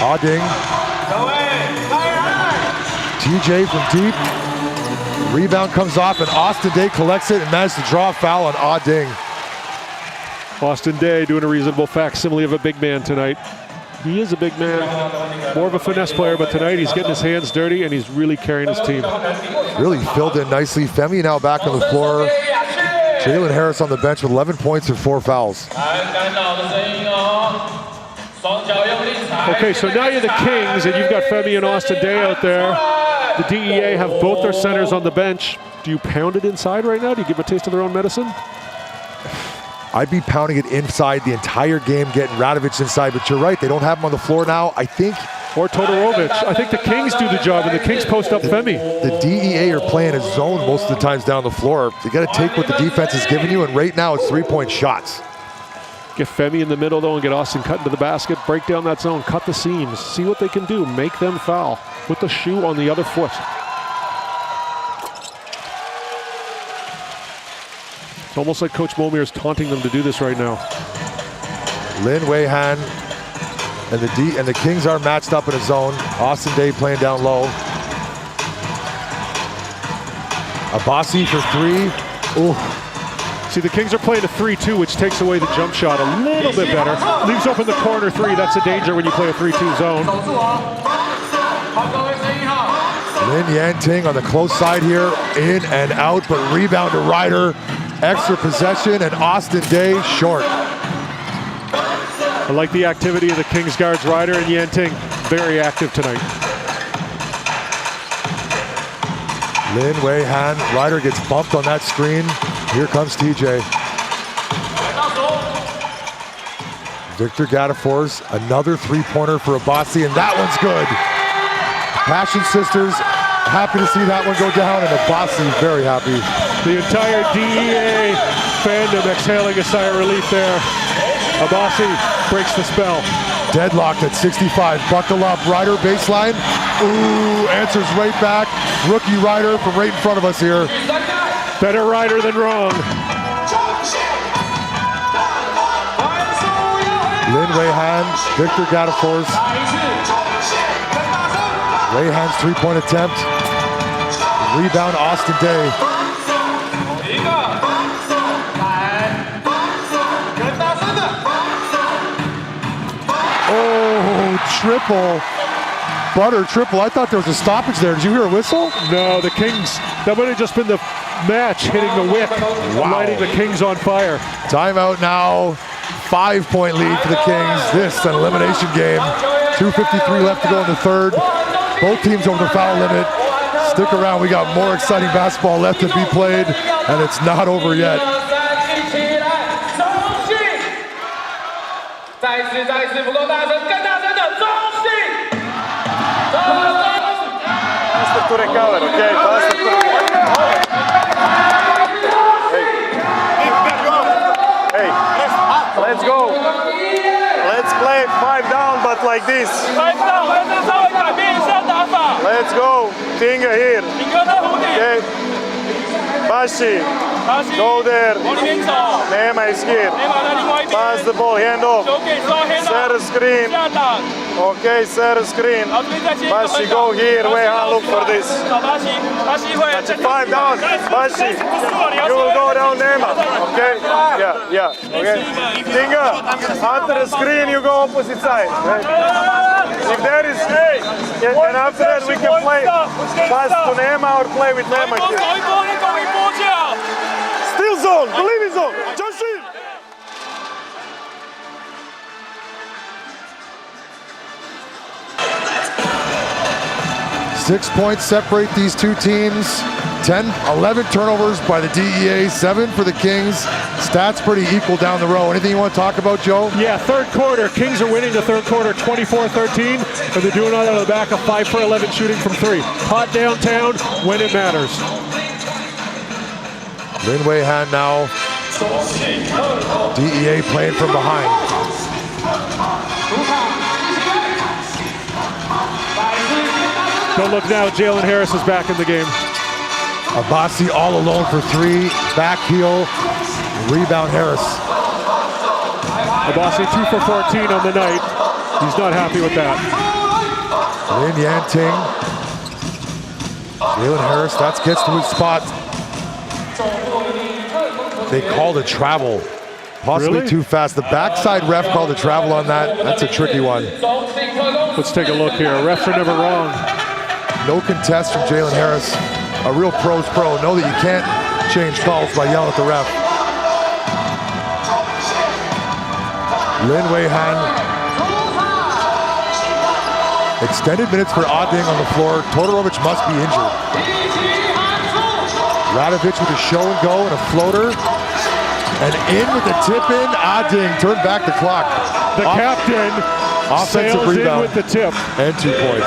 Auding. TJ from deep. Rebound comes off and Austin Day collects it and manages to draw a foul on Auding. Austin Day doing a reasonable facsimile of a big man tonight. He is a big man, more of a finesse player, but tonight he's getting his hands dirty and he's really carrying his team. Really filled in nicely. Femi now back on the floor. Jalen Harris on the bench with 11 points and 4 fouls. Okay, so now you're the Kings and you've got Femi and Austin Day out there. The DEA have both their centers on the bench. Do you pound it inside right now? Do you give a taste of their own medicine? I'd be pounding it inside the entire game, getting Radovich inside, but you're right, they don't have him on the floor now, I think. Or Todorovich. I think the Kings do the job, and the Kings post up Femi. The DEA are playing a zone most of the times down the floor. You got to take what the defense is giving you, and right now it's 3-point shots. Get Femi in the middle, though, and get Austin cut into the basket. Break down that zone, cut the seams, see what they can do, make them foul. Put the shoe on the other foot. It's almost like Coach Momir is taunting them to do this right now. Lin Weihan and the Kings are matched up in a zone. Austin Day playing down low. Abassi for 3. Ooh. See, the Kings are playing a 3-2, which takes away the jump shot a little bit better. Leaves open the corner 3. That's a danger when you play a 3-2 zone. Lin Yanting on the close side here, in and out, but rebound to Ryder. Extra possession, and Austin Day short. I like the activity of the Kings guards. Ryder and Yanting, very active tonight. Lin Wei Han, Ryder gets bumped on that screen. Here comes TJ. Victor Gadafors, another three-pointer for Abbasi, and that one's good. Passion Sisters, happy to see that one go down, and Abbasi very happy. The entire DEA fandom exhaling a sigh of relief there. Abbasi breaks the spell. Deadlocked at 65, buckle up, Ryder baseline. Ooh, answers right back. Rookie Ryder from right in front of us here. Better Ryder than wrong. Lin Wei Han, Victor Gadafors. Wei Han's three-point attempt. Rebound, Austin Day. Oh, triple. Butter triple. I thought there was a stoppage there. Did you hear a whistle? No, the Kings. That might have just been the match hitting the wick, lighting the Kings on fire. Timeout now. 5-point lead for the Kings. This an elimination game. 2:53 left to go in the third. Both teams over the foul limit. Stick around. We got more exciting basketball left to be played, and it's not over yet. Faster to recover, okay? Faster to recover. Hey, let's go. Let's play 5 down, but like this. Let's go. Tinga here. Okay. Bashi. Go there. Nema is here. Pass the ball, hand off. Set a screen. Okay, set a screen. Bashi, go here. Wait, look for this. 5 down. Bashi, you will go down Nema. Okay? Yeah. Okay. Tinga, after the screen, you go opposite side. Right? If there is, and after that we can play pass to Nema or play with Nema here. Still zone, believe in zone. Just shoot. Six points separate these two teams. 11 turnovers by the DEA, 7 for the Kings. Stats pretty equal down the row. Anything you want to talk about, Joe? Yeah, third quarter. Kings are winning the third quarter 24-13, and they're doing it on the back of 5 for 11 shooting from 3. Hot downtown when it matters. Lin Wei Han now. DEA playing from behind. Don't look now, Jalen Harris is back in the game. Abbasi all alone for 3. Back heel. Rebound Harris. Abbasi 2 for 14 on the night. He's not happy with that. Lin Yanting. Jalen Harris, that gets to his spot. They called a travel. Possibly Really? too fast. The backside ref called a travel on that. That's a tricky one. Let's take a look here. Refs are never wrong. No contest from Jalen Harris. A real pro's pro. Know that you can't change calls by yelling at the ref. Lin Wei Han. Extended minutes for Ading on the floor. Todorovic must be injured. Radovic with a show and go and a floater. And in with the tip in. Ading turned back the clock. The captain offensive sails rebound in with the tip. and 2 points.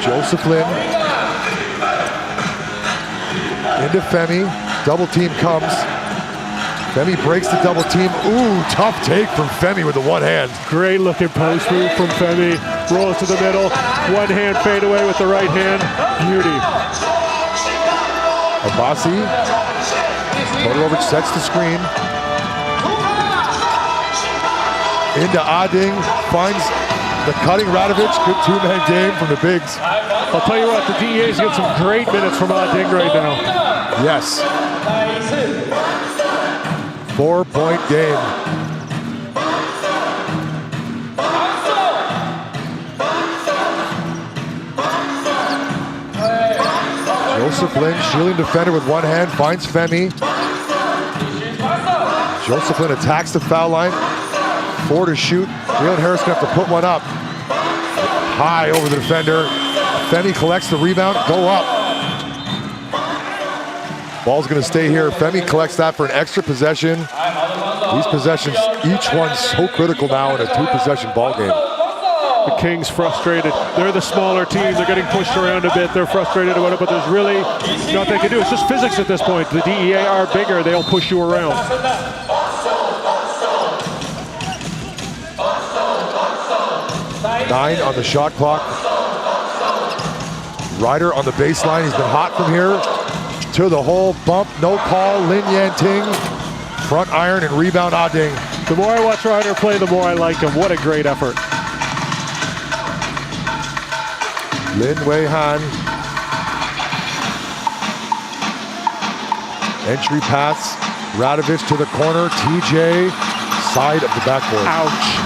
Joseph Lin into Femi. Double team comes. Femi breaks the double team. Ooh, tough take from Femi with the one hand. Great looking post move from Femi. Rolls to the middle. One hand fade away with the right hand. Beauty. Abbasi. Todorovic sets the screen. Into Ading. Finds the cutting Radovic. Good two-man game from the bigs. I'll tell you what, the DEA's getting some great minutes from Ading right now. Yes. 4-point game. Joseph Lin, shielding defender with one hand, finds Femi. Joseph Lin attacks the foul line. 4 to shoot. Jalen Harris gonna have to put one up. High over the defender. Femi collects the rebound, go up. Ball's gonna stay here. Femi collects that for an extra possession. These possessions, each one so critical now in a 2-possession ball game. The Kings frustrated. They're the smaller team. They're getting pushed around a bit. They're frustrated about it, but there's really nothing they can do. It's just physics at this point. The DEA are bigger. They'll push you around. Nine on the shot clock. Ryder on the baseline. He's been hot from here. To the hole, bump, no call. Lin Yanting, front iron and rebound Ading. The more I watch Ryder play, the more I like him. What a great effort. Lin Wei Han. Entry pass. Radovich to the corner. TJ, side of the backboard. Ouch.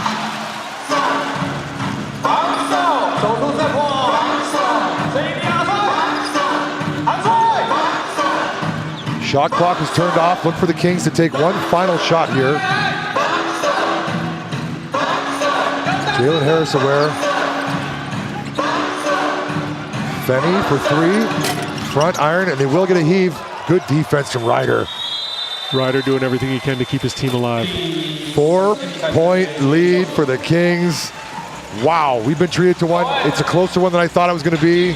Shot clock is turned off. Look for the Kings to take one final shot here. Jalen Harris aware. Femi for 3. Front iron, and they will get a heave. Good defense from Ryder. Ryder doing everything he can to keep his team alive. 4-point lead for the Kings. Wow, we've been treated to one. It's a closer one than I thought it was going to be.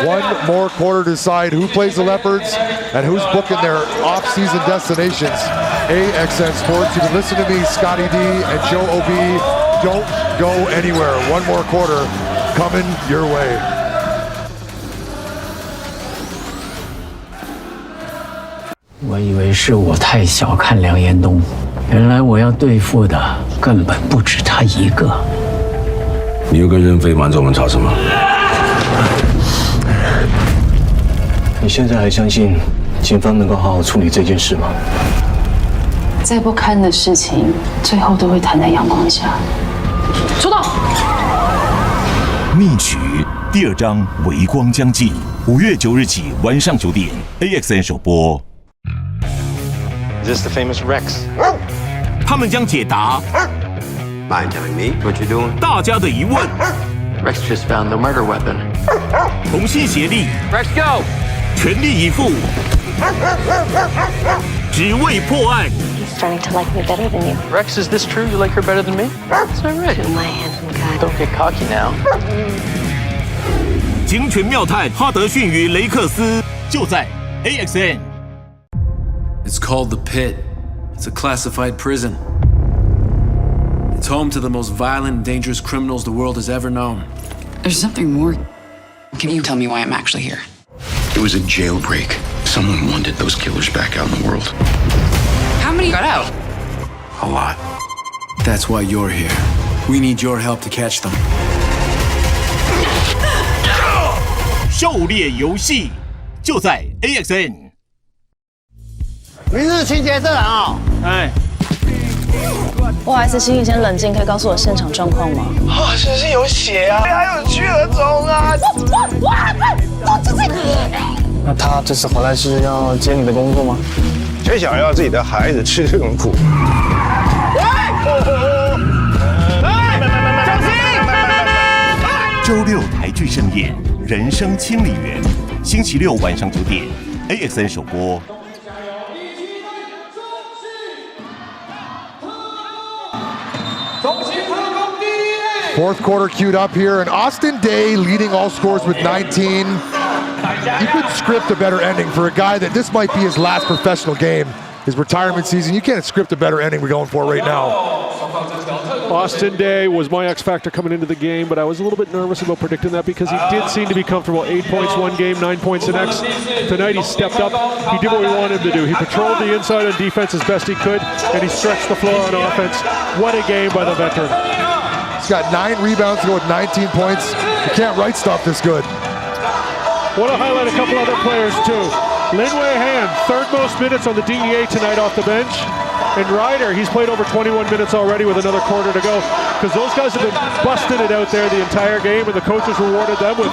One more quarter to decide who plays the Leopards and who's booking their off-season destinations. AXN Sports, you can listen to me, Scotty D and Joe OB. Don't go anywhere. One more quarter coming your way.我以为是我太小看梁延东，原来我要对付的根本不止他一个。你又跟任飞瞒着我们吵什么？你现在还相信警方能够好好处理这件事吗？再不堪的事情，最后都会摊在阳光下。出动！密曲第2章微光将近，5月9日起晚上9点 ，AXN 首播。Is this the famous Rex? 他们将解答 Mind telling me what you're doing? 大家的疑问， Rex just found the murder weapon. 同心协力， Rex, go! 全力以赴，只为破案。 He's starting to like me better than you. Rex, is this true? You like her better than me? That's all right. My handsome guy. Don't get cocky now. 警犬妙探哈德逊与雷克斯，就在 AXN。 It's called the Pit. It's a classified prison. It's home to the most violent and dangerous criminals the world has ever known. There's something more. Can you tell me why I'm actually here? It was a jailbreak. Someone wanted those killers back out in the world. How many got out? A lot. That's why you're here. We need your help to catch them. 狩猎游戏就在 AXN。 明日清洁这人啊！哎，不好意思，请你先冷静，可以告诉我现场状况吗？啊，身上有血啊，还有蛆儿虫啊！都是这个。那他这次回来是要接你的工作吗？谁想要自己的孩子吃这种苦？小心！周六台剧盛宴《人生清理员》，星期六晚上9点 ，AXN 首播。 4th quarter queued up here, and Austin Day leading all scores with 19. You could script a better ending for a guy that this might be his last professional game, his retirement season. You can't script a better ending we're going for right now. Austin Day was my X factor coming into the game, but I was a little bit nervous about predicting that because he did seem to be comfortable. 8 points one game, 9 points the next. Tonight he stepped up. He did what we wanted him to do. He patrolled the inside on defense as best he could, and he stretched the floor on offense. What a game by the veteran. He's got 9 rebounds to go with 19 points. You can't write stuff this good. Want to highlight a couple other players too. Lin Wei Han, 3rd most minutes on the DEA tonight off the bench. And Ryder, he's played over 21 minutes already with another quarter to go, because those guys have been busting it out there the entire game, and the coaches rewarded them with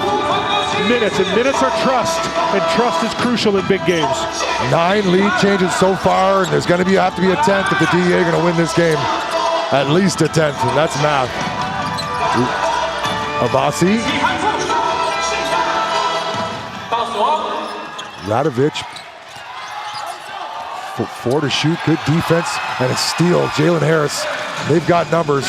minutes. And minutes are trust, and trust is crucial in big games. 9 lead changes so far, and there's going to have to be a 10th if the DEA are going to win this game. At least a 10th, and that's math. Abasi. Radovic. 4 to shoot, good defense, and a steal. Jalen Harris, they've got numbers.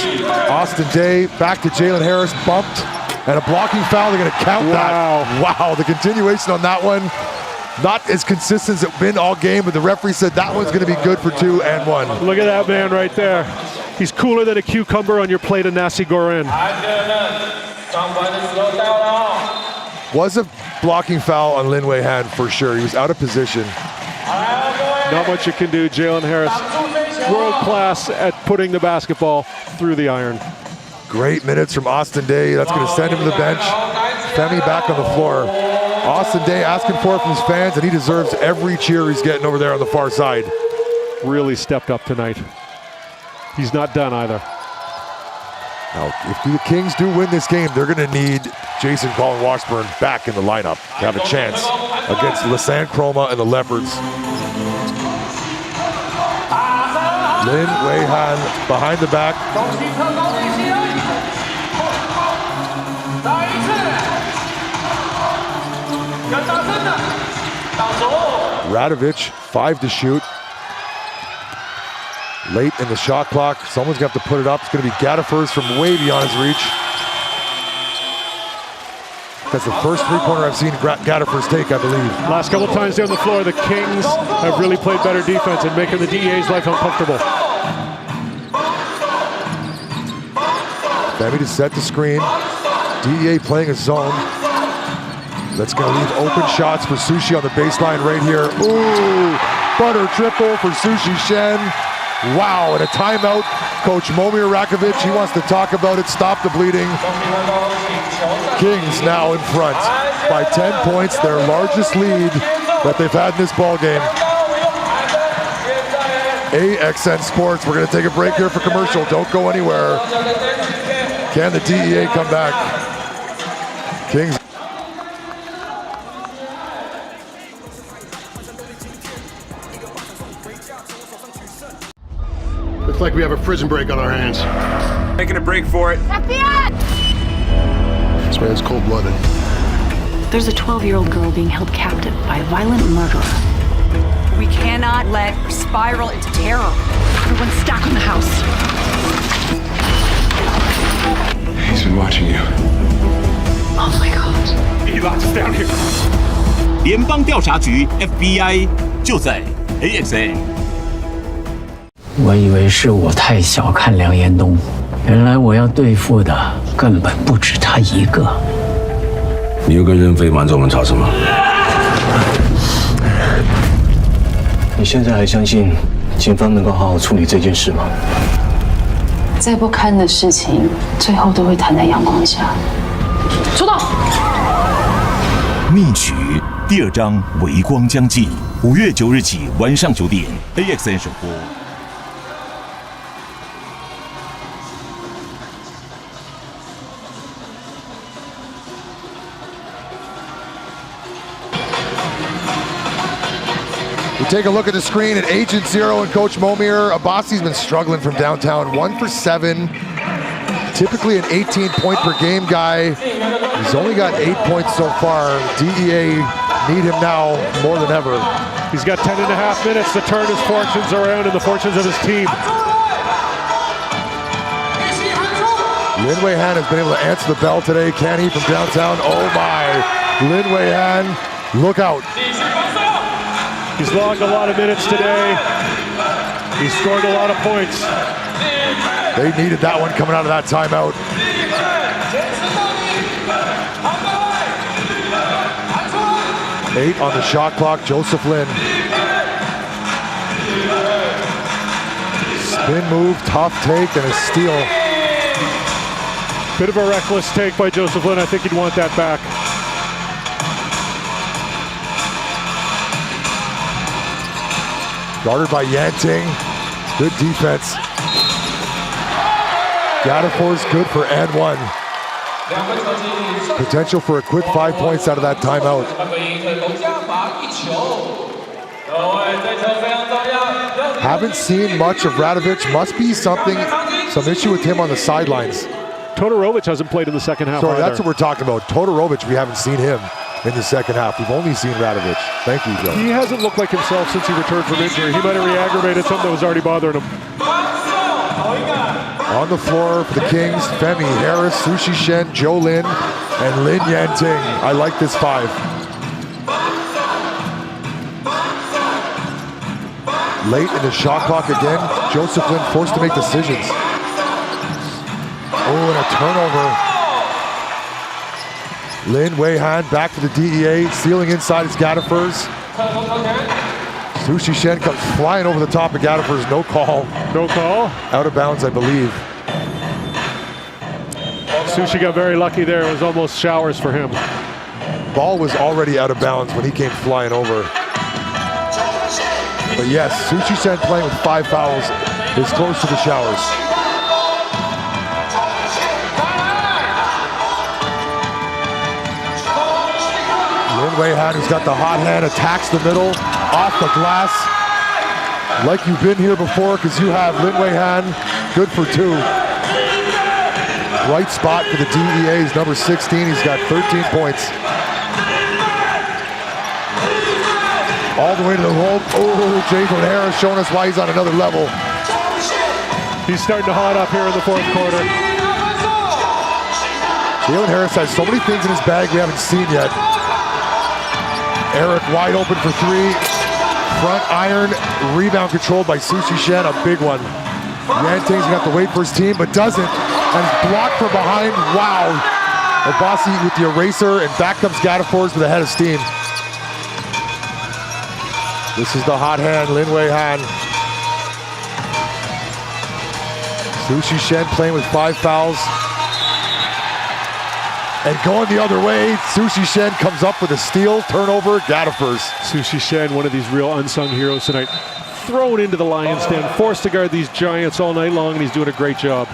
Austin Day, back to Jalen Harris, bumped, and a blocking foul. They're going to count that. Wow, the continuation on that one, not as consistent as it's been all game, but the referee said that one's going to be good for 2 and 1. Look at that man right there. He's cooler than a cucumber on your plate of nasi goreng. Was a blocking foul on Lin Wei Han for sure. He was out of position. Not much you can do. Jalen Harris, world class at putting the basketball through the iron. Great minutes from Austin Day. That's going to send him to the bench. Femi back on the floor. Austin Day asking for it from his fans, and he deserves every cheer he's getting over there on the far side. Really stepped up tonight. He's not done either. Now, if the Kings do win this game, they're going to need Jason Colin Washburn back in the lineup to have a chance against Lasan Chroma and the Leopards. Lin Wei Han behind the back. Radovic, 5 to shoot. Late in the shot clock. Someone's going to have to put it up. It's going to be Gaddafers from way beyond his reach. That's the first three-pointer I've seen Gaddafers take, I believe. Last couple times down the floor, the Kings have really played better defense and making the DEA's life uncomfortable. Femi to set the screen. DEA playing a zone. That's going to leave open shots for Sushi on the baseline right here. Ooh, butter triple for Sushi Shen. Wow, and a timeout. Coach Momir Rakovic, he wants to talk about it. Stop the bleeding. Kings now in front by 10 points, their largest lead that they've had in this ball game. AXN Sports, we're going to take a break here for commercial. Don't go anywhere. Can the DEA come back? Kings. Looks like we have a prison break on our hands. Making a break for it. This man's cold-blooded. There's a 12-year-old girl being held captive by a violent murderer. We cannot let her spiral into terror. Everyone's stuck in the house. He's been watching you. Oh my God. He locked us down here. 联邦调查局 FBI 就在 AXN。我以为是我太小看梁延东，原来我要对付的根本不止他一个。你又跟任飞瞒着我们查什么？你现在还相信警方能够好好处理这件事吗？再不堪的事情，最后都会摊在阳光下。出动！密曲第2章微光将近，5月9日起晚上9点 AXN 首播。We take a look at the screen at Agent Zero and Coach Momir. Abasi's been struggling from downtown, 1 for 7. Typically an 18-point per game guy. He's only got 8 points so far. DEA need him now more than ever. He's got 10.5 minutes to turn his fortunes around and the fortunes of his team. Lin Wei Han has been able to answer the bell today. Can he from downtown? Oh my. Lin Wei Han, look out. He's logged a lot of minutes today. He's scored a lot of points. They needed that one coming out of that timeout. Eight on the shot clock, Joseph Lin. Spin move, tough take, and a steal. Bit of a reckless take by Joseph Lin. I think he'd want that back. Guarded by Yanting. Good defense. Gadafor's good for and one. Potential for a quick 5 points out of that timeout. Haven't seen much of Radovic. Must be some issue with him on the sidelines. Todorovic hasn't played in the second half. Sorry, either. that's what we're talking about. Todorovic, we haven't seen him in the second half. We've only seen Radovic. Thank you, Joe. He hasn't looked like himself since he returned from injury. He might have re-aggravated something that was already bothering him. On the floor for the Kings, Femi, Harris, Sushi Shen, Joe Lin, and Lin Yanting. I like this five. Late in the shot clock again, Joseph Lin forced to make decisions. Oh, and a turnover. Lin Wei-Han back to the DEA, stealing inside his Gadifers. Sushi Shen comes flying over the top of Gadifers, no call. No call? Out of bounds, I believe. Sushi got very lucky there. It was almost showers for him. Ball was already out of bounds when he came flying over. But yes, Sushi Shen playing with 5 fouls is close to the showers. Lin Wei-Han, who's got the hot hand, attacks the middle, off the glass. Like you've been here before, because you have Lin Wei-Han, good for 2. Bright spot for the DEA, he's number 16, he's got 13 points. All the way to the hole. Oh, Jalen Harris showing us why he's on another level. He's starting to hot up here in the fourth quarter. Jalen Harris has so many things in his bag we haven't seen yet. Eric wide open for 3. Front iron, rebound controlled by Sushi Shen, a big one. Yanting's gonna have to wait for his team, but doesn't. And blocked from behind, wow. Obasi with the eraser, and back comes Gadifors with a head of steam. This is the hot hand, Lin Wei-Han. Sushi Shen playing with 5 fouls. And going the other way, Sushi Shen comes up with a steal, turnover, Gadifers. Sushi Shen, one of these real unsung heroes tonight. Thrown into the lion's den, forced to guard these giants all night long, and he's doing a great job.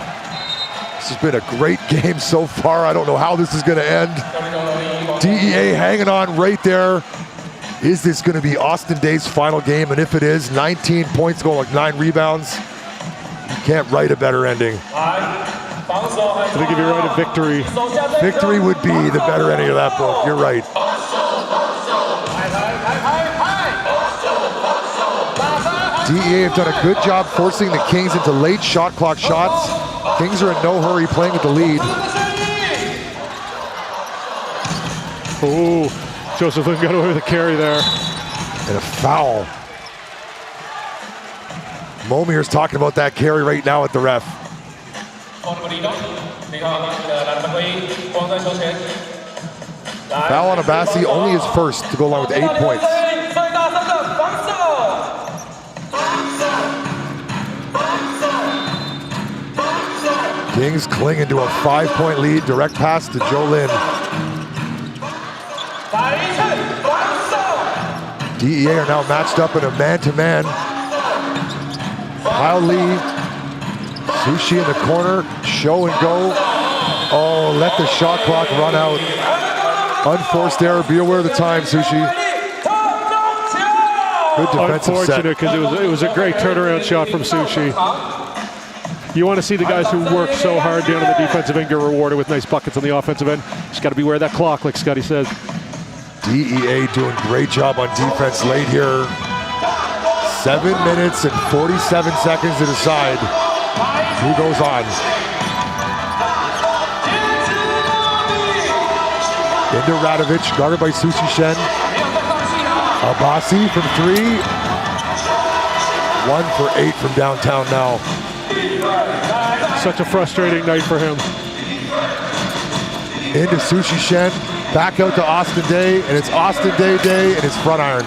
This has been a great game so far. I don't know how this is going to end. DEA hanging on right there. Is this going to be Austin Day's final game? And if it is, 19 points, going like 9 rebounds. You can't write a better ending. I think if you write a victory. Victory would be the better ending of that book. You're right. DEA have done a good job forcing the Kings into late shot clock shots. Kings are in no hurry playing with the lead. Oh, Joseph Lin got away with a carry there. And a foul. Momir's talking about that carry right now at the ref. Foul on Abassi, only his first to go along with 8 points. Kings clinging to a 5-point lead. Direct pass to Joe Lin. DEA are now matched up in a man-to-man. Kyle Lee, Sushi in the corner, show and go. Oh, let the shot clock run out. Unforced error, be aware of the time, Sushi. Good defensive set. Unfortunate, because it was a great turnaround shot from Sushi. You want to see the guys who work so hard down on the defensive end get rewarded with nice buckets on the offensive end. Just got to beware of that clock, like Scotty says. DEA doing great job on defense late here. 7 minutes and 47 seconds to decide who goes on. Into Radovic, guarded by Sushi Shen. Abassi from 3. 1 for 8 from downtown now. Such a frustrating night for him. Into Sushi Shen, back out to Austin Day, and it's Austin Day and his front iron.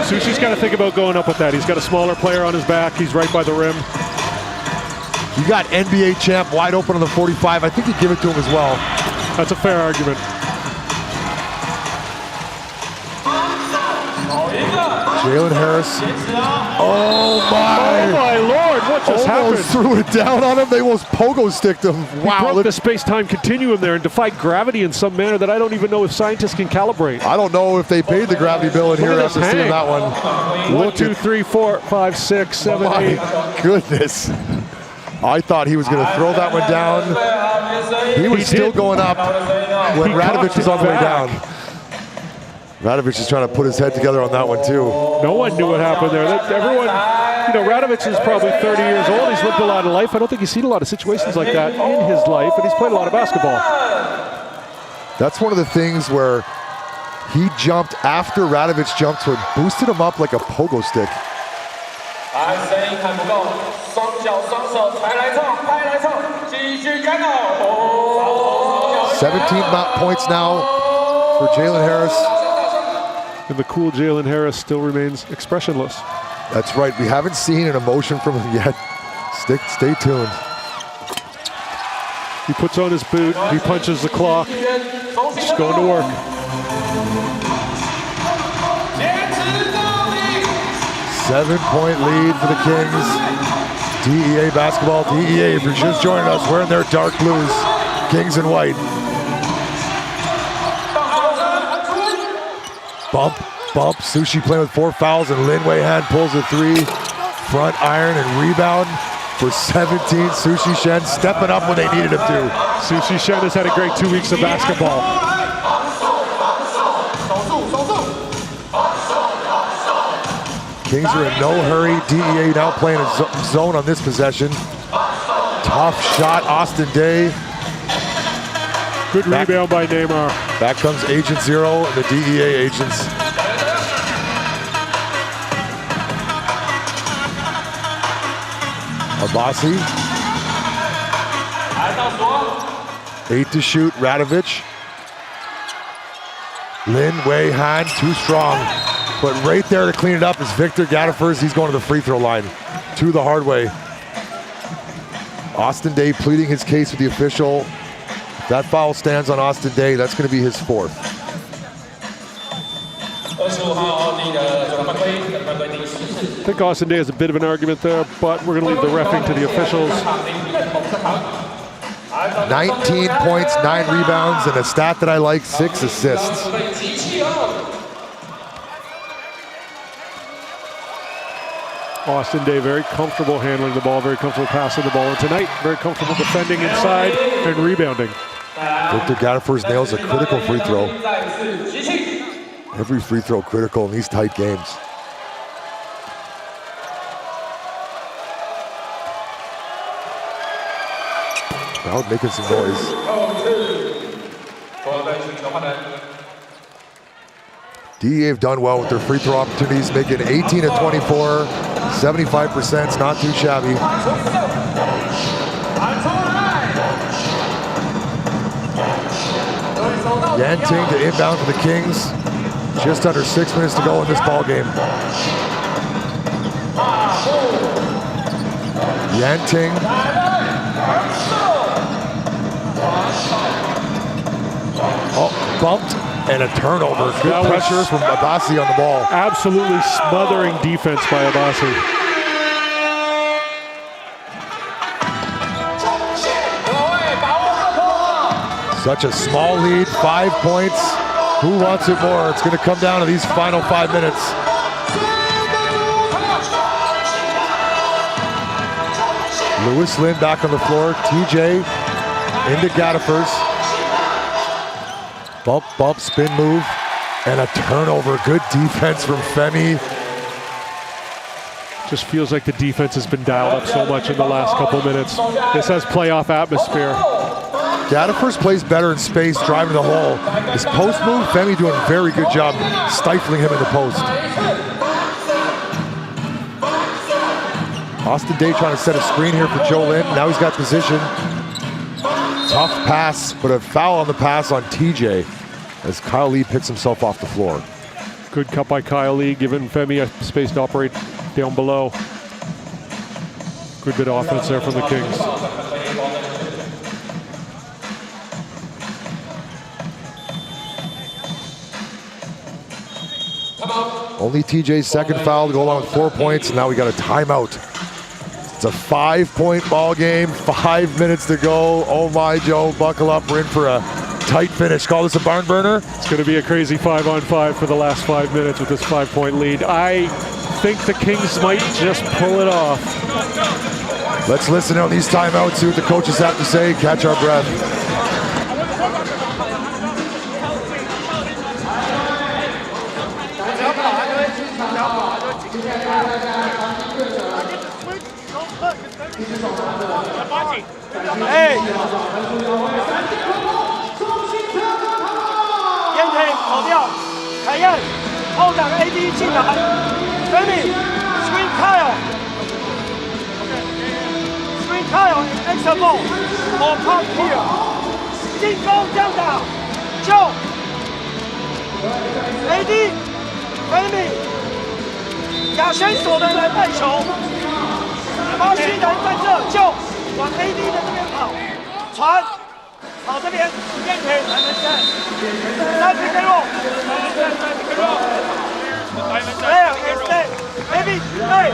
Sushi's got to think about going up with that. He's got a smaller player on his back. He's right by the rim. You got NBA champ wide open on the 45. I think you give it to him as well. That's a fair argument. Jalen Harris. Oh my Lord, what just happened? Threw it down on him. They almost pogo sticked him. Wow. He broke the space-time continuum there and defied gravity in some manner that I don't even know if scientists can calibrate. I don't know if they paid the gravity bill in here after seeing that one. 1, 2, 3, 4, 5, 6, 7, 8. My goodness. I thought he was going to throw that one down. He was still going up when Radovich was on the way down. Radovich is trying to put his head together on that one too. No one knew what happened there. Everyone, you know, Radovich is probably 30 years old. He's lived a lot of life. I don't think he's seen a lot of situations like that in his life, and he's played a lot of basketball. That's one of the things where he jumped after Radovich jumped, so it boosted him up like a pogo stick. 17 points now for Jalen Harris. And the cool Jalen Harris still remains expressionless. That's right. We haven't seen an emotion from him yet. Stay tuned. He puts on his boot. He punches the clock. Just going to work. Seven-point lead for the Kings. DEA basketball. DEA, if you're just joining us, wearing their dark blues. Kings in white. Bump. Sushi playing with 4 fouls, and Lin Wei Han pulls a 3. Front iron and rebound for 17. Sushi Shen stepping up when they needed him to. Sushi Shen has had a great 2 weeks of basketball. Kings are in no hurry. DEA now playing a zone on this possession. Tough shot, Austin Day. Good rebound by Neymar. Back comes Agent Zero and the DEA agents. Abbasi. 8 to shoot, Radovich. Lin Wei Han, too strong. But right there to clean it up is Victor Gaddefers. He's going to the free throw line. To the hard way. Austin Day pleading his case with the official. If that foul stands on Austin Day, that's going to be his 4th. I think Austin Day has a bit of an argument there, but we're going to leave the reffing to the officials. 19 points, 9 rebounds, and a stat that I like, 6 assists. Austin Day very comfortable handling the ball, very comfortable passing the ball, and tonight very comfortable defending inside and rebounding. Victor Gaddefers nails a critical free throw. Every free throw critical in these tight games. Crowd making some noise. DEA have done well with their free throw opportunities, making 18 of 24, 75%. It's not too shabby. Yanting to inbound for the Kings. Just under 6 minutes to go in this ball game. Yanting. Oh, bumped and a turnover. Good pressure from Abbasi on the ball. Absolutely smothering defense by Abbasi. Such a small lead, 5 points. Who wants it more? It's going to come down to these final 5 minutes. Lewis Lin back on the floor. TJ into Gaddefers. Bump, spin move, and a turnover. Good defense from Femi. Just feels like the defense has been dialed up so much in the last couple minutes. This has playoff atmosphere. Gaddefers plays better in space, driving the hole. His post move, Femi doing a very good job stifling him in the post. Austin Day trying to set a screen here for Joe Lin. Now he's got position. Tough pass, but a foul on the pass on TJ as Kyle Lee picks himself off the floor. Good cut by Kyle Lee, giving Femi a space to operate down below. Good bit of offense there from the Kings. Come out. Only TJ's second foul to go along with 4 points, and now we got a timeout. It's a 5-point ball game, 5 minutes to go. Oh my, Joe, buckle up. We're in for a tight finish. Call this a barn burner? It's going to be a crazy 5-on-5 for the last 5 minutes with this 5-point lead. I think the Kings might just pull it off. Let's listen on these timeouts, see what the coaches have to say, catch our breath. Hey! 烟婷跑掉，凯燕后挡 AD 进来 ，Benny screen Kyle extra ball or pop here， 进攻这样打，就 AD Benny 亚选手的人带球，巴西人在这就往 AD 的这边跑，传。 跑这边，燕婷来门线，来 pick and roll， there and stay, maybe hey,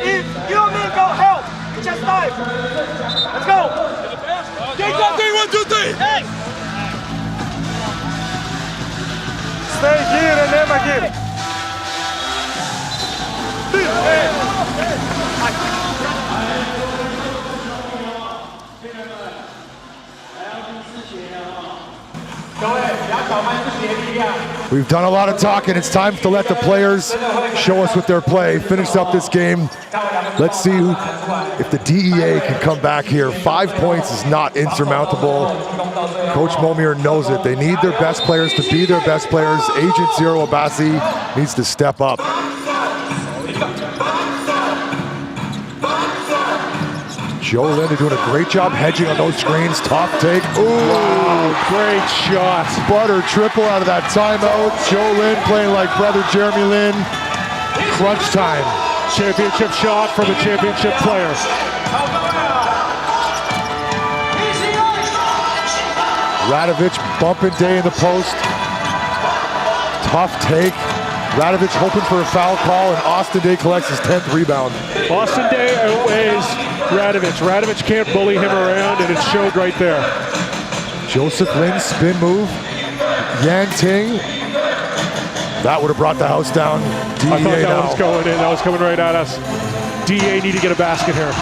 if you need go help, just dive, let's go, get go, 1, 2, 3, hey, stay here and never give, We've done a lot of talking. It's time to let the players show us what their play. Finish up this game. Let's see if the DEA can come back here. 5 points is not insurmountable. Coach Momir knows it. They need their best players to be their best players. Agent Zero Abassi needs to step up. Joe Lynn doing a great job hedging on those screens. Top take. Ooh, wow, great shot. Butter triple out of that timeout. Joe Lynn playing like brother Jeremy Lin. Crunch time. Championship shot from a championship player. Radovich bumping Day in the post. Tough take. Radovich hoping for a foul call, and Austin Day collects his 10th rebound. Austin Day outweighs Radovich. Radovich can't bully him around, and it showed right there. Joseph Lin spin move. Yan Ting. That would have brought the house down. DEA I thought that now. was going in. That was coming right at us. DEA need to get a basket here.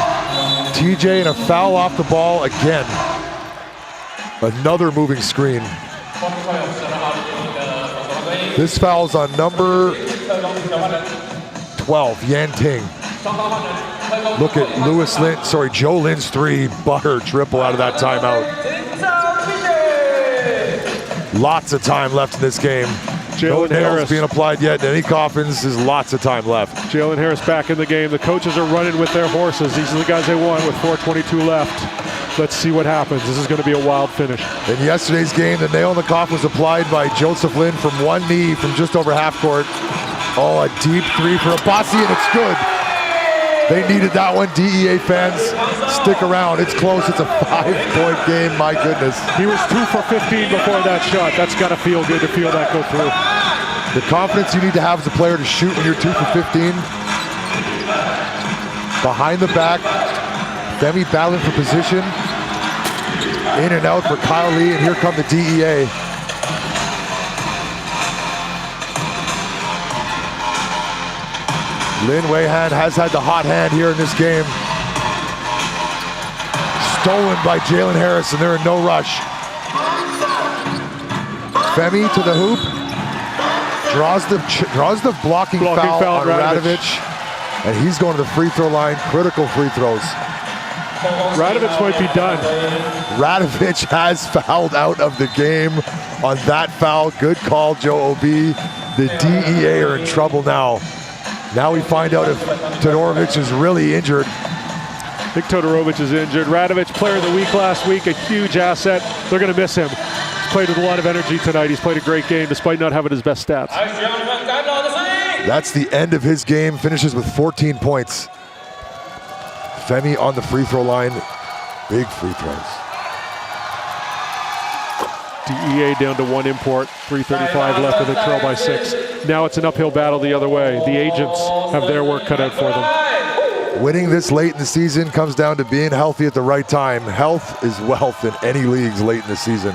TJ and a foul off the ball again. Another moving screen. This foul's on number 12, Yan Ting. Look at Joe Lin's 3, butter triple out of that timeout. Lots of time left in this game. No nails being applied yet. Any coffins, there's lots of time left. Jalen Harris back in the game. The coaches are running with their horses. These are the guys they want with 4:22 left. Let's see what happens. This is going to be a wild finish. In yesterday's game, the nail in the coffin was applied by Joseph Lin from one knee from just over half court. Oh, a deep 3 for Abassi, and it's good. They needed that one. DEA fans, stick around. It's close. It's a 5-point game. My goodness. He was 2 for 15 before that shot. That's got to feel good to feel that go through. The confidence you need to have as a player to shoot when you're 2 for 15. Behind the back. Femi battling for position. In and out for Kyle Lee, and here come the DEA. Lin Weihan has had the hot hand here in this game. Stolen by Jalen Harris, and they're in no rush. Femi to the hoop. Draws the blocking foul on Radovich. And he's going to the free throw line. Critical free throws. Radovich might be done. Radovich has fouled out of the game on that foul. Good call, Joe O.B. The DEA are in trouble now. Now we find out if Todorovic is really injured. I think Todorovic is injured. Radovich, player of the week last week, a huge asset. They're going to miss him. He's played with a lot of energy tonight. He's played a great game despite not having his best stats. That's the end of his game. Finishes with 14 points. Femi on the free throw line. Big free throws. DEA down to 1 import, 3:35 left with a trail by 6. Now it's an uphill battle the other way. The agents have their work cut out for them. Winning this late in the season comes down to being healthy at the right time. Health is wealth in any leagues late in the season.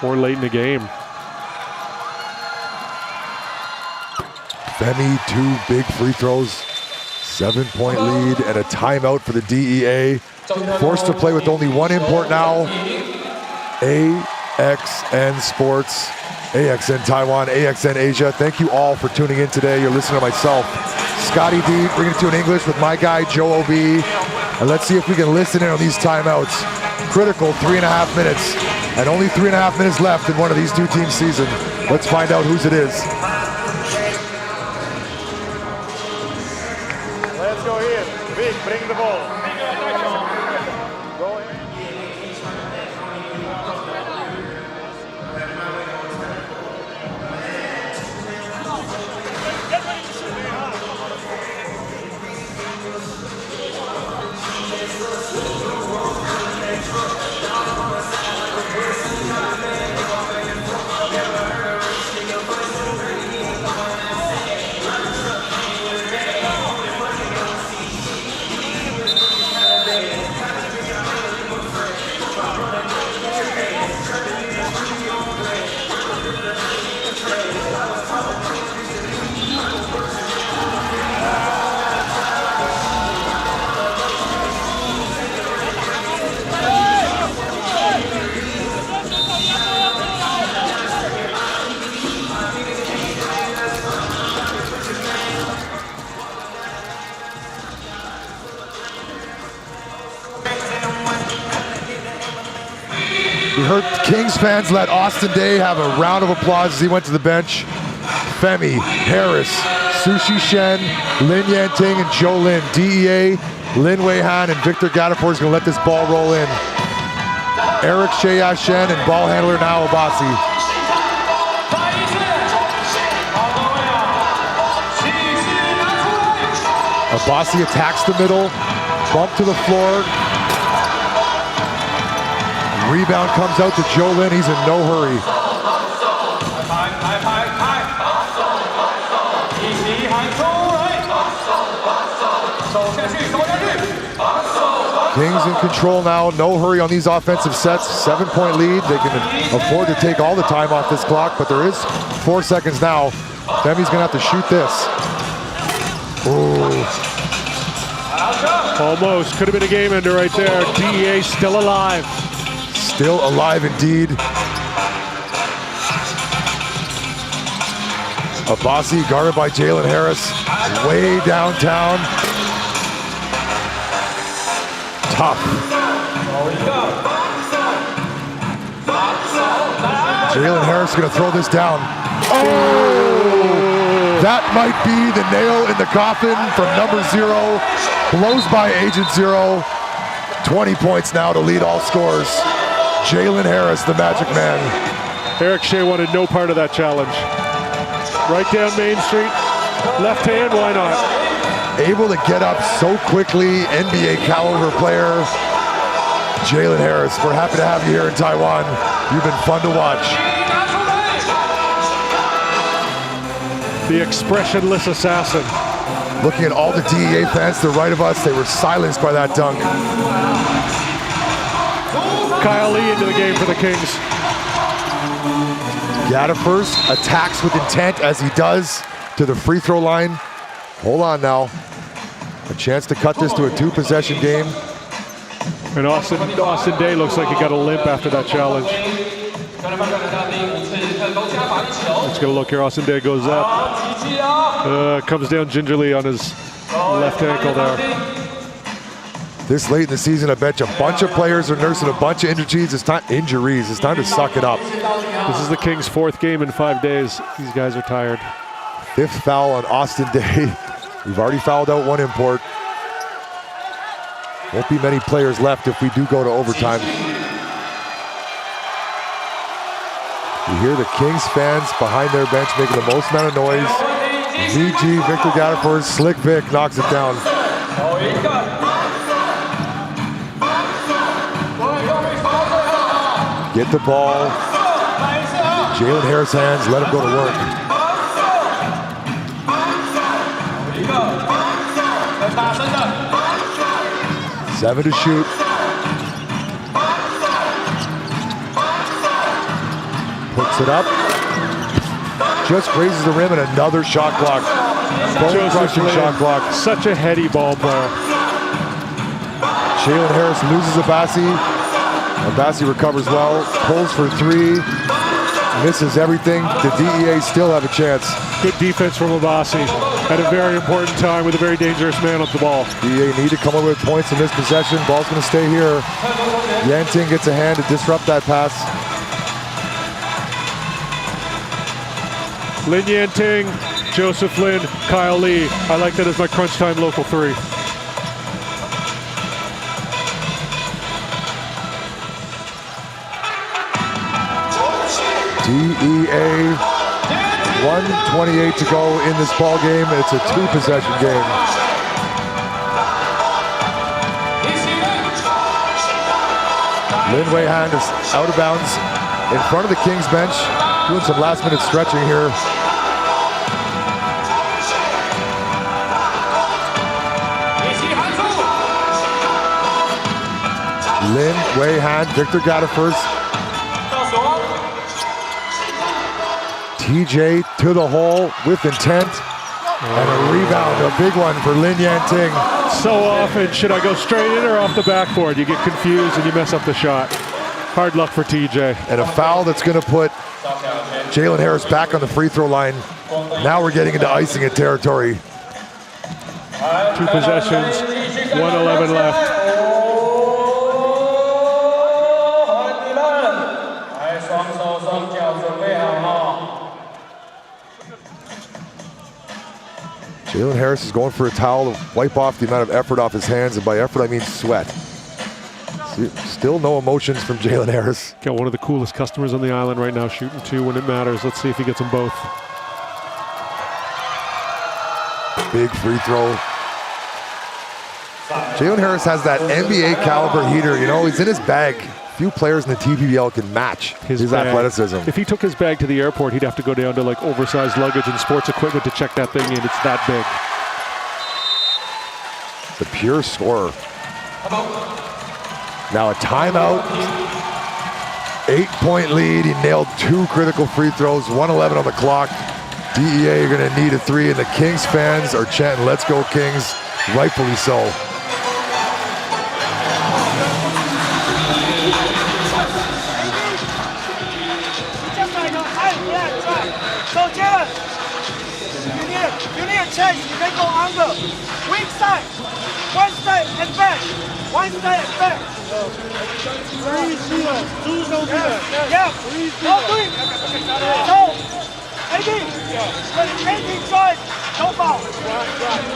Or late in the game. Femi, 2 big free throws, 7-point lead, and a timeout for the DEA. Forced to play with only 1 import now. AXN Sports, AXN Taiwan, AXN Asia. Thank you all for tuning in today. You're listening to myself, Scotty D, bringing it to you in English with my guy, Joe O.B. And let's see if we can listen in on these timeouts. Critical 3.5 minutes, and only 3.5 minutes left in one of these 2 teams' season. Let's find out whose it is. Let's go here. Vic, bring the ball. Go ahead. We heard Kings fans let Austin Day have a round of applause as he went to the bench. Femi, Harris, Sushi Shen, Lin Yanting, and Joe Lin. DEA, Lin Wei Han, and Victor Gadafor is going to let this ball roll in. Eric Shea Shen and ball handler now Abasi. Abasi attacks the middle, bump to the floor. Rebound comes out to Joe Lin, he's in no hurry. Kings in control now, no hurry on these offensive sets. 7-point lead, they can afford to take all the time off this clock, but there is 4 seconds now. Femi's gonna have to shoot this. Ooh. Almost, could have been a game ender right there. DEA still alive. Still alive indeed. Abasi guarded by Jalen Harris, way downtown. Tough. Jalen Harris gonna throw this down. Oh! That might be the nail in the coffin from number 0. Blows by Agent 0. 20 points now to lead all scores. Jalen Harris, the magic man. Eric Shea wanted no part of that challenge. Right down Main Street, left hand, why not? Able to get up so quickly, NBA caliber player. Jalen Harris, we're happy to have you here in Taiwan. You've been fun to watch. The expressionless assassin. Looking at all the DEA fans to the right of us, they were silenced by that dunk. Kyle Lee into the game for the Kings. Gadafor attacks with intent as he does to the free throw line. Hold on now. A chance to cut this to a 2-possession game. And Austin Day looks like he got a limp after that challenge. Let's get a look here. Austin Day goes up. Comes down gingerly on his left ankle there. This late in the season, I bet you a bunch of players are nursing a bunch of injuries. It's time to suck it up. This is the Kings' 4th game in 5 days. These guys are tired. 5th foul on Austin Day. We've already fouled out 1 import. Won't be many players left if we do go to overtime. You hear the Kings fans behind their bench making the most amount of noise. VG, Victor Gadafor, Slick Vic knocks it down. Get the ball. Jalen Harris hands, let him go to work. 7 to shoot. Puts it up. Just grazes the rim and another shot clock. Bone-crushing shot clock. Such a heady ball player. Jalen Harris loses Abassi. Abassi recovers well, pulls for 3, misses everything. The DEA still have a chance. Good defense from Abassi at a very important time with a very dangerous man on the ball. DEA need to come up with points in this possession. Ball's going to stay here. Yanting gets a hand to disrupt that pass. Lin Yanting, Joseph Lin, Kyle Lee. I like that as my crunch time local 3. DEA, 1:28 to go in this ball game. It's a 2-possession game. Lin Wei Hand is out of bounds in front of the Kings bench, doing some last-minute stretching here. Lin Wei Hand, Victor Gaddefers. TJ to the hole with intent, and a rebound, a big one for Lin Yanting. So often, should I go straight in or off the backboard? You get confused and you mess up the shot. Hard luck for TJ. And a foul that's going to put Jalen Harris back on the free throw line. Now we're getting into icing it territory. 2 possessions, 1:11 left. Jalen Harris is going for a towel to wipe off the amount of effort off his hands, and by effort I mean sweat. Still no emotions from Jalen Harris. Got one of the coolest customers on the island right now shooting 2 when it matters. Let's see if he gets them both. Big free throw. Jalen Harris has that NBA caliber heater, you know, he's in his bag. Few players in the TPBL can match his athleticism. If he took his bag to the airport, he'd have to go down to like oversized luggage and sports equipment to check that thing in. It's that big. The pure scorer. Now a timeout. 8-point lead. He nailed 2 critical free throws, 1:11 on the clock. DEA are going to need a 3, and the Kings fans are chanting, "Let's go Kings," rightfully so. You need a chance. You can go under. Weak side. One side and back. One side and back. Yeah. Don't do it. So, AD. When AD drive, no foul.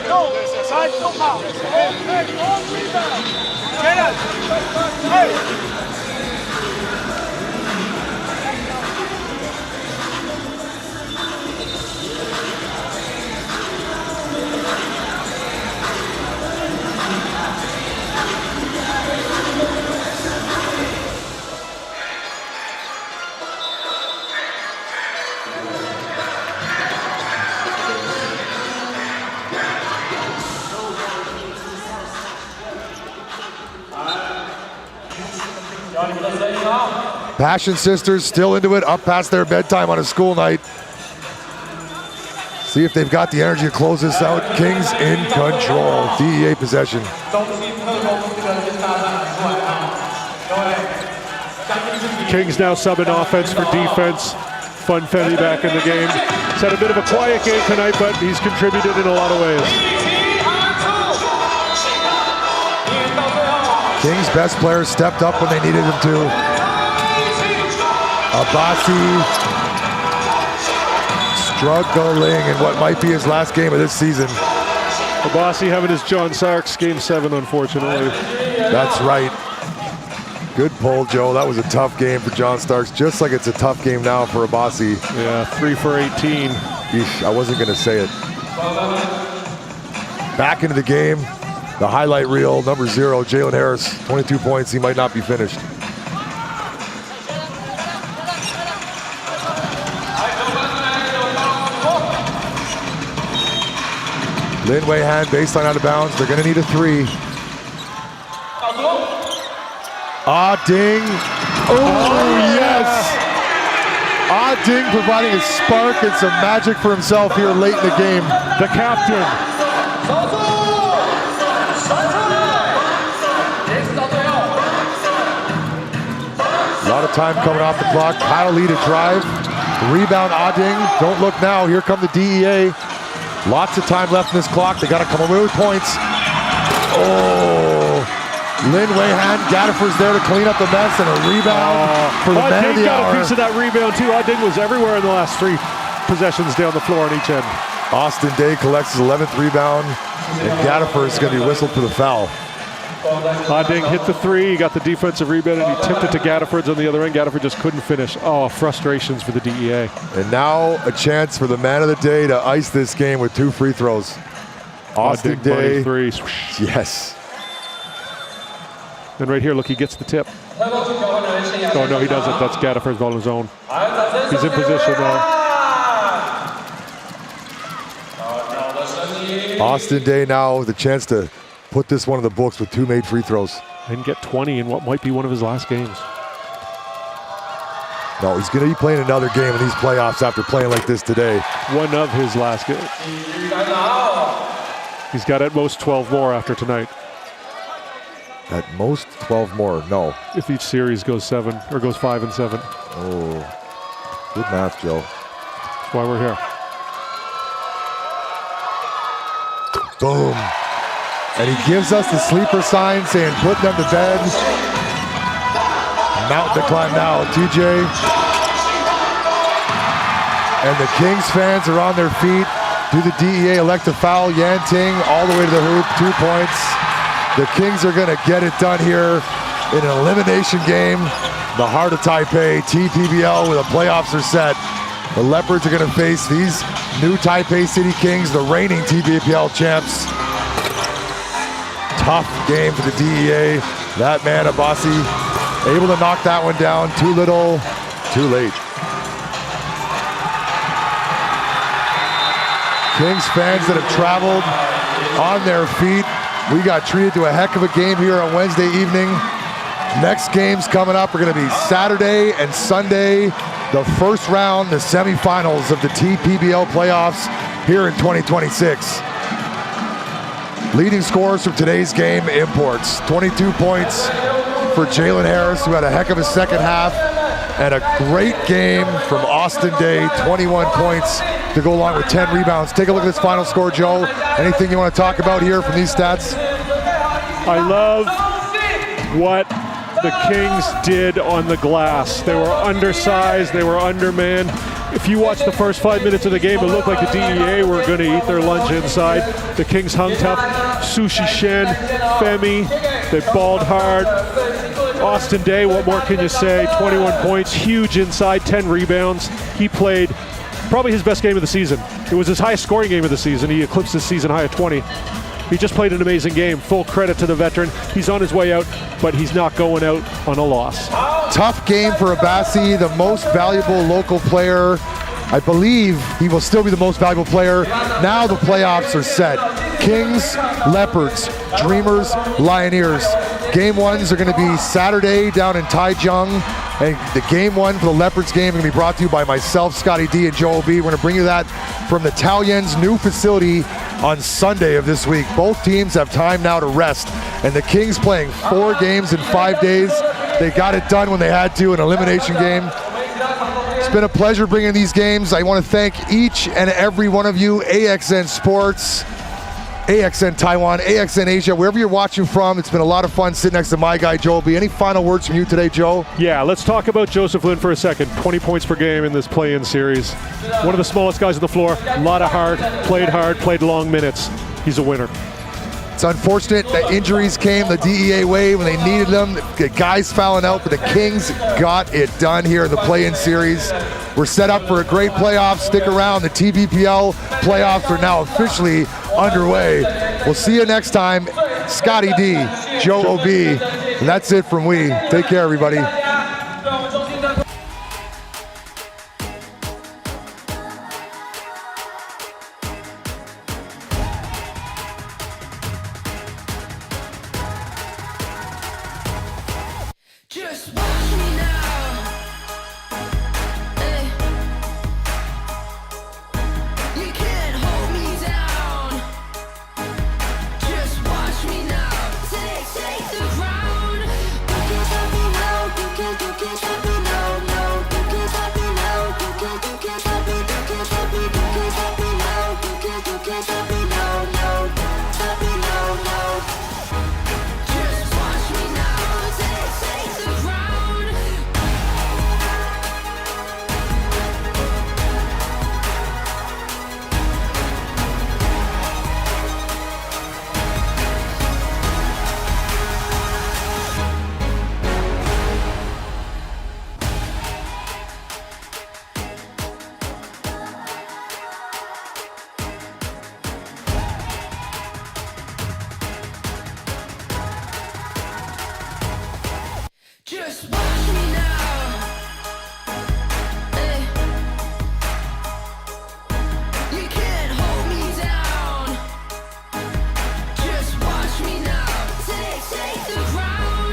No, drive, no foul. Get it. Hey. Passion Sisters still into it, up past their bedtime on a school night. See if they've got the energy to close this out. Kings in control. DEA possession. Kings now subbing offense for defense. Funfetti back in the game. He's had a bit of a quiet game tonight, but he's contributed in a lot of ways. Kings' best players stepped up when they needed them to. Abassi struggling in what might be his last game of this season. Abassi having his John Sark's game 7, unfortunately. That's right. Good pull, Joe. That was a tough game for John Starks, just like it's a tough game now for Abassi. Yeah, 3 for 18. Eesh, I wasn't going to say it. Back into the game. The highlight reel, number 0, Jalen Harris, 22 points. He might not be finished. Lin Wei-Han, baseline out of bounds. They're gonna need a three. Ding. Oh, yes. Ding providing a spark and some magic for himself here late in the game. The captain. A lot of time coming off the clock. Kyle Lee to drive. Rebound Ding. Don't look now. Here come the DEA. Lots of time left in this clock. They got to come away with points. Oh. Lin Wei-Han, Gattifer's there to clean up the mess, and a rebound for the man of the hour. Got a piece of that rebound too. Ding was everywhere in the last 3 possessions down the floor on each end. Austin Day collects his 11th rebound, and Gattifer is going to be whistled for the foul. Ding hit the 3, he got the defensive rebound, and he tipped it to Gattifer on the other end. Gattifer just couldn't finish. Oh, frustrations for the DEA. And now a chance for the man of the day to ice this game with 2 free throws. Austin Day. Threes. Yes. And right here, look, he gets the tip. Oh, no, he doesn't. That's Gattifer's ball on his own. He's in position now. Austin Day now with a chance to put this one in the books with 2 made free throws. And get 20 in what might be one of his last games. No, he's going to be playing another game in these playoffs after playing like this today. One of his last games. He's got at most 12 more after tonight. At most 12 more, no. If each series goes 7 or goes 5 and 7. Oh, good math, Joe. That's why we're here. Boom. And he gives us the sleeper sign saying put them to bed. Mountain to climb now, TJ. And the Kings fans are on their feet. Do the DEA elect to foul Yan Ting all the way to the hoop, 2 points. The Kings are gonna get it done here in an elimination game. The heart of Taipei, TPBL, where the playoffs are set. The Leopards are gonna face these new Taipei City Kings, the reigning TPBL champs. Tough game for the DEA. That man, Abassi, able to knock that one down. Too little, too late. Kings fans that have traveled on their feet. We got treated to a heck of a game here on Wednesday evening. Next games coming up are going to be Saturday and Sunday. The first round, the semifinals of the TPBL playoffs here in 2026. Leading scorers from today's game, imports. 22 points for Jalen Harris, who had a heck of a second half. And a great game from Austin Day, 21 points to go along with 10 rebounds. Take a look at this final score, Joe. Anything you want to talk about here from these stats? I love what the Kings did on the glass. They were undersized, they were undermanned. If you watch the first 5 minutes of the game, it looked like the DEA were going to eat their lunch inside. The Kings hung tough. Sushi Shen, Femi, they balled hard. Austin Day, what more can you say? 21 points, huge inside, 10 rebounds. He played probably his best game of the season. It was his highest scoring game of the season. He eclipsed his season high of 20. He just played an amazing game. Full credit to the veteran. He's on his way out, but he's not going out on a loss. Tough game for Abassi, the most valuable local player. I believe he will still be the most valuable player. Now the playoffs are set. Kings, Leopards, Dreamers, Lioneers. Game ones are going to be Saturday down in Taichung. And the game one for the Leopards game is going to be brought to you by myself, Scotty D, and Joe B. We're going to bring you that from the Italians' new facility on Sunday of this week. Both teams have time now to rest. And the Kings playing 4 games in 5 days. They got it done when they had to, an elimination game. It's been a pleasure bringing these games. I want to thank each and every one of you, AXN Sports, AXN Taiwan, AXN Asia, wherever you're watching from. It's been a lot of fun sitting next to my guy, Joe B. Any final words from you today, Joe? Yeah, let's talk about Joseph Lin for a second. 20 points per game in this play-in series. One of the smallest guys on the floor. A lot of heart, played long minutes. He's a winner. It's unfortunate that injuries came the DEA way when they needed them. The guys fouling out, but the Kings got it done here in the play-in series. We're set up for a great playoff. Stick around. The TPBL playoffs are now officially underway. We'll see you next time. Scotty D, Joe OB, and that's it from we. Take care, everybody. Just watch me now. Hey. You can't hold me down. Just watch me now. Take the ground. You can't stop me now. You can't stop me now. No, you can't stop me now. You can't stop me. You can't stop me. You can't stop me now. You can't stop me now. No, stop me now. No. Just watch me now. Take the ground. Just watch